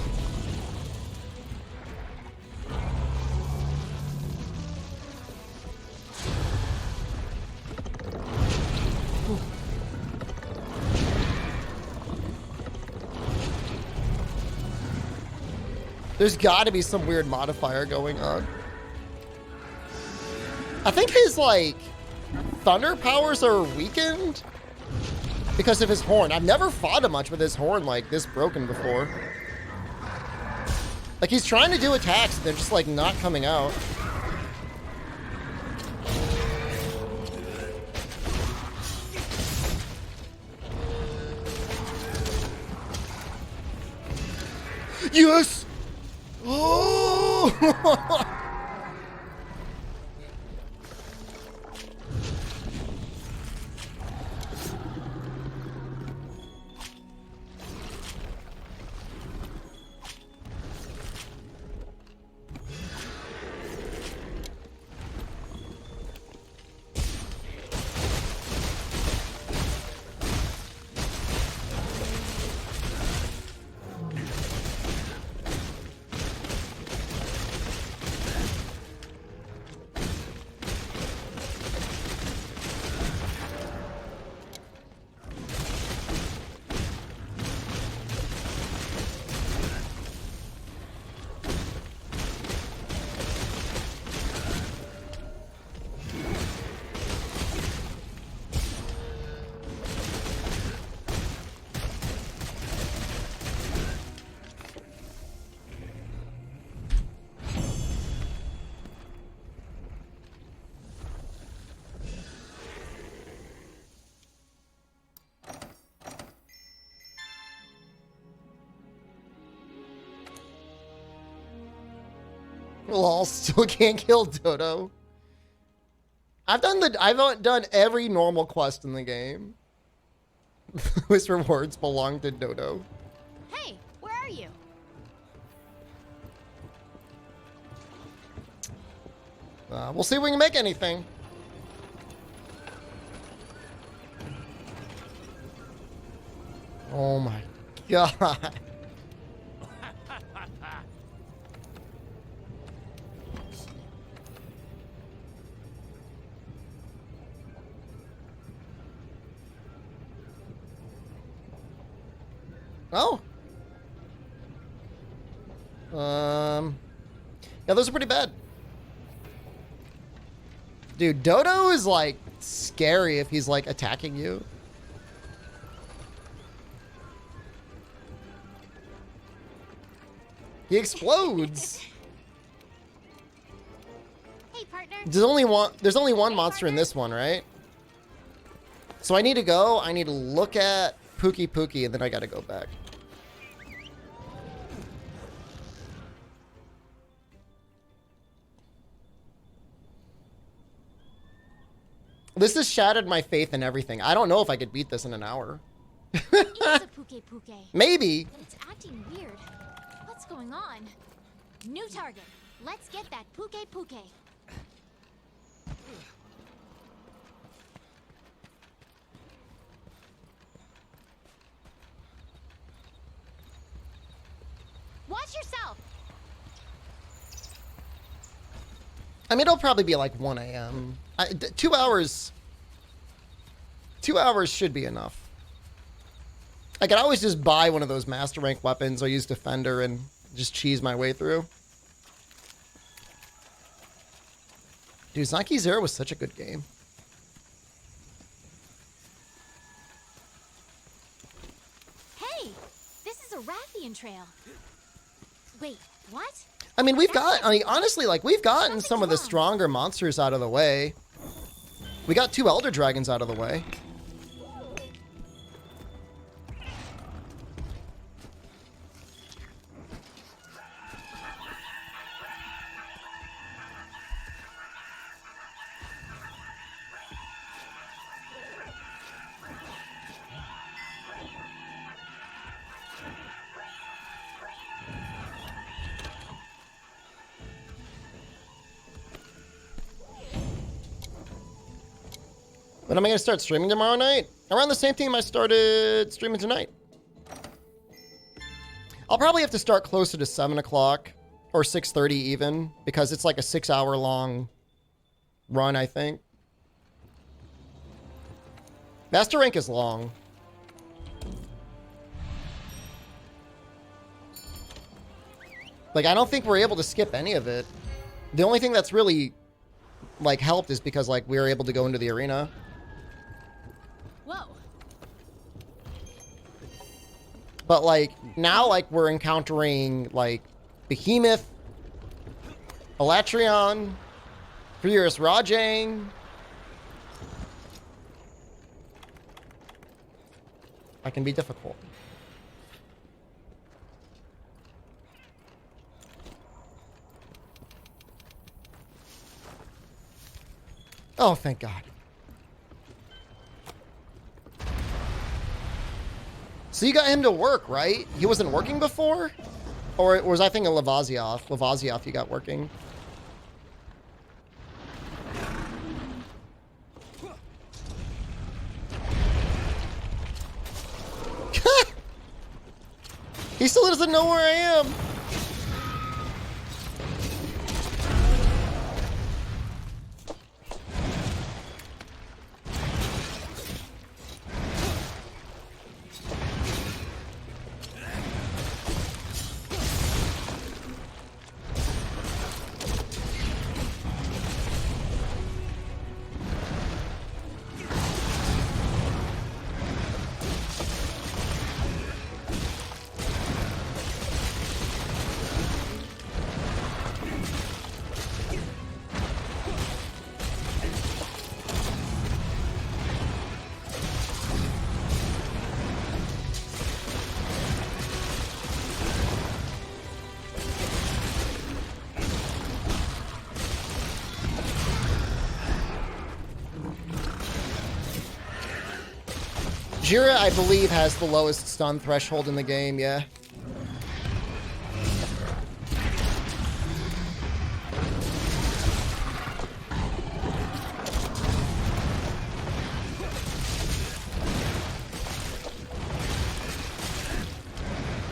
S1: There's gotta be some weird modifier going on. I think his, like, thunder powers are weakened because of his horn. I've never fought him much with his horn, like, this broken before. Like, he's trying to do attacks, and they're just, like, not coming out. Yes! Oh! Lol, still can't kill Dodo. I've done every normal quest in the game. Those rewards belong to Dodo.
S4: Hey, where are you?
S1: We'll see if we can make anything. Oh my god. Oh. Yeah, those are pretty bad. Dude, Dodo is like scary if he's like attacking you. He explodes.
S4: Hey, partner.
S1: There's only one monster in this one, right? So I need to go. I need to look at Pookie Pookie, and then I gotta go back. This has shattered my faith in everything. I don't know if I could beat this in an hour.
S4: It is a Puke Puke.
S1: Maybe.
S4: But it's acting weird. What's going on? New target. Let's get that Puke Puke. Watch yourself.
S1: I mean, it'll probably be like 1 a.m. 2 hours. 2 hours should be enough. I could always just buy one of those master rank weapons or use Defender and just cheese my way through. Dude, Zanki Zero was such a good game.
S4: Hey, this is a Rathian trail. Wait, what?
S1: I mean, honestly, like, we've gotten some of the stronger monsters out of the way. We got 2 Elder Dragons out of the way. When am I going to start streaming tomorrow night? Around the same time I started streaming tonight. I'll probably have to start closer to 7 o'clock or 6:30 even, because it's like a 6-hour long run, I think. Master rank is long. Like, I don't think we're able to skip any of it. The only thing that's really, like, helped is because, like, we were able to go into the arena.
S4: Whoa.
S1: But, like, now, like, we're encountering, like, Behemoth, Elatrion, Furious Rajang. That can be difficult. Oh, thank God. So you got him to work, right? He wasn't working before? Or was I thinking Lavasioth? Lavasioth you got working. He still doesn't know where I am. Jira, I believe, has the lowest stun threshold in the game, yeah.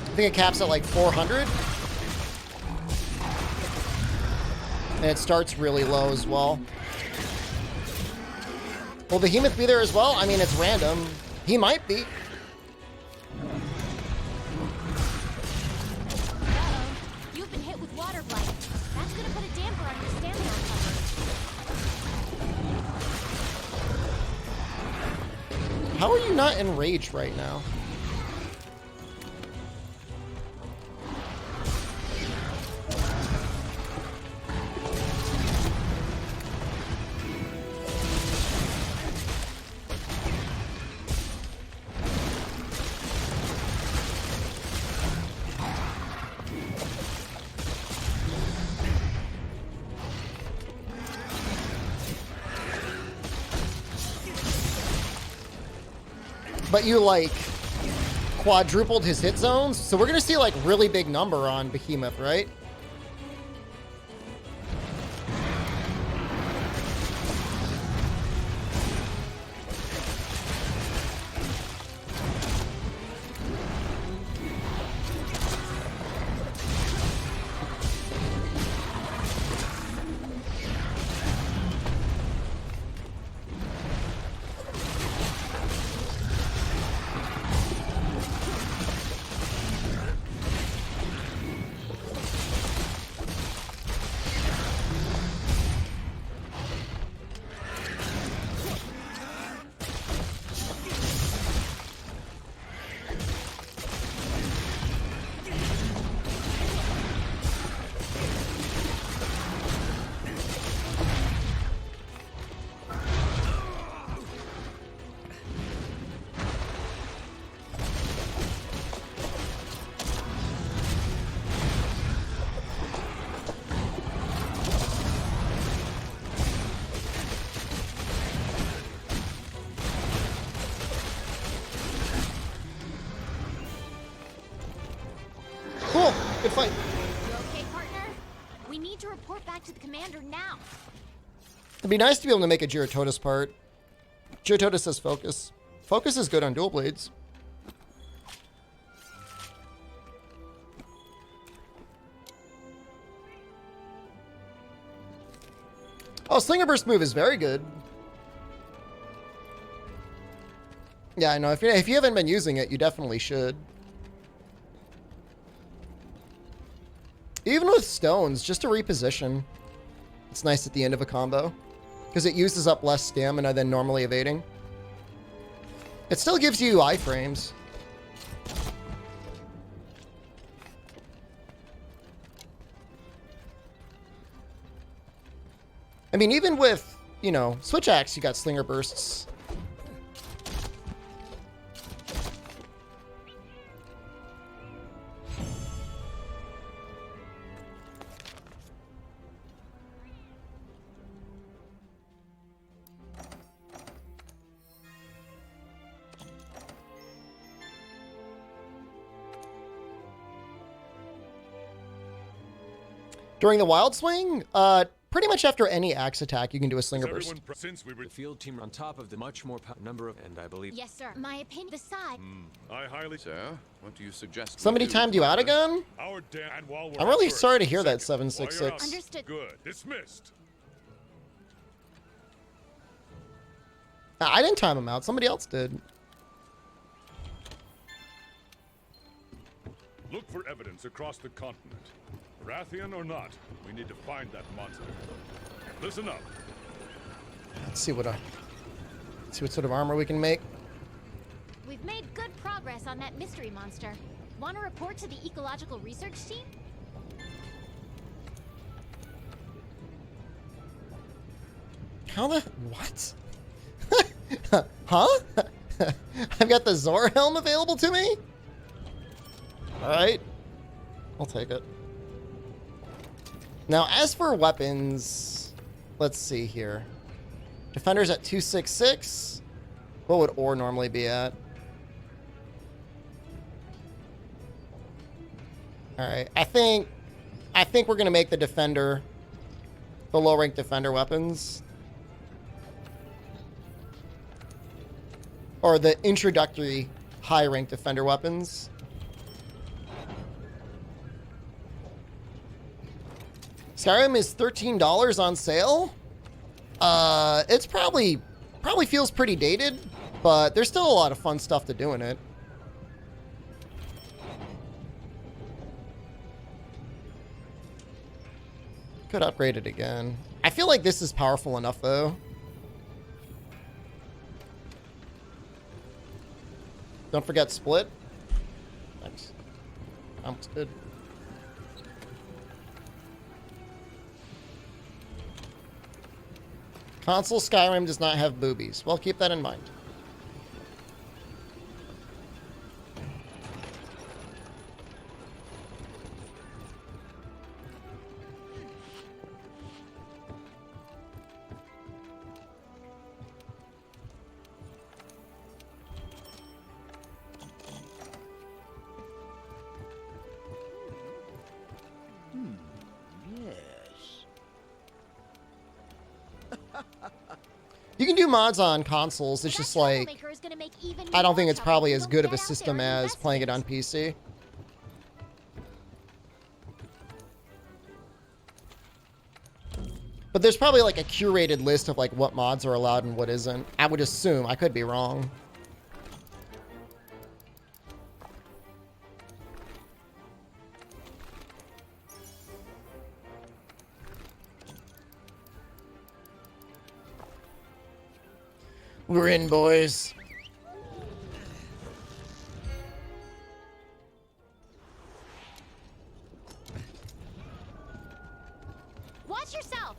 S1: I think it caps at like 400. And it starts really low as well. Will Behemoth be there as well? I mean, it's random. He might be.
S4: Uh-oh. You've been hit with water blight. That's gonna put a damper on your stamina recovery.
S1: How are you not enraged right now? But you, like, quadrupled his hit zones, so we're gonna see, like, really big number on Behemoth, right? Cool. Good fight.
S4: You okay, partner? We need to report back to the commander now.
S1: It'd be nice to be able to make a Giratotus part. Giratotus says focus. Focus is good on dual blades. Oh, Slinger Burst move is very good. Yeah, I know. If you haven't been using it, you definitely should. Even with stones, just to reposition. It's nice at the end of a combo. Because it uses up less stamina than normally evading. It still gives you iframes. I mean, even with, you know, Switch Axe, you got Slinger Bursts. During the Wild Swing, pretty much after any axe attack, you can do a Slinger Burst.
S2: Since we were
S3: The field team are on top of the much more number of, and I believe.
S4: Yes, sir. My opinion aside.
S2: I highly
S6: So, what do you suggest? we
S1: Somebody
S6: do,
S1: timed you out
S6: Commander?
S1: again?
S2: our damn and while we're
S1: I'm really
S2: at first,
S1: sorry to hear that,
S2: second, while you're
S1: 766.
S2: out-
S4: Understood.
S2: Good. Dismissed.
S1: I didn't time him out. Somebody else did.
S2: Look for evidence across the continent. Rathian or not, we need to find that monster. Listen up.
S1: Let's see what sort of armor we can make.
S4: We've made good progress on that mystery monster. Want to report to the ecological research team?
S1: How the what? Huh? I've got the Zora helm available to me? Alright. I'll take it. Now, as for weapons, let's see here. Defender's at 266. What would ore normally be at? All right, I think we're gonna make the defender, the low rank defender weapons, or the introductory high rank defender weapons. Skyrim is $13 on sale. It's probably feels pretty dated, but there's still a lot of fun stuff to do in it. Could upgrade it again. I feel like this is powerful enough, though. Don't forget split. Thanks. Almost good. Console Skyrim does not have boobies. Well, keep that in mind. You can do mods on consoles. It's just like, I don't think it's probably as good of a system as playing it on PC. But there's probably like a curated list of like what mods are allowed and what isn't. I would assume. I could be wrong. We're in, boys.
S4: Watch yourself.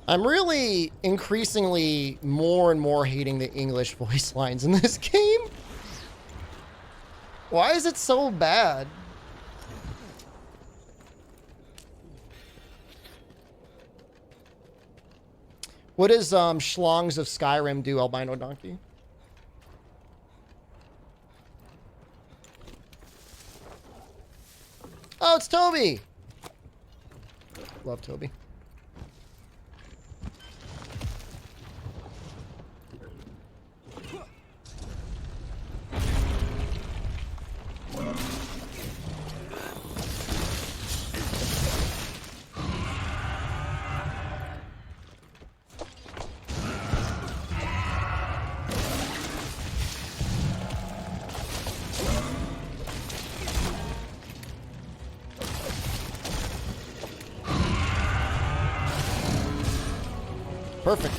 S1: I'm really increasingly more and more hating the English voice lines in this game. Why is it so bad? What does Schlongs of Skyrim do, Albino Donkey? Oh, it's Toby! Love Toby. Perfect.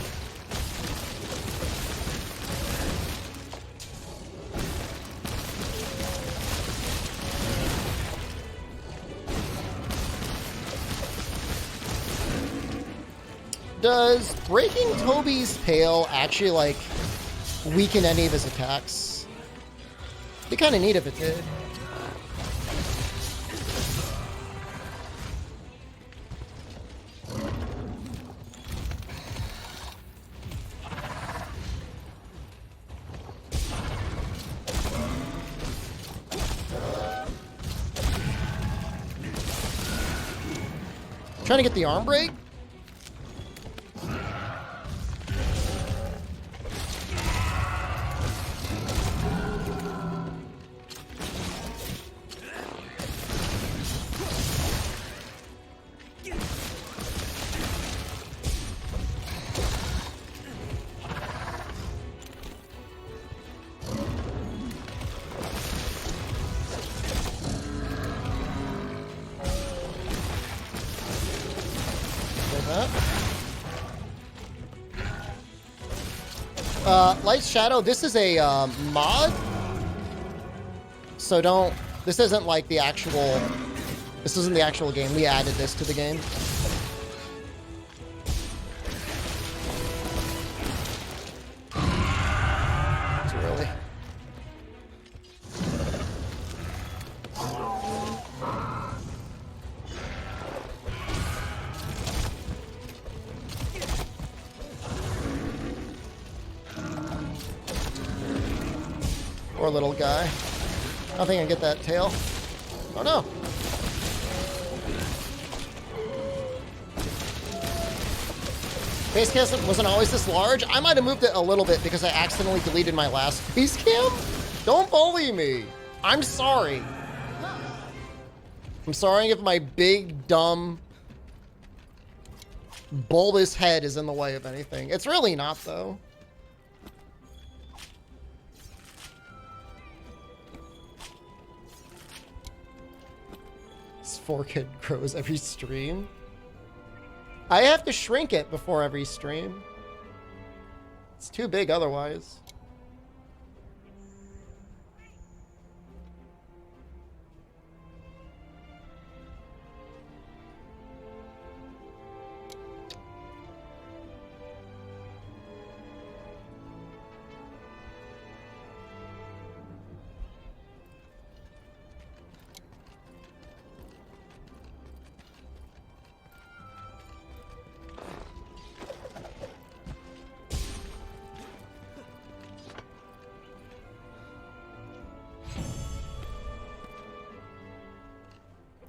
S1: Does breaking Toby's tail actually, like, weaken any of his attacks? It'd be kind of neat if it did. Trying to get the arm break? Light Shadow, this is a mod, so don't, this isn't like the actual, this isn't the actual game. We added this to the game. Too early. Poor little guy. I don't think I can get that tail. Oh no. Base cam wasn't always this large. I might have moved it a little bit because I accidentally deleted my last base cam. Don't bully me. I'm sorry. I'm sorry if my big, dumb, bulbous head is in the way of anything. It's really not, though. This forehead grows every stream. I have to shrink it before every stream. It's too big otherwise.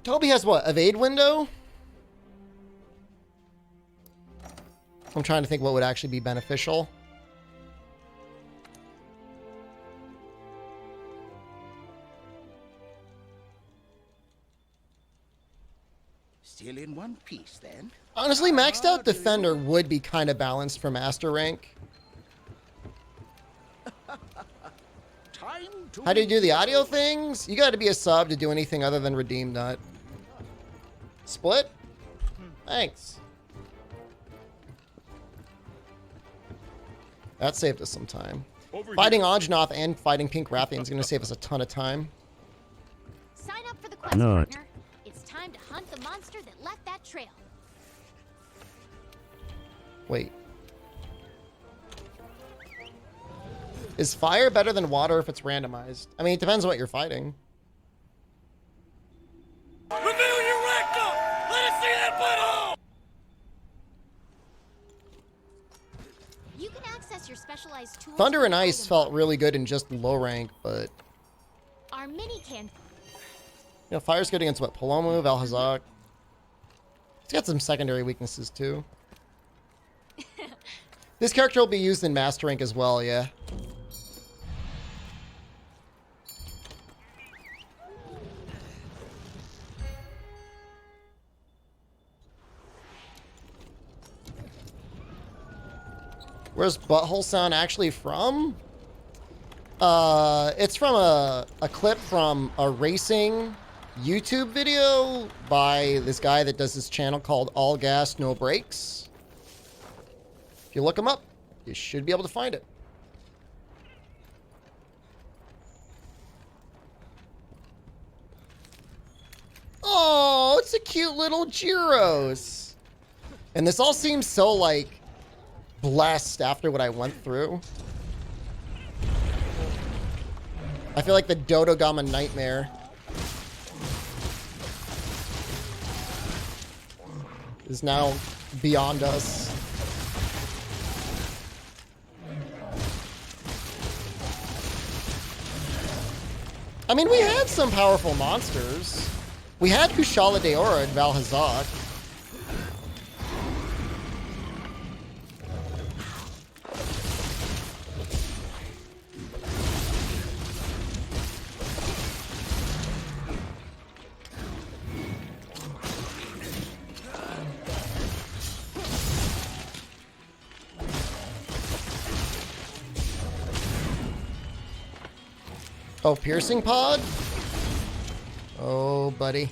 S1: Toby has what? Evade window? I'm trying to think what would actually be beneficial.
S9: Still in one piece, then?
S1: Honestly, maxed out defender would be kind of balanced for master rank. How do you do the audio things? You got to be a sub to do anything other than redeem nut. Split? Thanks. That saved us some time. Fighting Anjanath and fighting Pink Rathian is going to save us a ton of time.
S4: Sign up for the quest, partner. It's time to hunt the monster that left that trail.
S1: Wait. Is fire better than water if it's randomized? I mean, it depends on what you're fighting.
S6: Reveal your rectum! Let us see that butthole!
S4: You can access your specialized tools.
S1: Thunder and Ice felt really good in just low rank, but...
S4: Our mini can.
S1: You know, fire's good against what? Palomu, Valhazak. It's got some secondary weaknesses, too. This character will be used in Master Rank as well, yeah. Where's Butthole Sound actually from? It's from a clip from a racing YouTube video by this guy that does this channel called All Gas, No Brakes. If you look him up, you should be able to find it. Oh, it's a cute little Gyros. And this all seems so, like, blessed after what I went through. I feel like the Dodogama nightmare is now beyond us. I mean, we had some powerful monsters. We had Kushala Deora and Valhazak. Oh, piercing pod? Oh, buddy.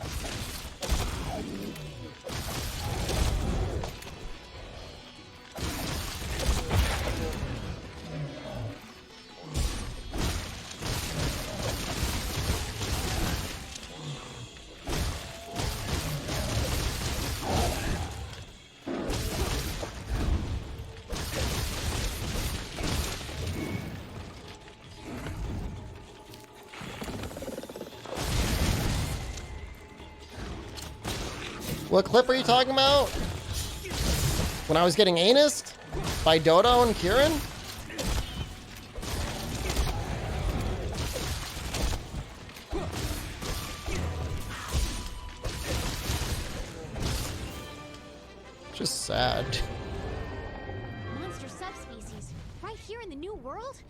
S1: What clip are you talking about? When I was getting anused by Dodo and Kieran? Just sad.
S4: Monster subspecies right here in the new world?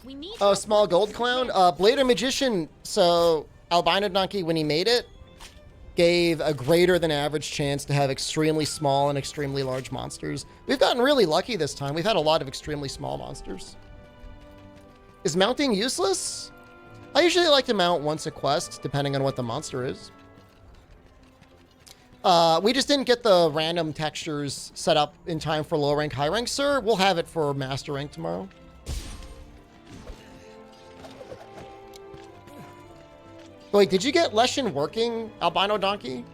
S4: We need
S1: Oh, small gold clown? Blader Magician, so Albino Donkey, when he made it, gave a greater than average chance to have extremely small and extremely large monsters. We've gotten really lucky this time. We've had a lot of extremely small monsters. Is mounting useless? I usually like to mount once a quest, depending on what the monster is. We just didn't get the random textures set up in time for low rank, high rank, sir. We'll have it for master rank tomorrow. Wait, did you get Leshen working, Albino Donkey?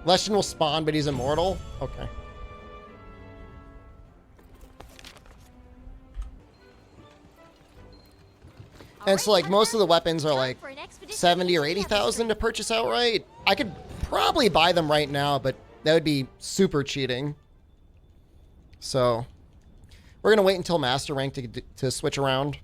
S1: Leshen will spawn, but he's immortal? Okay. And so, like, most of the weapons are like 70 or 80,000 to purchase outright. I could probably buy them right now, but that would be super cheating. So, we're going to wait until master rank to switch around.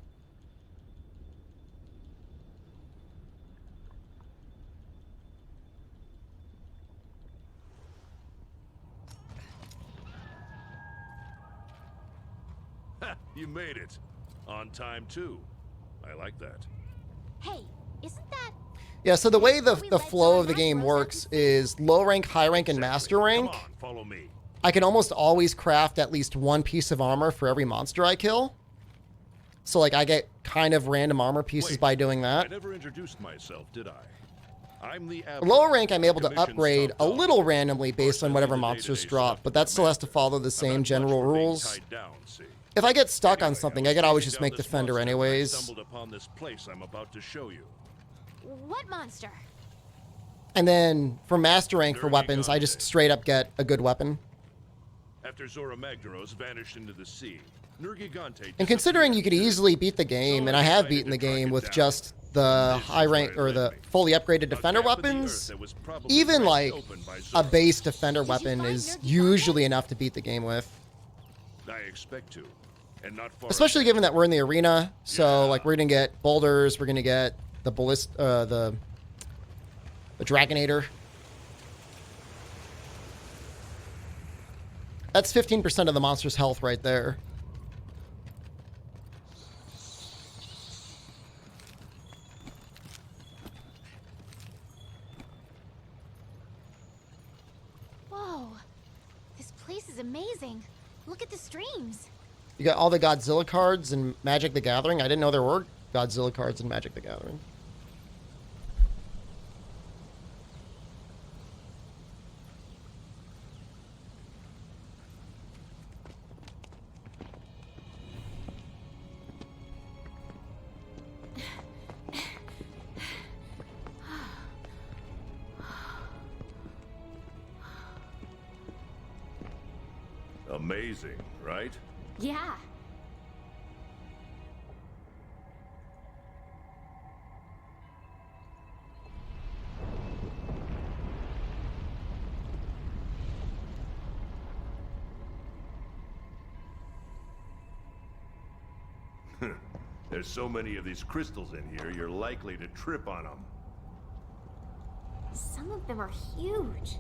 S2: You made it. On time, too. I like that.
S4: Hey, isn't that...
S1: Yeah, so the way the flow of the game works is low rank, high rank, and master rank.
S2: Come on, follow me.
S1: I can almost always craft at least one piece of armor for every monster I kill. So, like, I get kind of random armor pieces by doing
S2: I
S1: that.
S2: never introduced myself, did I? I'm the
S1: Lower rank, I'm able to upgrade a little randomly based on whatever monsters drop, but that still has to follow the same general rules. If I get stuck on something, I could always just make Defender anyways.
S2: Stumbled upon this place I'm about to show you.
S4: What monster?
S1: And then for master rank for weapons, I just straight up get a good weapon.
S2: After Zora Magdaros vanished into the sea, Nergigante.
S1: And considering you could easily beat the game, and I have beaten the game with just the high rank or the fully upgraded defender weapons, even like a base defender weapon is usually enough to beat the game with.
S2: I expect to, and not far.
S1: Especially given that we're in the arena, so like we're gonna get boulders, we're gonna get the the Dragonator. That's 15% of the monster's health right there.
S4: Whoa, this place is amazing. Look at the streams.
S1: You got all the Godzilla cards in Magic the Gathering. I didn't know there were Godzilla cards in Magic the Gathering.
S2: Amazing, right?
S4: Yeah.
S2: There's so many of these crystals in here, you're likely to trip on them.
S4: Some of them are huge.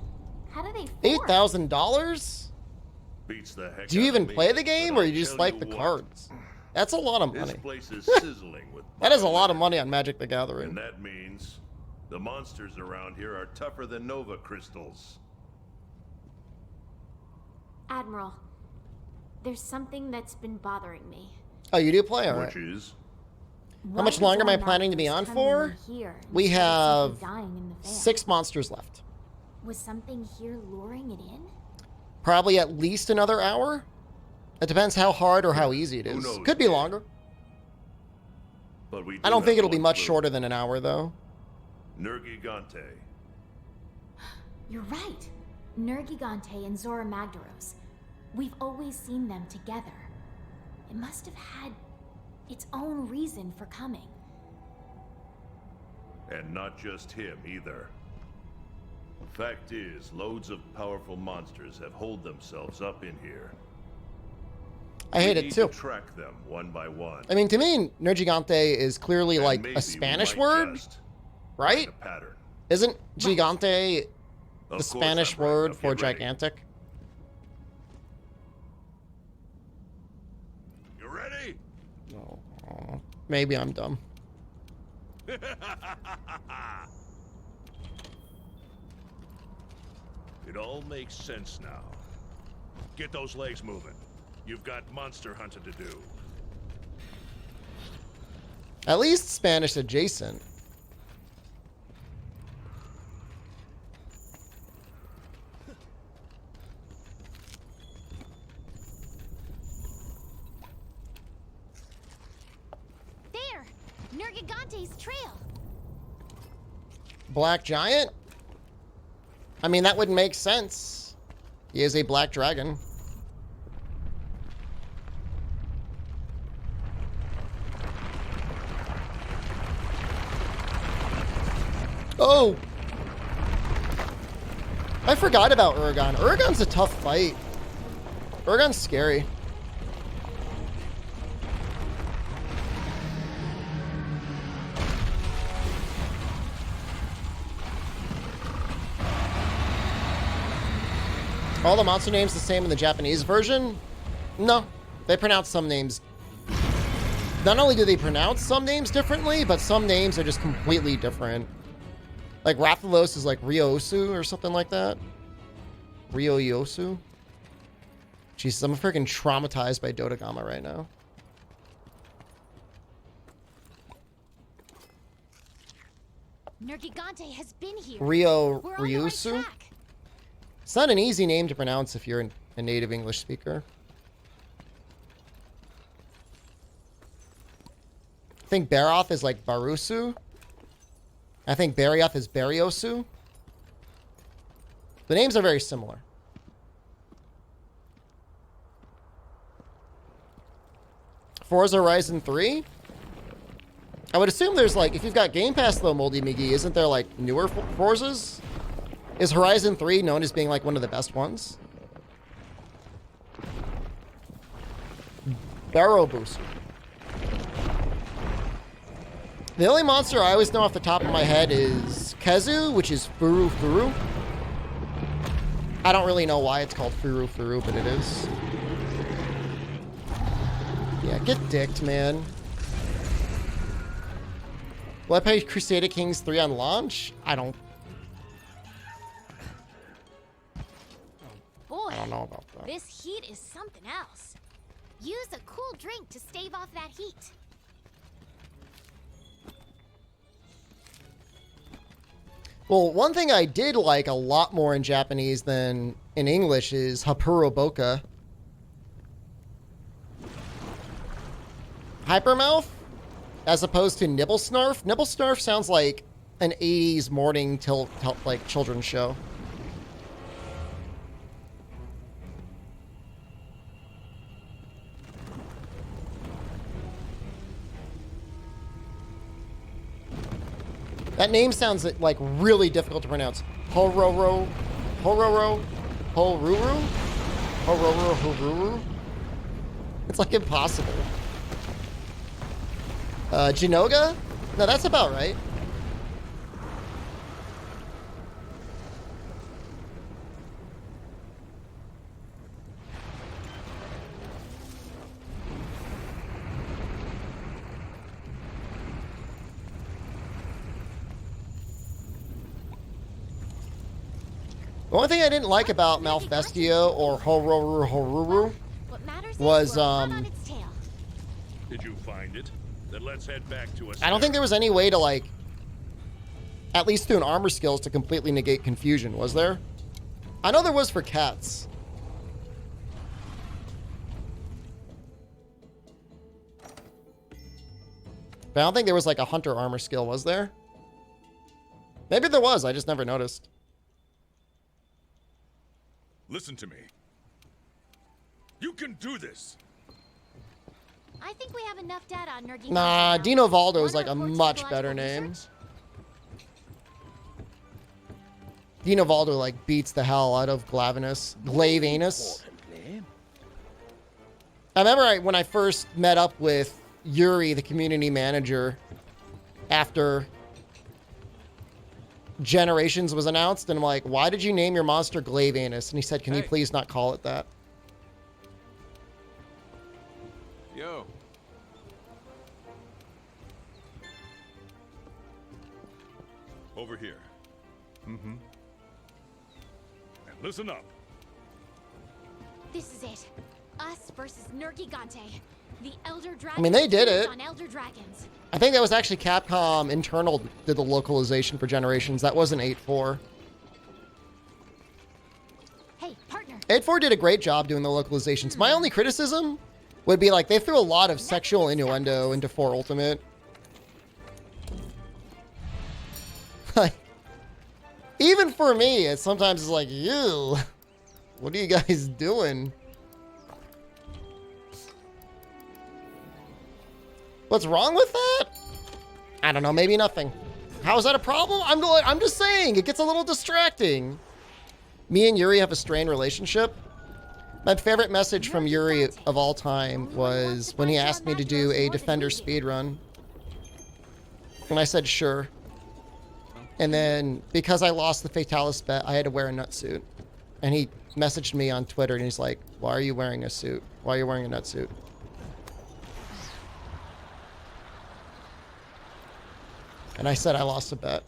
S4: How do they form?
S1: $8,000?
S2: Beats the heck
S1: Do you
S2: out
S1: even
S2: of me,
S1: play the game,
S2: but
S1: or
S2: I
S1: you just
S2: tell
S1: like
S2: you
S1: the
S2: what,
S1: cards? That's a lot of
S2: This
S1: money.
S2: place is sizzling with
S1: That is a lot of
S2: bioweapons.
S1: money on Magic the Gathering.
S2: And that means the monsters around here are tougher than Nova crystals.
S4: Admiral, there's something that's been bothering me.
S1: Oh, you do play? All right.
S2: Which is?
S1: How much longer am I planning to be on for? We have 6 monsters left.
S4: Was something here luring it in?
S1: Probably at least another hour. It depends how hard or how easy it
S2: Who
S1: is.
S2: knows,
S1: Could be
S2: kid?
S1: longer.
S2: But we
S1: I don't
S2: do
S1: think
S2: have
S1: it'll be
S2: one
S1: much
S2: clue.
S1: shorter than an hour, though.
S2: Nergigante.
S4: You're right. Nergigante and Zora Magdaros. We've always seen them together. It must have had its own reason for coming.
S2: And not just him either. Fact is, loads of powerful monsters have holed themselves up in here.
S1: I hate
S2: We
S1: it
S2: need
S1: too.
S2: to track them one by one.
S1: I mean, to me, Nergigante is clearly
S2: And
S1: like
S2: maybe
S1: a
S2: we
S1: Spanish
S2: might
S1: word,
S2: just
S1: right?
S2: find a pattern.
S1: Isn't gigante
S2: Of
S1: the
S2: course
S1: Spanish
S2: I'm right.
S1: word
S2: Now
S1: for
S2: get ready.
S1: gigantic?
S2: You ready?
S1: Oh, maybe I'm dumb.
S2: It all makes sense now. Get those legs moving. You've got monster hunting to do.
S1: At least Spanish adjacent.
S4: There! Nergigante's trail!
S1: Black giant? I mean, that would make sense. He is a black dragon. Oh! I forgot about Uragan. Uragan's a tough fight. Uragan's scary. All the monster names the same in the Japanese version? No. They pronounce some names. Not only do they pronounce some names differently, but some names are just completely different. Like Rathalos is like Ryosu or something like that. Ryoyosu. Jesus, I'm freaking traumatized by Dotagama right now.
S4: Nergigante has been here.
S1: Ryo
S4: We're on the right
S1: Ryusu?
S4: track.
S1: It's not an easy name to pronounce if you're a native English speaker. I think Baroth is like Barusu. I think Barioth is Bariosu. The names are very similar. Forza Horizon 3? I would assume there's like, if you've got Game Pass though, Moldy McGee, isn't there like newer Forzas? Is Horizon 3 known as being like one of the best ones? Barrow Booster. The only monster I always know off the top of my head is Kezu, which is Furu Furu. I don't really know why it's called Furu Furu, but it is. Yeah, get dicked, man. Will I play Crusader Kings 3 on launch? I don't
S4: Boy,
S1: know about that.
S4: this heat is something else. Use a cool drink to stave off that heat.
S1: Well, one thing I did like a lot more in Japanese than in English is Hapuro Boka. Hypermouth, as opposed to Nibble Snarf. Nibble Snarf sounds like an 80s morning till like children's show. That name sounds like really difficult to pronounce. Hororo, Hororo, Horuru, Hororo, Horuru. It's like impossible. Jinoga? No, that's about right. The only thing I didn't like about Malfestio or Hororo Horuru
S4: What matters
S1: was,
S4: is we're hot on its tail.
S2: Did you find it? Then let's head back to us.
S1: I don't think there was any way to, like, at least through an armor skills to completely negate confusion, was there? I know there was for cats. But I don't think there was, like, a hunter armor skill, was there? Maybe there was, I just never noticed.
S2: Listen to me. You can do this.
S4: I think we have enough data on Nergigante.
S1: Nah,
S4: now.
S1: Dino Valdo is
S4: Wanna
S1: like a
S4: report to
S1: much
S4: ecological
S1: better name.
S4: research?
S1: Dino Valdo like beats the hell out of Glavenus. Glavenus.
S9: Importantly,
S1: I remember when I first met up with Yuri, the community manager, after Generations was announced, and I'm like, why did you name your monster Glavenus? And he said, can you please not call it that?
S3: Yo.
S2: Over here. Mm-hmm. And listen up.
S4: This is it. Us versus Nergigante. The Elder Dragon.
S1: I mean, they did it.
S4: On Elder Dragons.
S1: I think that was actually Capcom internal did the localization for Generations. That wasn't 8.4.
S4: Hey, partner.
S1: 8.4 did a great job doing the localizations. My only criticism would be like they threw a lot of sexual innuendo into 4 Ultimate. Like, even for me, it sometimes is like, ew, what are you guys doing? What's wrong with that? I don't know, maybe nothing. How is that a problem? I'm just saying, it gets a little distracting. Me and Yuri have a strained relationship. My favorite message from Yuri of all time was when he asked me to do a Defender speedrun. And I said, sure. And then, because I lost the Fatalis bet, I had to wear a nutsuit. And he messaged me on Twitter and he's like, why are you wearing a suit? Why are you wearing a nutsuit? And I said I lost a bet.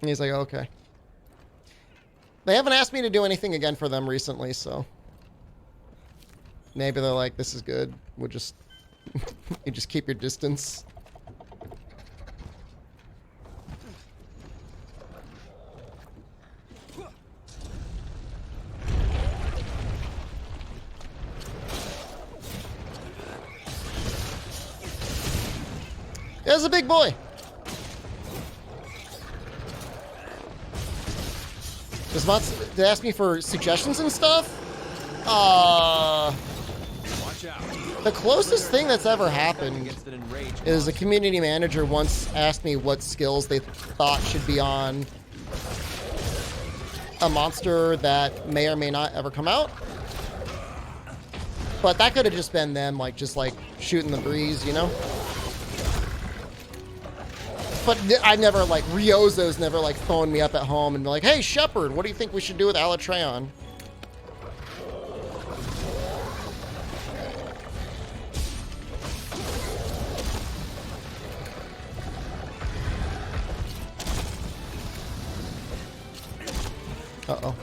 S1: And he's like, okay. They haven't asked me to do anything again for them recently, so maybe they're like, this is good. We'll just you just keep your distance. There's a big boy. They ask me for suggestions and stuff?
S3: Watch out.
S1: The closest thing that's ever happened is a community manager once asked me what skills they thought should be on a monster that may or may not ever come out. But that could have just been them, like, just like shooting the breeze, you know? But I never, like, Ryozo's never, like, phoned me up at home and be like, hey, Shepard, what do you think we should do with Alatreon? Uh-oh.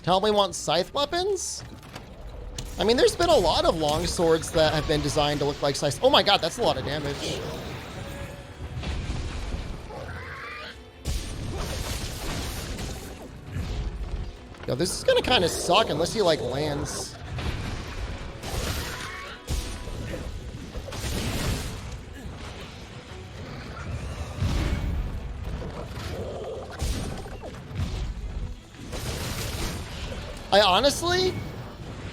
S1: Tell me want scythe weapons? I mean, there's been a lot of long swords that have been designed to look like scythes. Oh my god, that's a lot of damage. Yo, this is gonna kind of suck unless he, like, lands.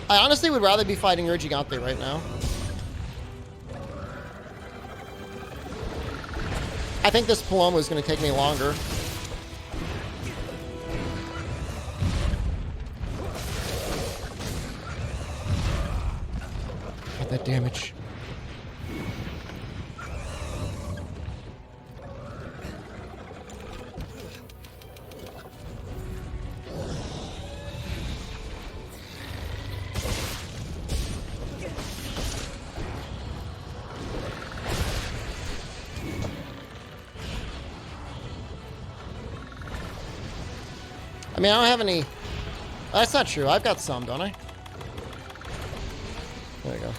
S1: I honestly would rather be fighting Urgigante right now. I think this Paloma is going to take me longer. Got that damage. I mean, I don't have any... That's not true. I've got some, don't I? There we go.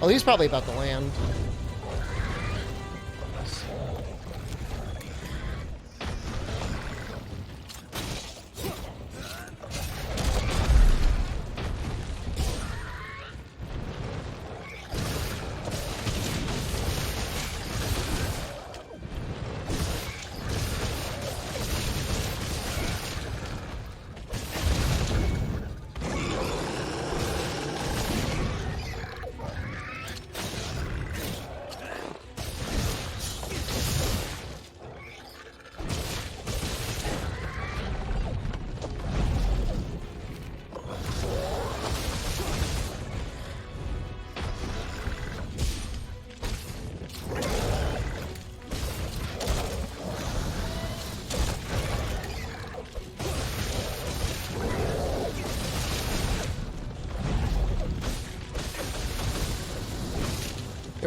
S1: Oh, he's probably about to land.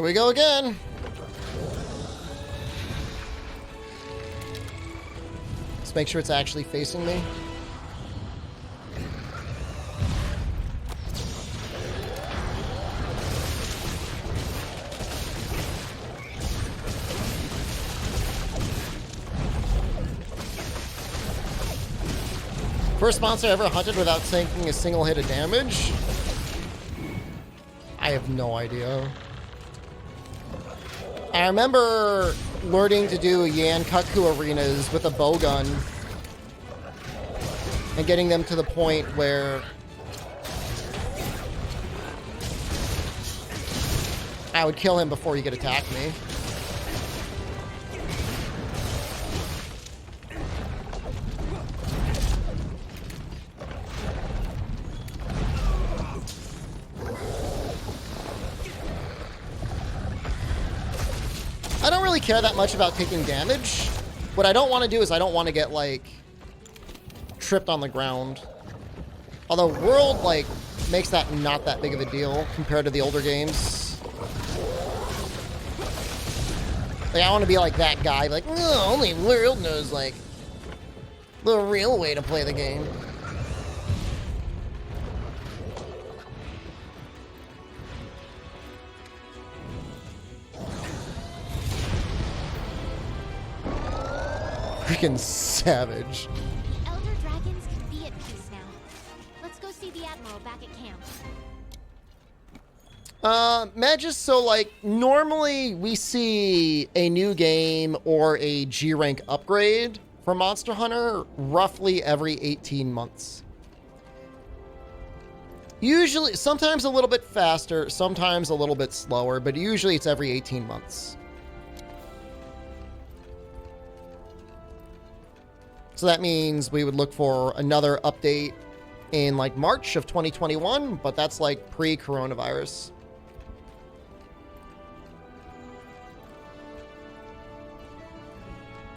S1: Here we go again. Let's make sure it's actually facing me. First monster ever hunted without taking a single hit of damage? I have no idea. I remember learning to do Yankutku arenas with a bowgun and getting them to the point where I would kill him before he could attack me. I don't really care that much about taking damage. What I don't want to do is I don't want to get, like, tripped on the ground. Although World, like, makes that not that big of a deal compared to the older games. Like, I want to be like that guy, like, oh, only World knows, like, the real way to play the game. Freaking savage.
S4: The Elder Dragons can be at peace now. Let's go see the Admiral back at camp.
S1: Magis, so like normally we see a new game or a G rank upgrade for Monster Hunter roughly every 18 months. Usually, sometimes a little bit faster, sometimes a little bit slower, but usually it's every 18 months. So that means we would look for another update in like March of 2021, but that's like pre-coronavirus.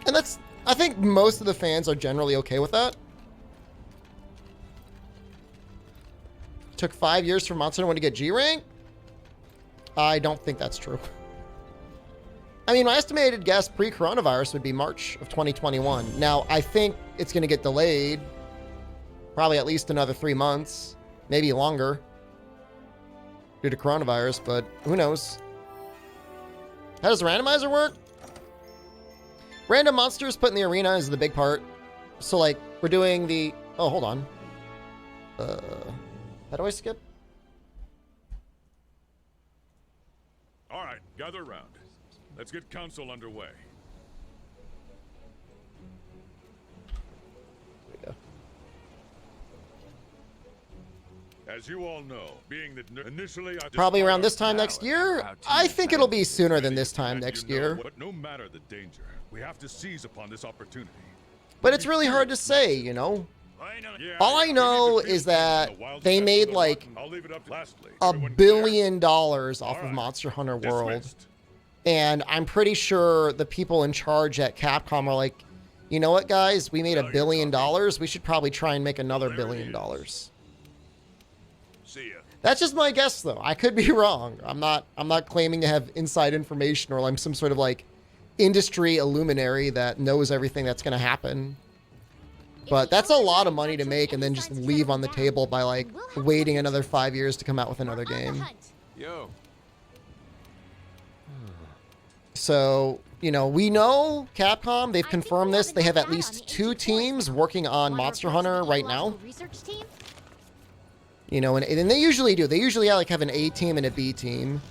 S1: And that's, I think most of the fans are generally okay with that. Took 5 years for Monster Hunter to get G rank? I don't think that's true. I mean, my estimated guess pre-coronavirus would be March of 2021. Now, I think it's going to get delayed. Probably at least another 3 months. Maybe longer. Due to coronavirus, but who knows? How does the randomizer work? Random monsters put in the arena is the big part. So, like, we're doing the... Oh, hold on. How do I skip?
S2: All right, gather around. Let's get council underway.
S1: There we go.
S2: As you all know, being that initially I
S1: Probably around this time next year? I think it'll be sooner than this time next year.
S2: But no matter the danger, we have to seize upon this opportunity.
S1: But it's really hard to say, you know?
S2: Yeah,
S1: All I know is that they made like $1 billion off of Monster Hunter World. And I'm pretty sure the people in charge at Capcom are like, you know what, guys? We made $1 billion. We should probably try and make another $1 billion.
S2: See ya.
S1: That's just my guess, though. I could be wrong. I'm not claiming to have inside information or I'm some sort of like industry illuminary that knows everything that's going to happen. But that's a lot of money to make and then just leave on the table by like waiting another 5 years to come out with another game.
S3: Yo.
S1: So, you know, we know Capcom, they've confirmed this. They have at least 2 teams working on Monster Hunter right now. You know, and they usually do. They usually like have an A team and a B team.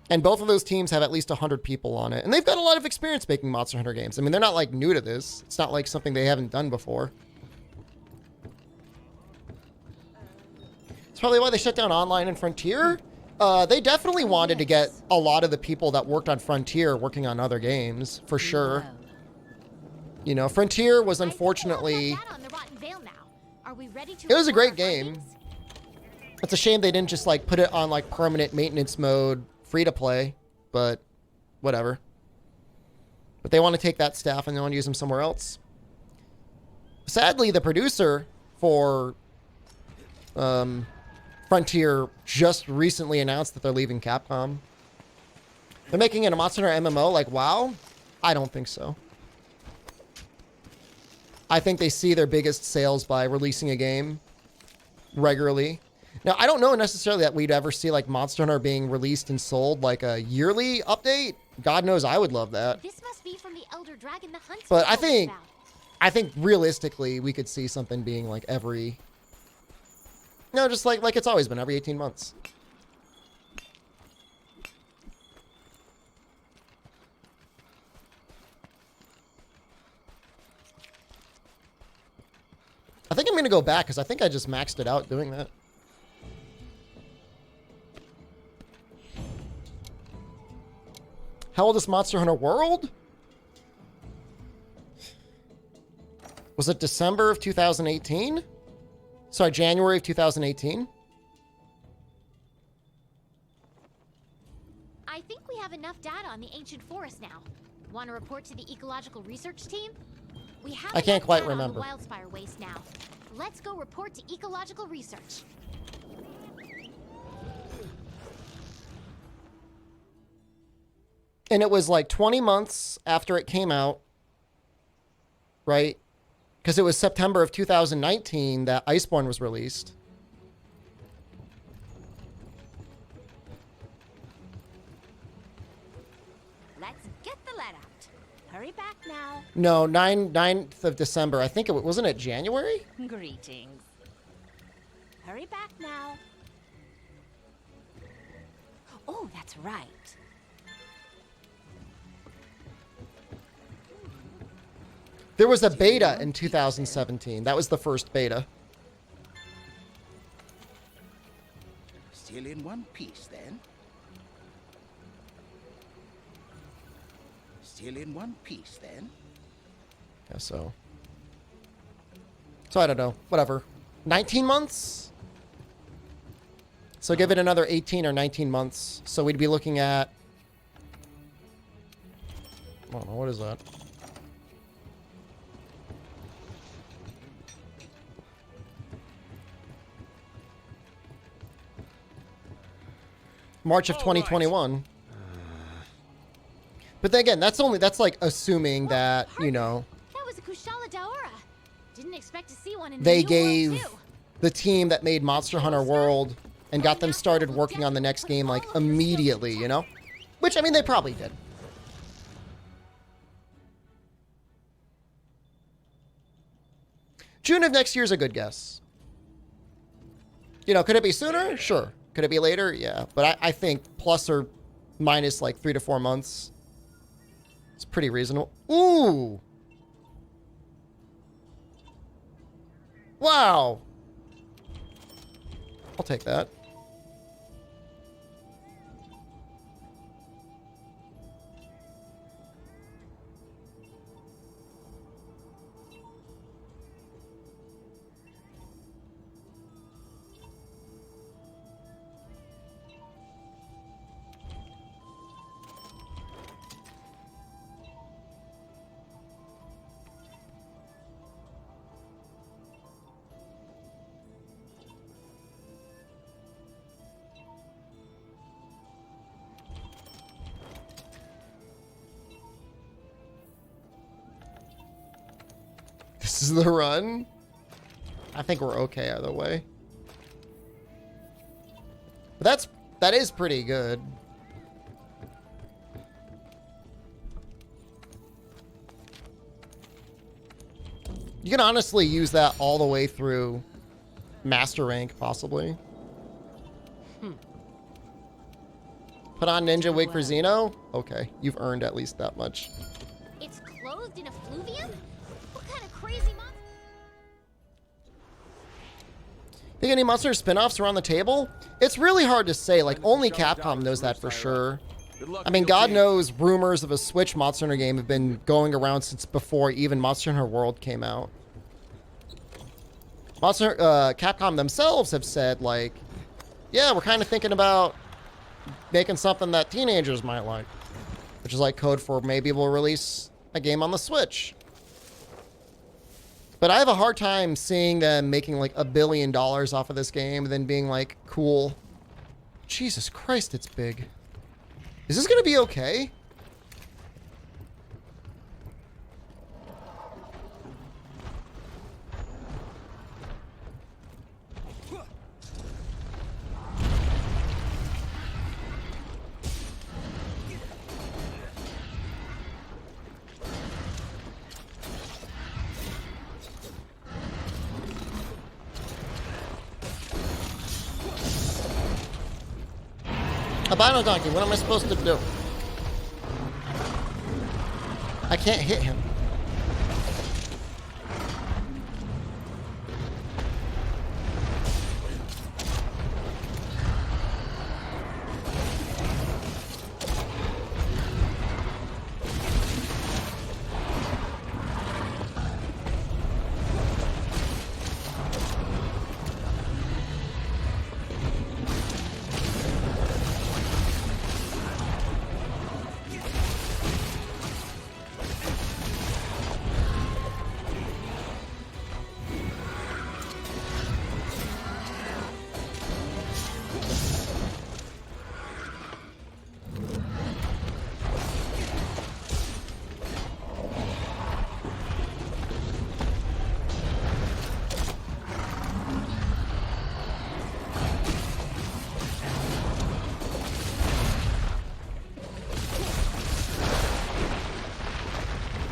S1: And both of those teams have at least 100 people on it. And they've got a lot of experience making Monster Hunter games. I mean, they're not like new to this. It's not like something they haven't done before. It's probably why they shut down Online and Frontier. They definitely wanted to get a lot of the people that worked on Frontier working on other games, for sure. You know, Frontier was unfortunately... It was a great game. It's a shame they didn't just like put it on like permanent maintenance mode, free to play, but whatever. But they want to take that staff and they want to use them somewhere else. Sadly, the producer for Frontier just recently announced that they're leaving Capcom. They're making it a Monster Hunter MMO like WoW? I don't think so. I think they see their biggest sales by releasing a game regularly. Now, I don't know necessarily that we'd ever see like Monster Hunter being released and sold like a yearly update. God knows I would love that.
S4: This must be from the Elder Dragon the Huntsman.
S1: But I think realistically we could see something being like every, no, just like it's always been, every 18 months. I think I'm going to go back because I think I just maxed it out doing that. How old is Monster Hunter World? Was it December of 2018? Sorry, January of 2018?
S4: I think we have enough data on the ancient forest now. Want to report to the ecological research team? We have
S1: I can't
S4: enough
S1: quite
S4: data on the
S1: remember.
S4: Wildspire waste now. Let's go report to ecological research.
S1: And it was like 20 months after it came out, right? Because it was September of 2019 that Iceborne was released.
S10: Let's get the lead out. Hurry back now.
S1: No, 9th of December. I think it wasn't it January?
S10: Greetings. Hurry back now. Oh, that's right.
S1: There was a beta in 2017. That was the first beta.
S9: Still in one piece, then? Still in one piece, then?
S1: Yeah, so I don't know. Whatever. 19 months? So give it another 18 or 19 months. So we'd be looking at... I don't know. What is that? March of 2021. But then again, that's like assuming that, you know,
S4: That was a Kushala Daora. Didn't expect to see one in
S1: they
S4: the New
S1: gave
S4: World too.
S1: the team that made Monster Hunter World and got them started working on the next game like immediately, you know? Which, I mean, they probably did. June of next year is a good guess. You know, could it be sooner? Sure. Could it be later? Yeah. But I think plus or minus like 3 to 4 months. It's pretty reasonable. Ooh. Wow. I'll take that. This is the run. I think we're okay either way. But that is pretty good. You can honestly use that all the way through master rank, possibly. Put on ninja wig for Xeno? Okay, you've earned at least that much.
S4: It's clothed in effluvium? What kind of crazy monster?
S1: Think any Monster spin-offs are on the table? It's really hard to say. Like, only Capcom knows that for sure. I mean, God knows rumors of a Switch Monster Hunter game have been going around since before even Monster Hunter World came out. Capcom themselves have said, like, yeah, we're kind of thinking about making something that teenagers might like. Which is like code for maybe we'll release a game on the Switch. But I have a hard time seeing them making like $1 billion off of this game and then being like, cool. Jesus Christ, it's big. Is this gonna be okay? Albino donkey, what am I supposed to do? I can't hit him.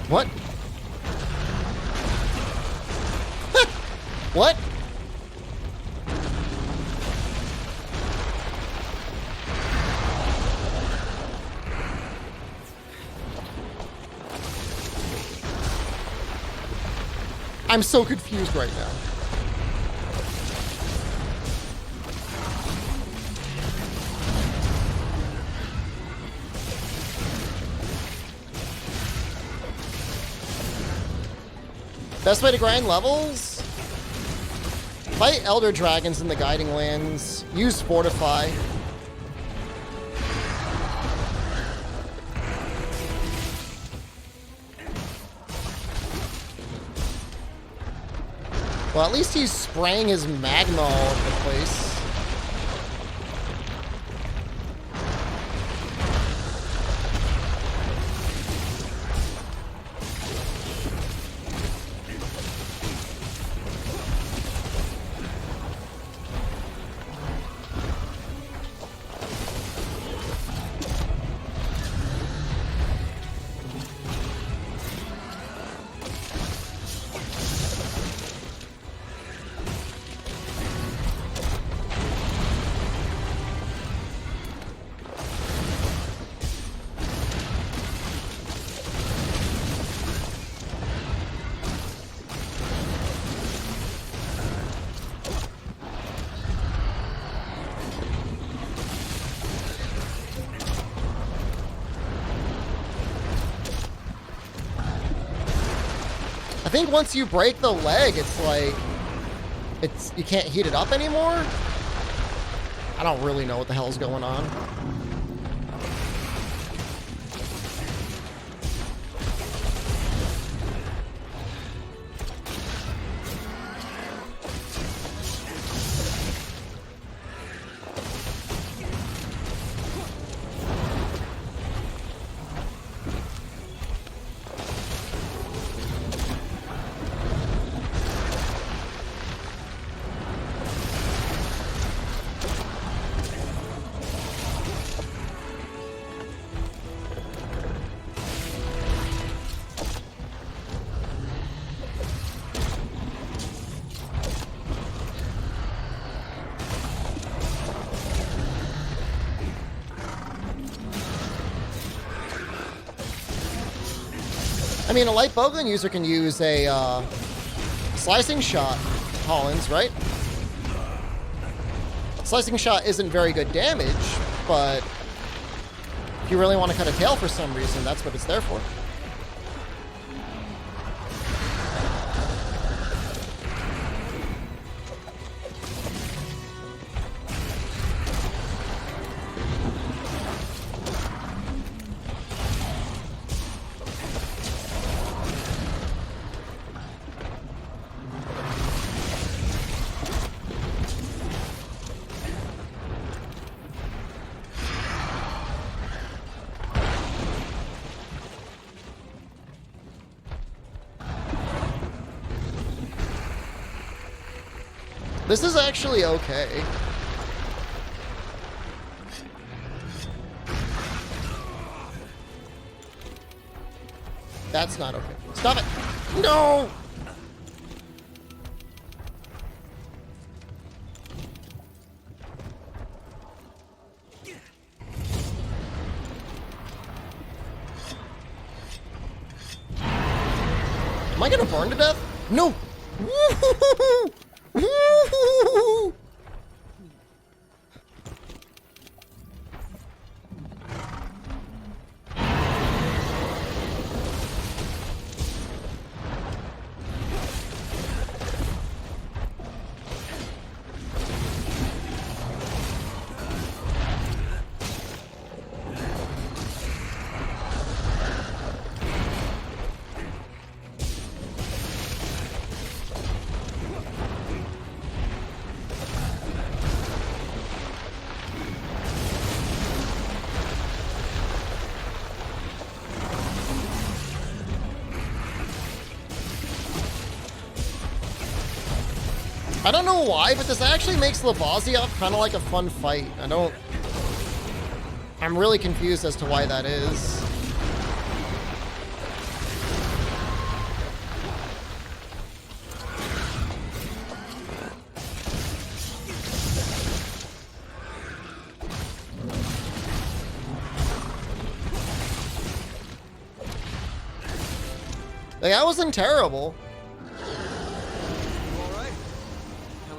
S1: What? What? I'm so confused right now. Best way to grind levels? Fight Elder Dragons in the Guiding Lands. Use Fortify. Well, at least he's spraying his magma all over the place. I think once you break the leg, it's like, you can't heat it up anymore? I don't really know what the hell's going on. I mean, a light bowgun user can use a slicing shot, Hollins, right? Slicing shot isn't very good damage, but if you really want to cut a tail for some reason, that's what it's there for. This is actually okay. That's not okay. Stop it! No! Am I gonna burn to death? No! I don't know why, but this actually makes Lavaziov kind of like a fun fight. I'm really confused as to why that is. Like, that wasn't terrible.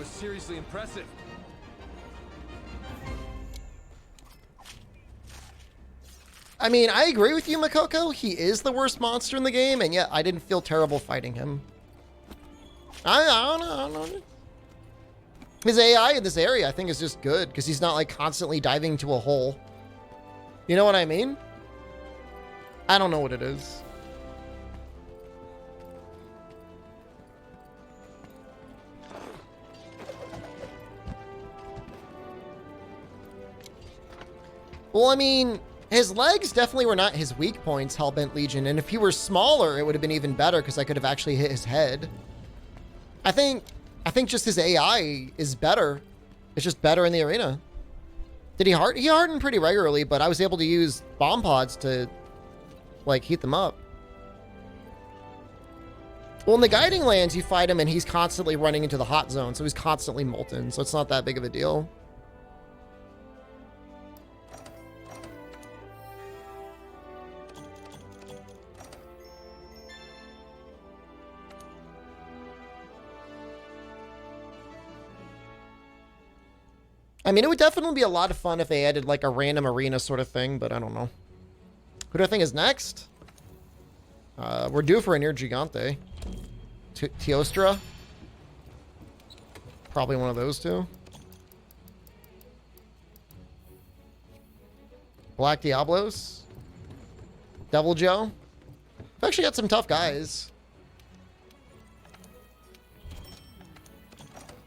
S3: Seriously impressive.
S1: I mean, I agree with you, Makoko. He is the worst monster in the game, and yet I didn't feel terrible fighting him. I don't know. His AI in this area, I think, is just good, because he's not, like, constantly diving into a hole. You know what I mean? I don't know what it is. Well, I mean, his legs definitely were not his weak points, Hellbent Legion, and if he were smaller, it would have been even better because I could have actually hit his head. I think just his AI is better. It's just better in the arena. Did he harden? He hardened pretty regularly, but I was able to use bomb pods to, like, heat them up. Well, in the Guiding Lands, you fight him and he's constantly running into the hot zone, so he's constantly molten, so it's not that big of a deal. I mean, it would definitely be a lot of fun if they added, like, a random arena sort of thing, but I don't know. Who do I think is next? We're due for an Air Gigante. Teostra? Probably one of those two. Black Diablos? Devil Joe? I've actually got some tough guys.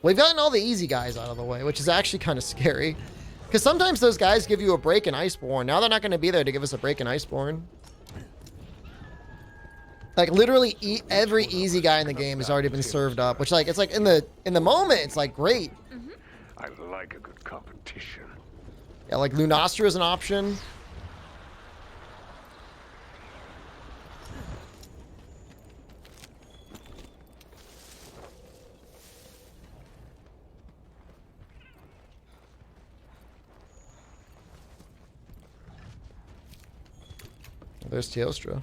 S1: We've gotten all the easy guys out of the way, which is actually kind of scary. Because sometimes those guys give you a break in Iceborne. Now they're not going to be there to give us a break in Iceborne. Like, literally every easy guy in the game has already been served up. Which, like, it's like in the moment, it's like, great.
S6: I like a good competition.
S1: Yeah, like Lunastra is an option. There's Teostra.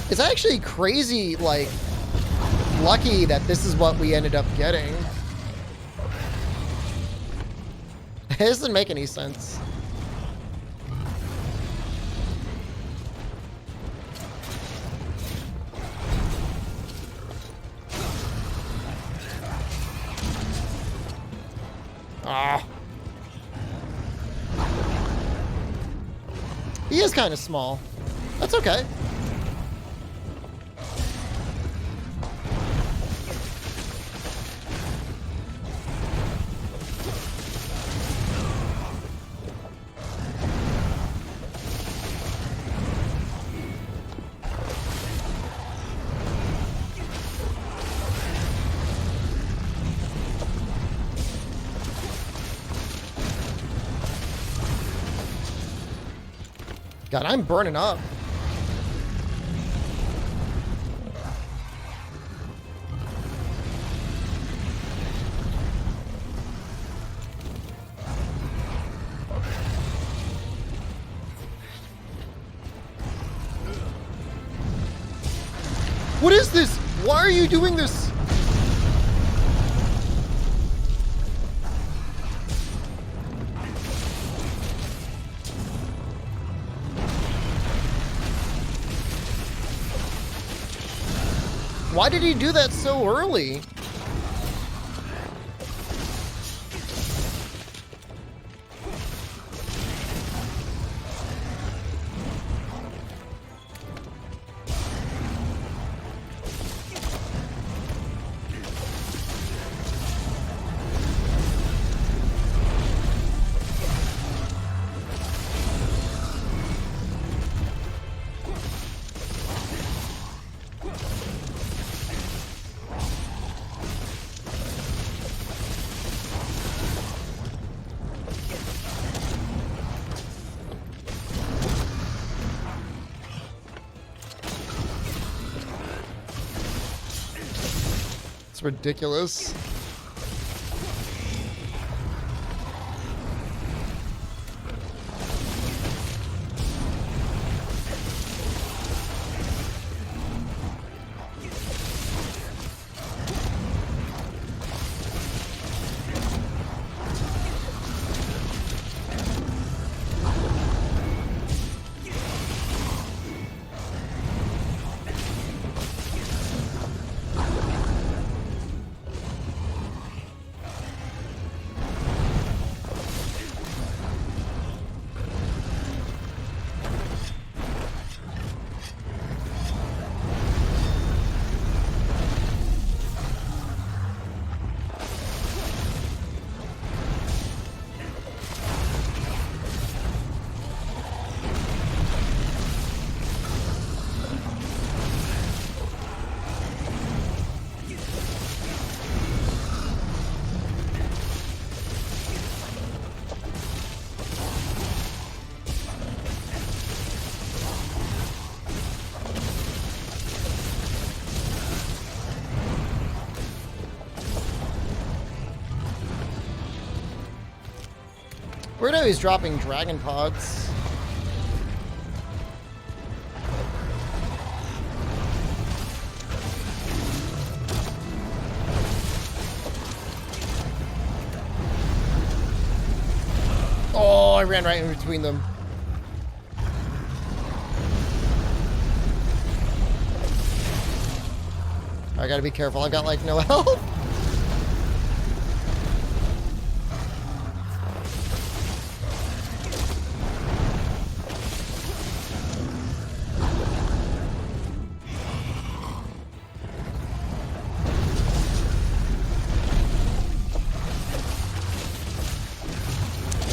S1: It's actually crazy, like, lucky that this is what we ended up getting. It doesn't make any sense. Ah. He is kind of small. That's okay. God, I'm burning up. What is this? Why are you doing this? Why did he do that so early? Ridiculous. Weirdo, he's dropping dragon pods. Oh, I ran right in between them. I gotta be careful. I got like no health.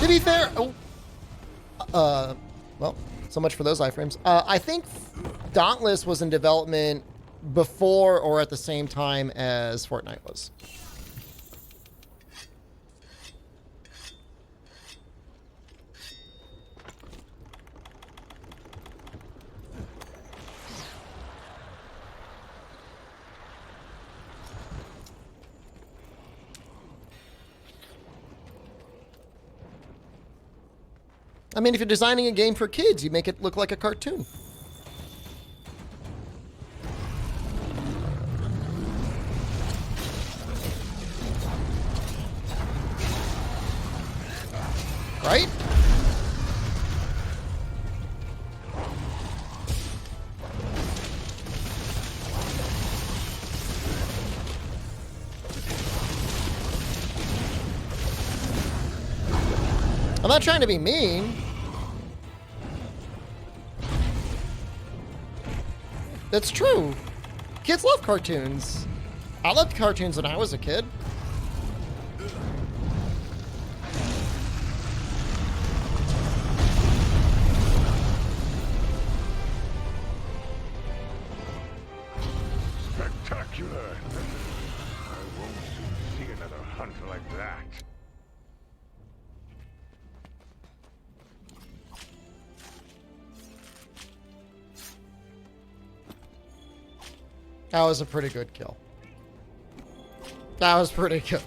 S1: To be fair, well, so much for those iframes. I think Dauntless was in development before or at the same time as Fortnite was. I mean, if you're designing a game for kids, you make it look like a cartoon. Right? I'm not trying to be mean. That's true. Kids love cartoons. I loved cartoons when I was a kid.
S2: Spectacular! I won't soon see another hunt like that.
S1: That was a pretty good kill. That was pretty good.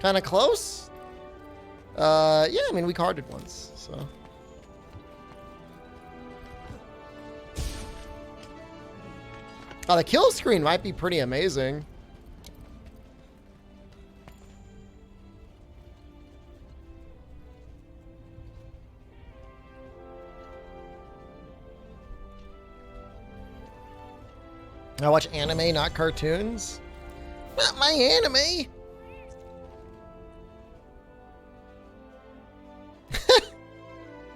S1: Kind of close? Yeah, I mean, we carded once, so. Oh, the kill screen might be pretty amazing. I watch anime, not cartoons. Not my anime.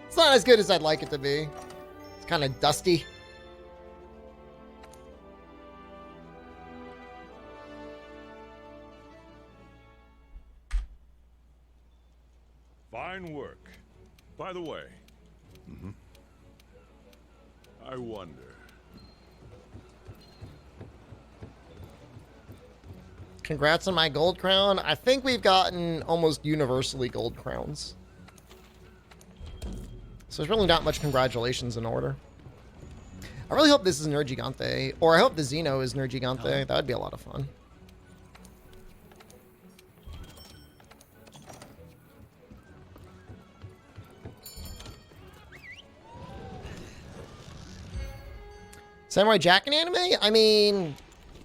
S1: It's not as good as I'd like it to be. It's kind of dusty.
S2: Fine work. By the way, I wonder.
S1: Congrats on my gold crown. I think we've gotten almost universally gold crowns. So there's really not much congratulations in order. I really hope this is Nergigante, or I hope the Xeno is Nergigante. That would be a lot of fun. Samurai Jack in anime? I mean,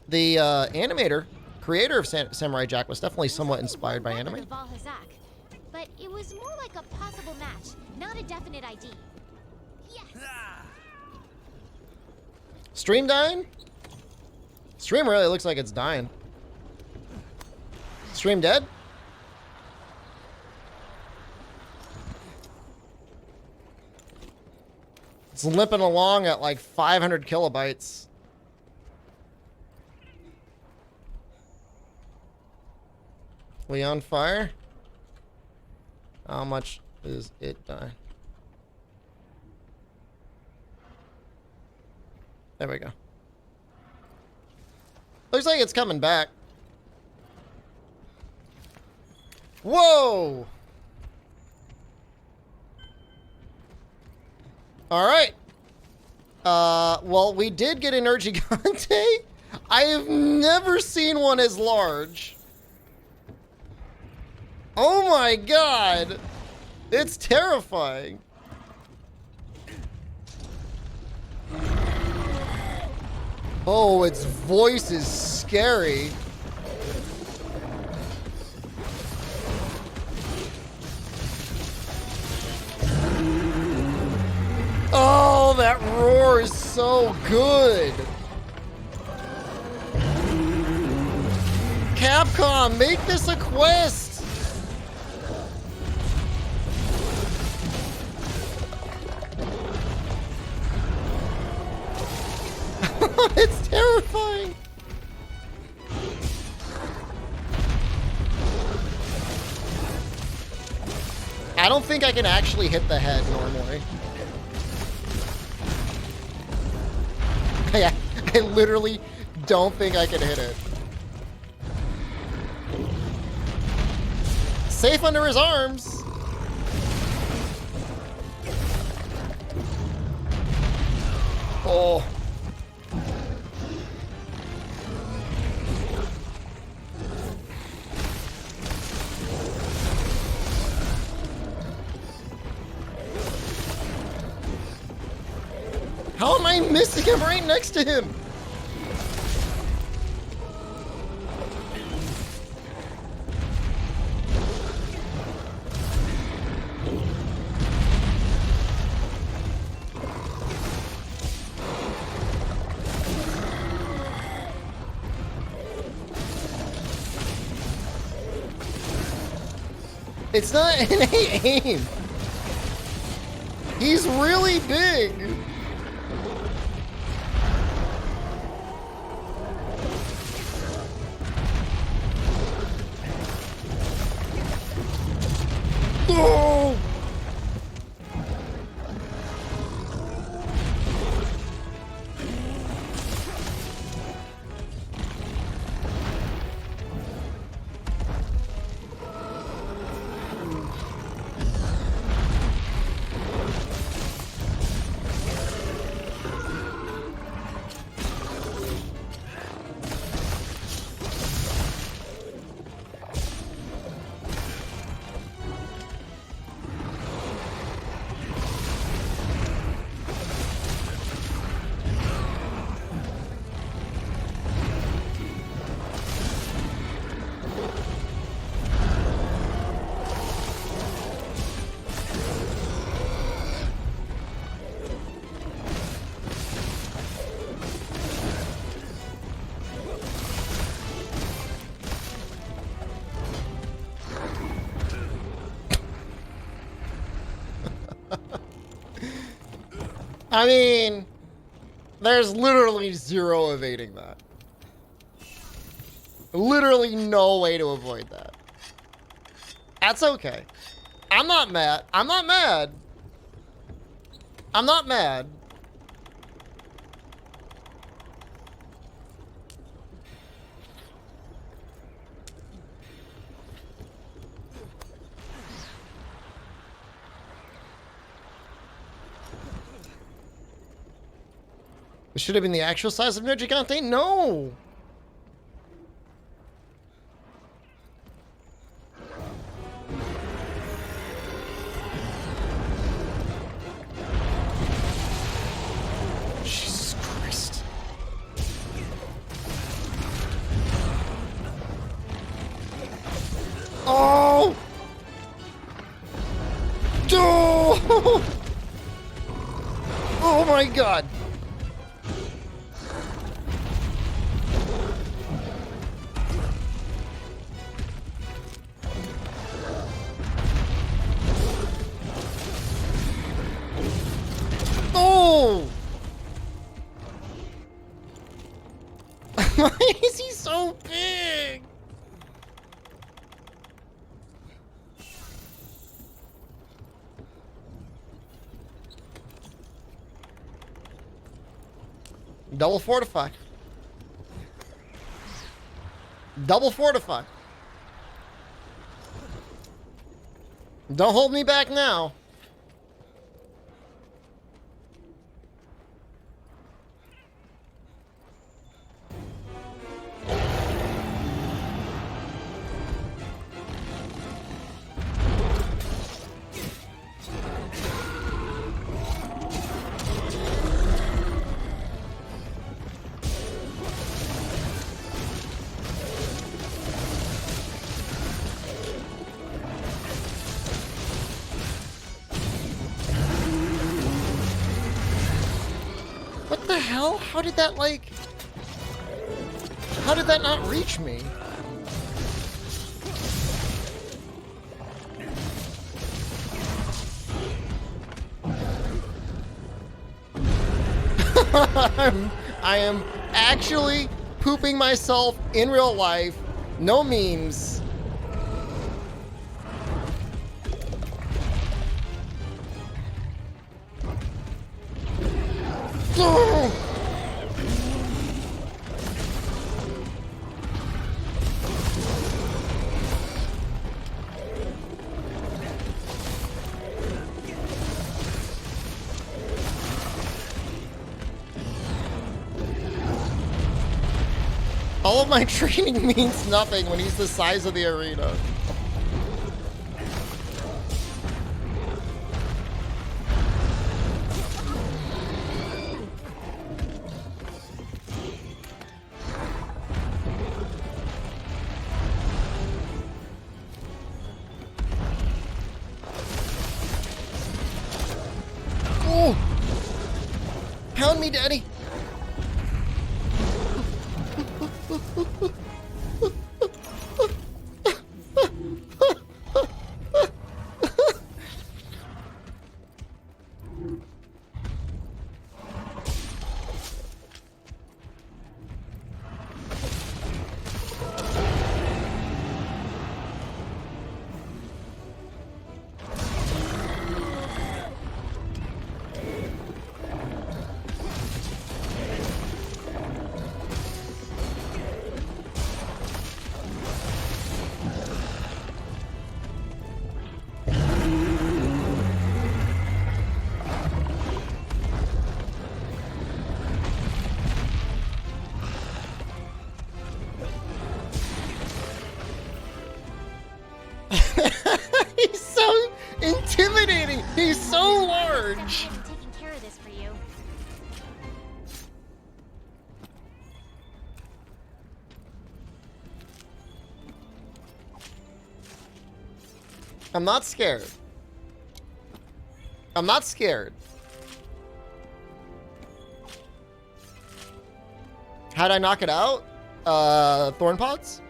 S1: the animator, creator of Samurai Jack was definitely somewhat inspired by anime.
S10: But it was more like a possible match, not a definite ID. Yes.
S1: Stream dying? Stream really looks like it's dying. Stream dead? It's limping along at like 500 kilobytes. We on fire? How much is it dying? There we go. Looks like it's coming back. Whoa! All right. Well, we did get an Urgigante. I have never seen one as large. Oh my god! It's terrifying. Oh, its voice is scary. Oh, that roar is so good. Capcom, make this a quest. It's terrifying. I don't think I can actually hit the head normally. I literally don't think I can hit it. Safe under his arms. Oh. How am I missing him right next to him? It's not innate aim. He's really big. Oh! I mean, there's literally zero evading that. Literally no way to avoid that. That's okay. I'm not mad. I'm not mad. I'm not mad. It should have been the actual size of Nergigante? No! Jesus Christ. Oh! Oh! Oh my God! Oh! Why is he so big? Double fortify. Double fortify. Don't hold me back now. What the hell? How did that, like... How did that not reach me? I am actually pooping myself in real life. No memes. All of my training means nothing when he's the size of the arena. Oh! Pound me, daddy! I'm not scared. I'm not scared. How'd I knock it out? Thorn pots?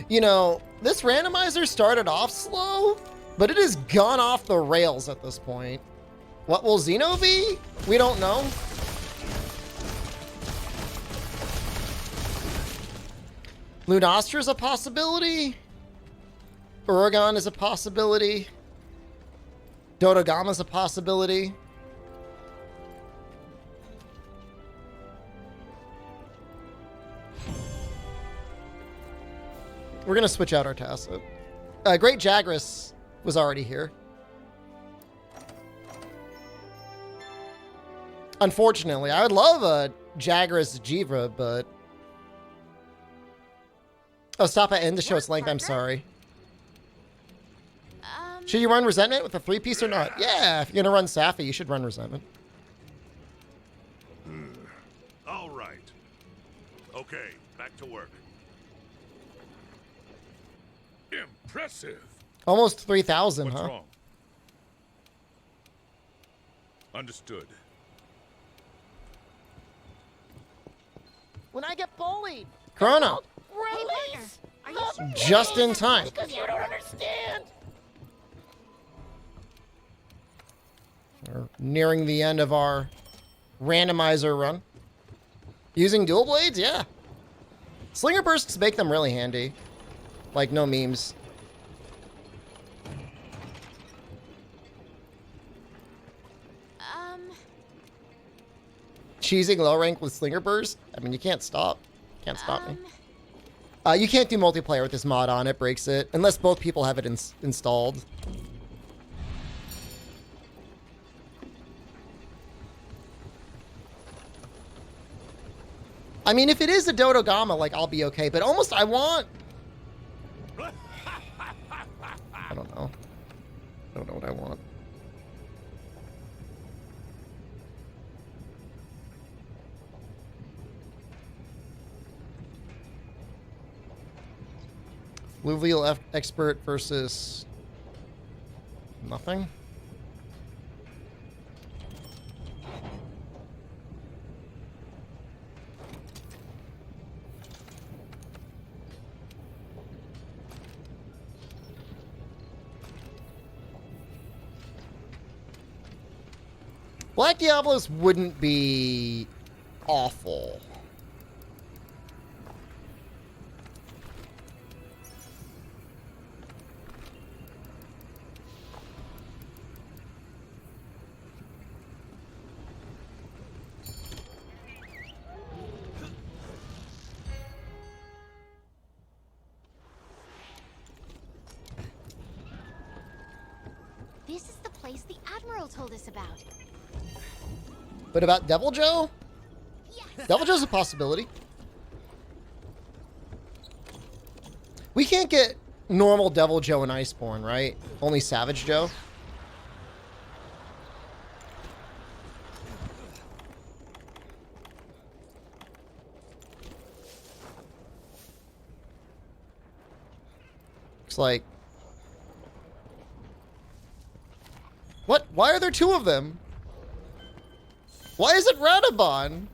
S1: You know, this randomizer started off slow, but it has gone off the rails at this point. What will Xeno be? We don't know. Lunastra is a possibility. Uragan is a possibility. Dodogama is a possibility. We're gonna switch out our Tacit. Great Jagras was already here. Unfortunately, I would love a Jagras Jiva, but... Oh, stop at end to show its length, I'm sorry. Should you run Resentment with a 3-piece or not? Yeah, if you're gonna run Safi, you should run Resentment.
S2: All right. Okay, back to work. Impressive.
S1: Almost 3,000,
S2: What's
S1: huh?
S2: wrong? Understood.
S1: When I get bullied. Chrono.
S10: Release! Are you sure?
S1: Just in time.
S10: Because you don't understand!
S1: We're nearing the end of our randomizer run. Using dual blades? Yeah. Slinger bursts make them really handy. Like, no memes. Cheesing low rank with Slinger burst? I mean, you can't stop. Can't stop me. You can't do multiplayer with this mod on. It breaks it. Unless both people have it installed. I mean, if it is a Dodogama, like, I'll be okay. But almost I want... I don't know. I don't know what I want. Fluvial expert versus nothing. Black Diablos wouldn't be awful.
S10: This is the place the Admiral told us about.
S1: But about Devil Joe?
S10: Yes.
S1: Devil Joe's a possibility. We can't get normal Devil Joe and Iceborne, right? Only Savage Joe? Looks like... What? Why are there two of them? Why is it Radabon?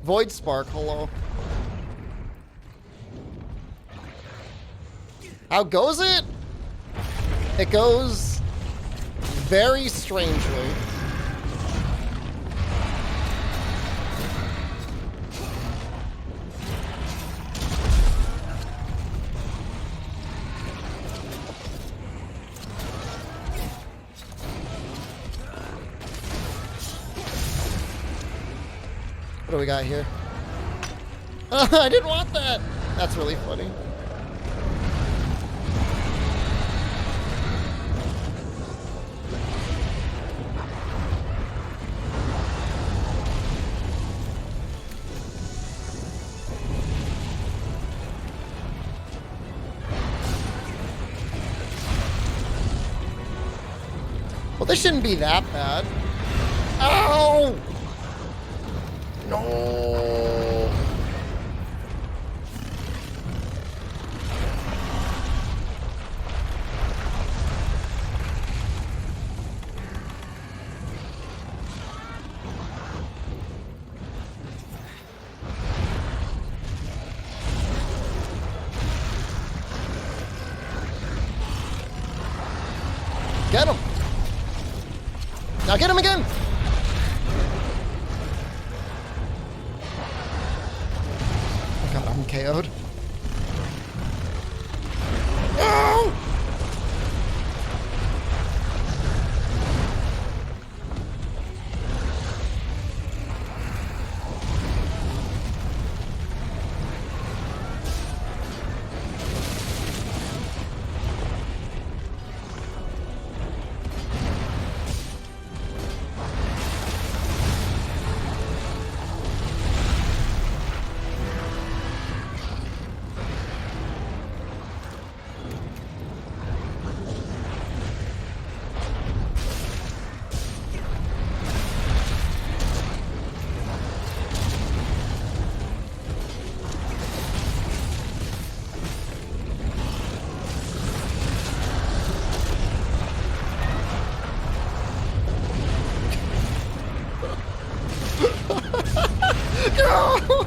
S1: Void Spark, hello. How goes it? It goes very strangely. What do we got here? I didn't want that. That's really funny. Well, this shouldn't be that bad. Ow! No. Get him! Now get him again! Oh god, I'm KO'd. No! No!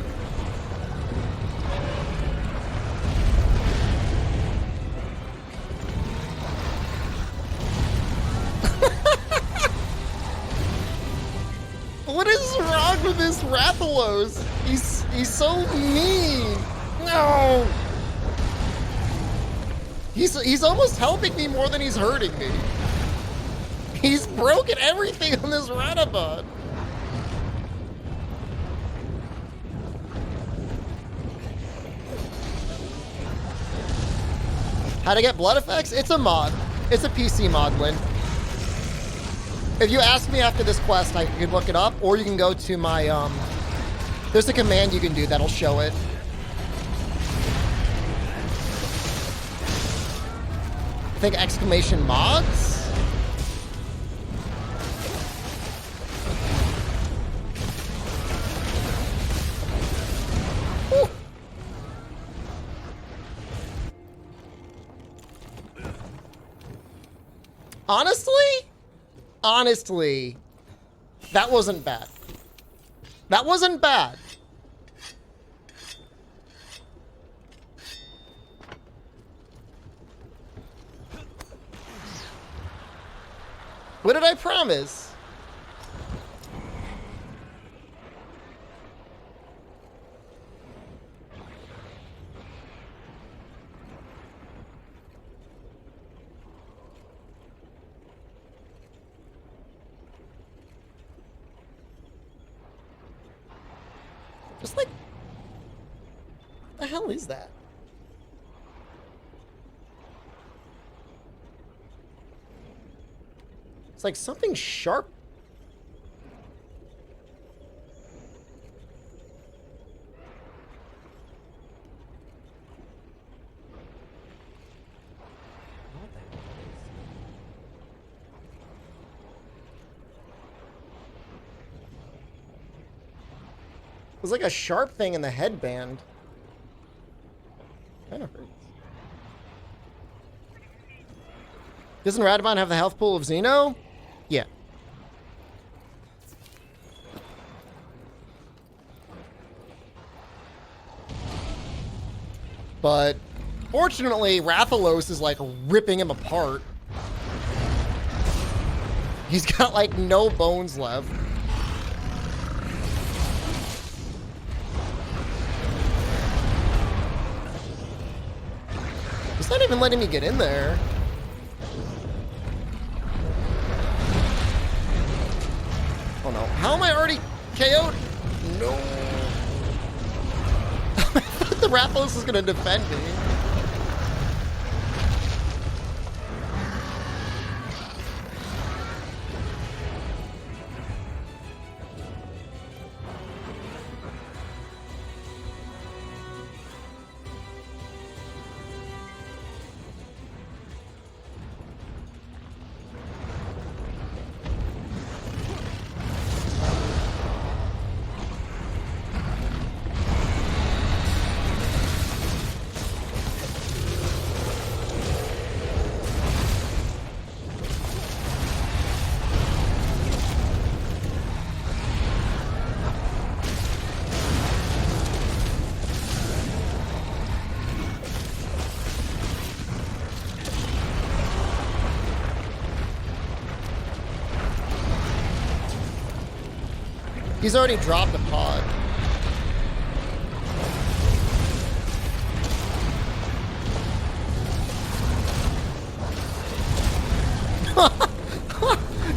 S1: What is wrong with this Rathalos? He's so mean. No. He's almost helping me more than he's hurting me. He's broken everything on this Rathabot. How to get blood effects? It's a mod. It's a PC mod, Lynn. If you ask me after this quest, I could look it up, or you can go to my, there's a command you can do that'll show it. I think exclamation mods? Whew. Honestly, that wasn't bad. That wasn't bad. What did I promise? Just like, what the hell is that? It's like something sharp. It was like a sharp thing in the headband. Kind of hurts. Doesn't Radamon have the health pool of Xeno? Yeah. But fortunately, Rathalos is like ripping him apart. He's got like no bones left. He's not even letting me get in there. Oh no. How am I already KO'd? No. I thought the Rathalos was gonna defend me. He's already dropped a pod.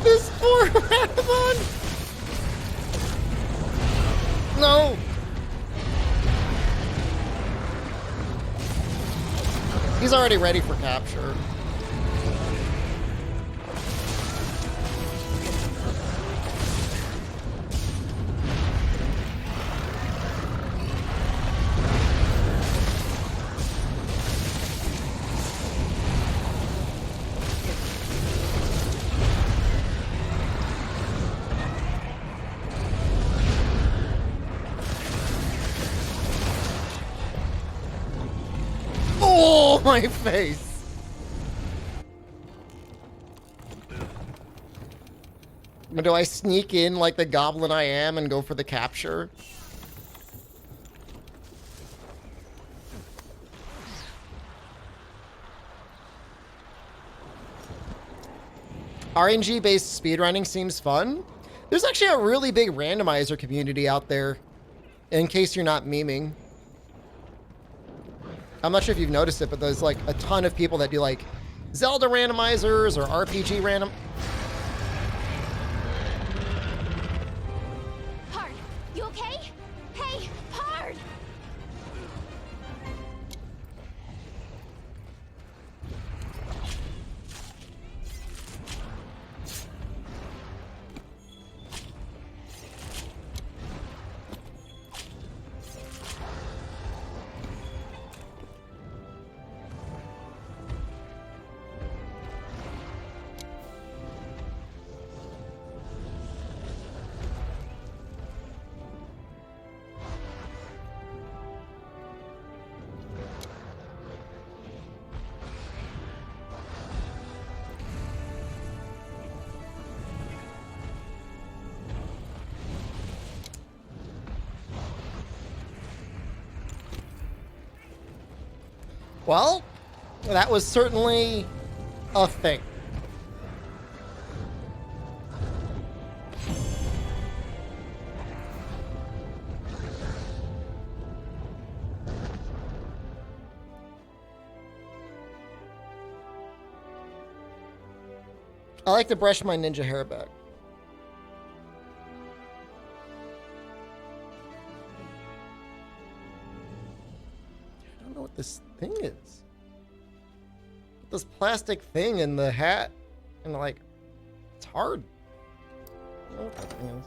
S1: This poor marathon. No. He's already ready for capture. Oh, my face. Do I sneak in like the goblin I am and go for the capture? RNG-based speedrunning seems fun. There's actually a really big randomizer community out there, in case you're not memeing. I'm not sure if you've noticed it, but there's like a ton of people that do like Zelda randomizers or RPG random.
S10: Hard, you okay? Hey, Hard!
S1: Well, that was certainly a thing. I like to brush my ninja hair back. I don't know what this thing is. This plastic thing in the hat, and like, it's hard. I don't know what that thing is.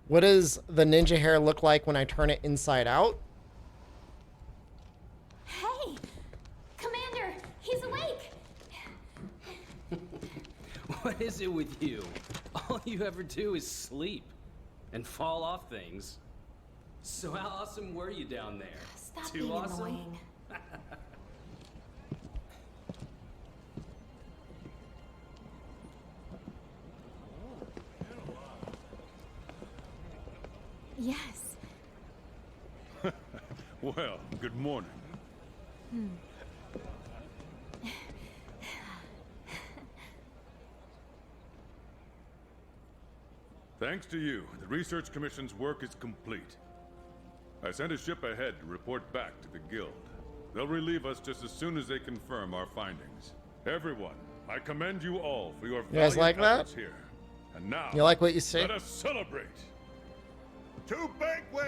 S1: What does the ninja hair look like when I turn it inside out?
S4: Hey! Commander! He's awake!
S11: What is it with you? All you ever do is sleep and fall off things. So how awesome were you down there?
S4: Stop
S11: Too
S4: being
S11: awesome?
S4: annoying. Yes.
S2: Well, good morning. Thanks to you, the Research Commission's work is complete. I sent a ship ahead to report back to the Guild. They'll relieve us just as soon as they confirm our findings. Everyone, I commend you all for your
S1: guys like that?
S2: efforts here. And now,
S1: You like what you see?
S2: let us celebrate. To banquet!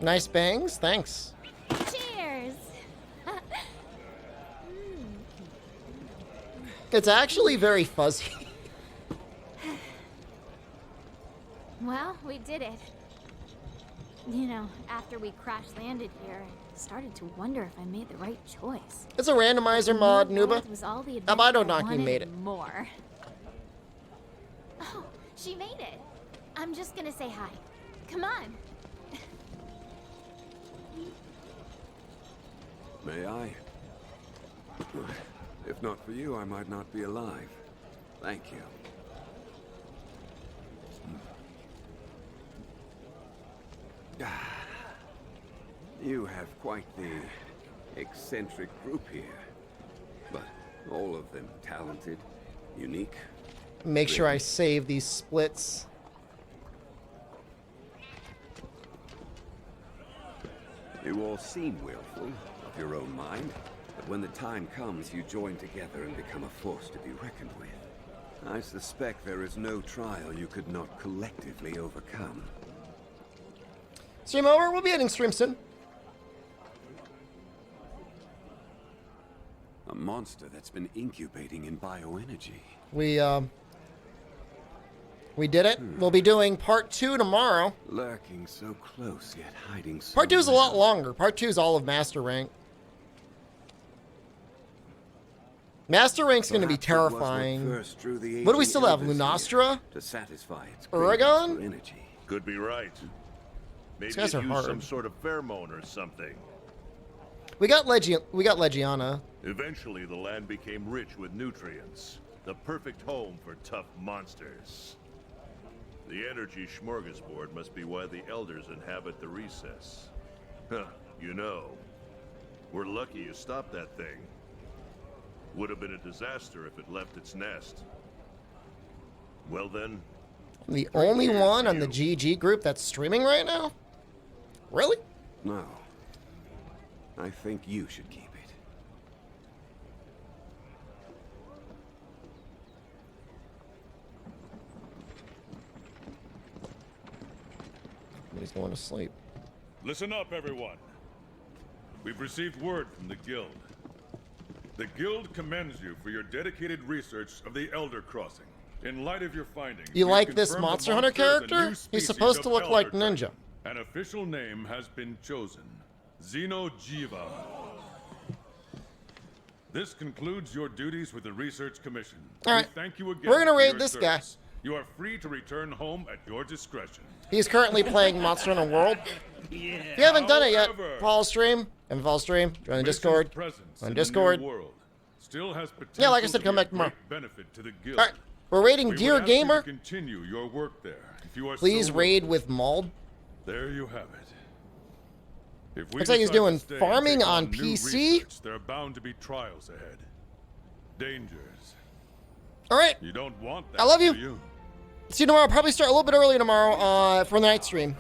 S1: Nice bangs, thanks.
S10: Cheers!
S1: It's actually very fuzzy.
S4: Well, we did it. You know, after we crash landed here, I started to wonder if I made the right choice.
S1: It's a randomizer mod, Nuba.
S4: Was all the
S1: Abado
S4: adventure I
S1: Naki
S4: wanted
S1: made it.
S4: and more. Oh, she made it. I'm just gonna say hi. Come on.
S3: May I? If
S6: If not for you, I might not be alive. Thank you. You have quite the eccentric group here. But all of them talented, unique.
S1: Make sure I save these splits.
S6: You all seem willful, of your own mind. But when the time comes, you join together and become a force to be reckoned with. I suspect there is no trial you could not collectively overcome.
S1: Stream over. We'll be ending stream soon.
S6: A monster that's been incubating in bioenergy.
S1: We did it. We'll be doing part 2 tomorrow.
S6: Lurking so close, yet hiding so
S1: Part 2 is a lot
S6: well.
S1: longer. Part 2 is all of Master Rank. Master Rank's going to be
S6: Perhaps it was what
S1: terrifying.
S6: first drew the
S1: What do we
S6: aging
S1: still have?
S6: elders
S1: Lunastra?
S6: here to satisfy its cravings
S1: Oregon?
S6: for energy.
S12: Could be right. Maybe
S1: guys
S12: it
S1: are
S12: used
S1: hard.
S12: some sort of pheromone or something.
S1: We got Legiana.
S12: Eventually, the land became rich with nutrients. The perfect home for tough monsters. The energy smorgasbord must be why the elders inhabit the recess. Huh, you know, we're lucky you stopped that thing. Would have been a disaster if it left its nest. Well then,
S1: The only one on the GG group that's streaming right now? Really?
S6: No. I think you should keep it.
S1: He's going to sleep.
S2: Listen up, everyone. We've received word from the Guild. The Guild commends you for your dedicated research of the Elder Crossing. In light of your findings,
S1: You
S2: we've
S1: like this
S2: confirmed the
S1: Monster Hunter
S2: monster is a
S1: character?
S2: new
S1: He's
S2: species
S1: supposed to
S2: of
S1: look like
S2: Elder
S1: Ninja.
S2: Dragon. An official name has been chosen. Xenojiva. This concludes your duties with the Research Commission.
S1: All right.
S2: We thank you again.
S1: We're gonna
S2: for
S1: raid
S2: your
S1: this guy.
S2: service. You are free to return home at your discretion.
S1: He's currently playing Monster Hunter World. If you haven't done it yet, follow stream. Haven't follow stream. Join the Discord.
S2: Presence
S1: On
S2: in
S1: Discord.
S2: The new world still has potential
S1: Yeah, like I said,
S2: to
S1: come
S2: be a
S1: back tomorrow.
S2: great benefit to the Guild.
S1: All right, we're raiding
S2: We would
S1: Dear
S2: ask you to
S1: Gamer.
S2: continue your work there. If you are
S1: Please
S2: so
S1: raid
S2: willing.
S1: with Mauled.
S2: There you have it. If we
S1: Looks like he's
S2: decide to
S1: doing
S2: stay and
S1: farming
S2: take
S1: on
S2: new
S1: PC.
S2: research, there are bound to be trials ahead. Dangers.
S1: All right.
S2: You don't want that.
S1: I love you.
S2: do you?
S1: See you tomorrow. I'll probably start a little bit early tomorrow for the night stream.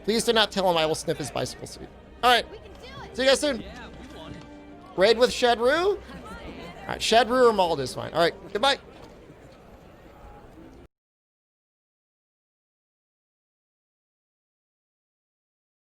S1: Please do not tell him I will sniff his bicycle seat. All right. See you guys soon. Raid with Shadru. All right, Shadru or Mauled is fine. All right. Goodbye.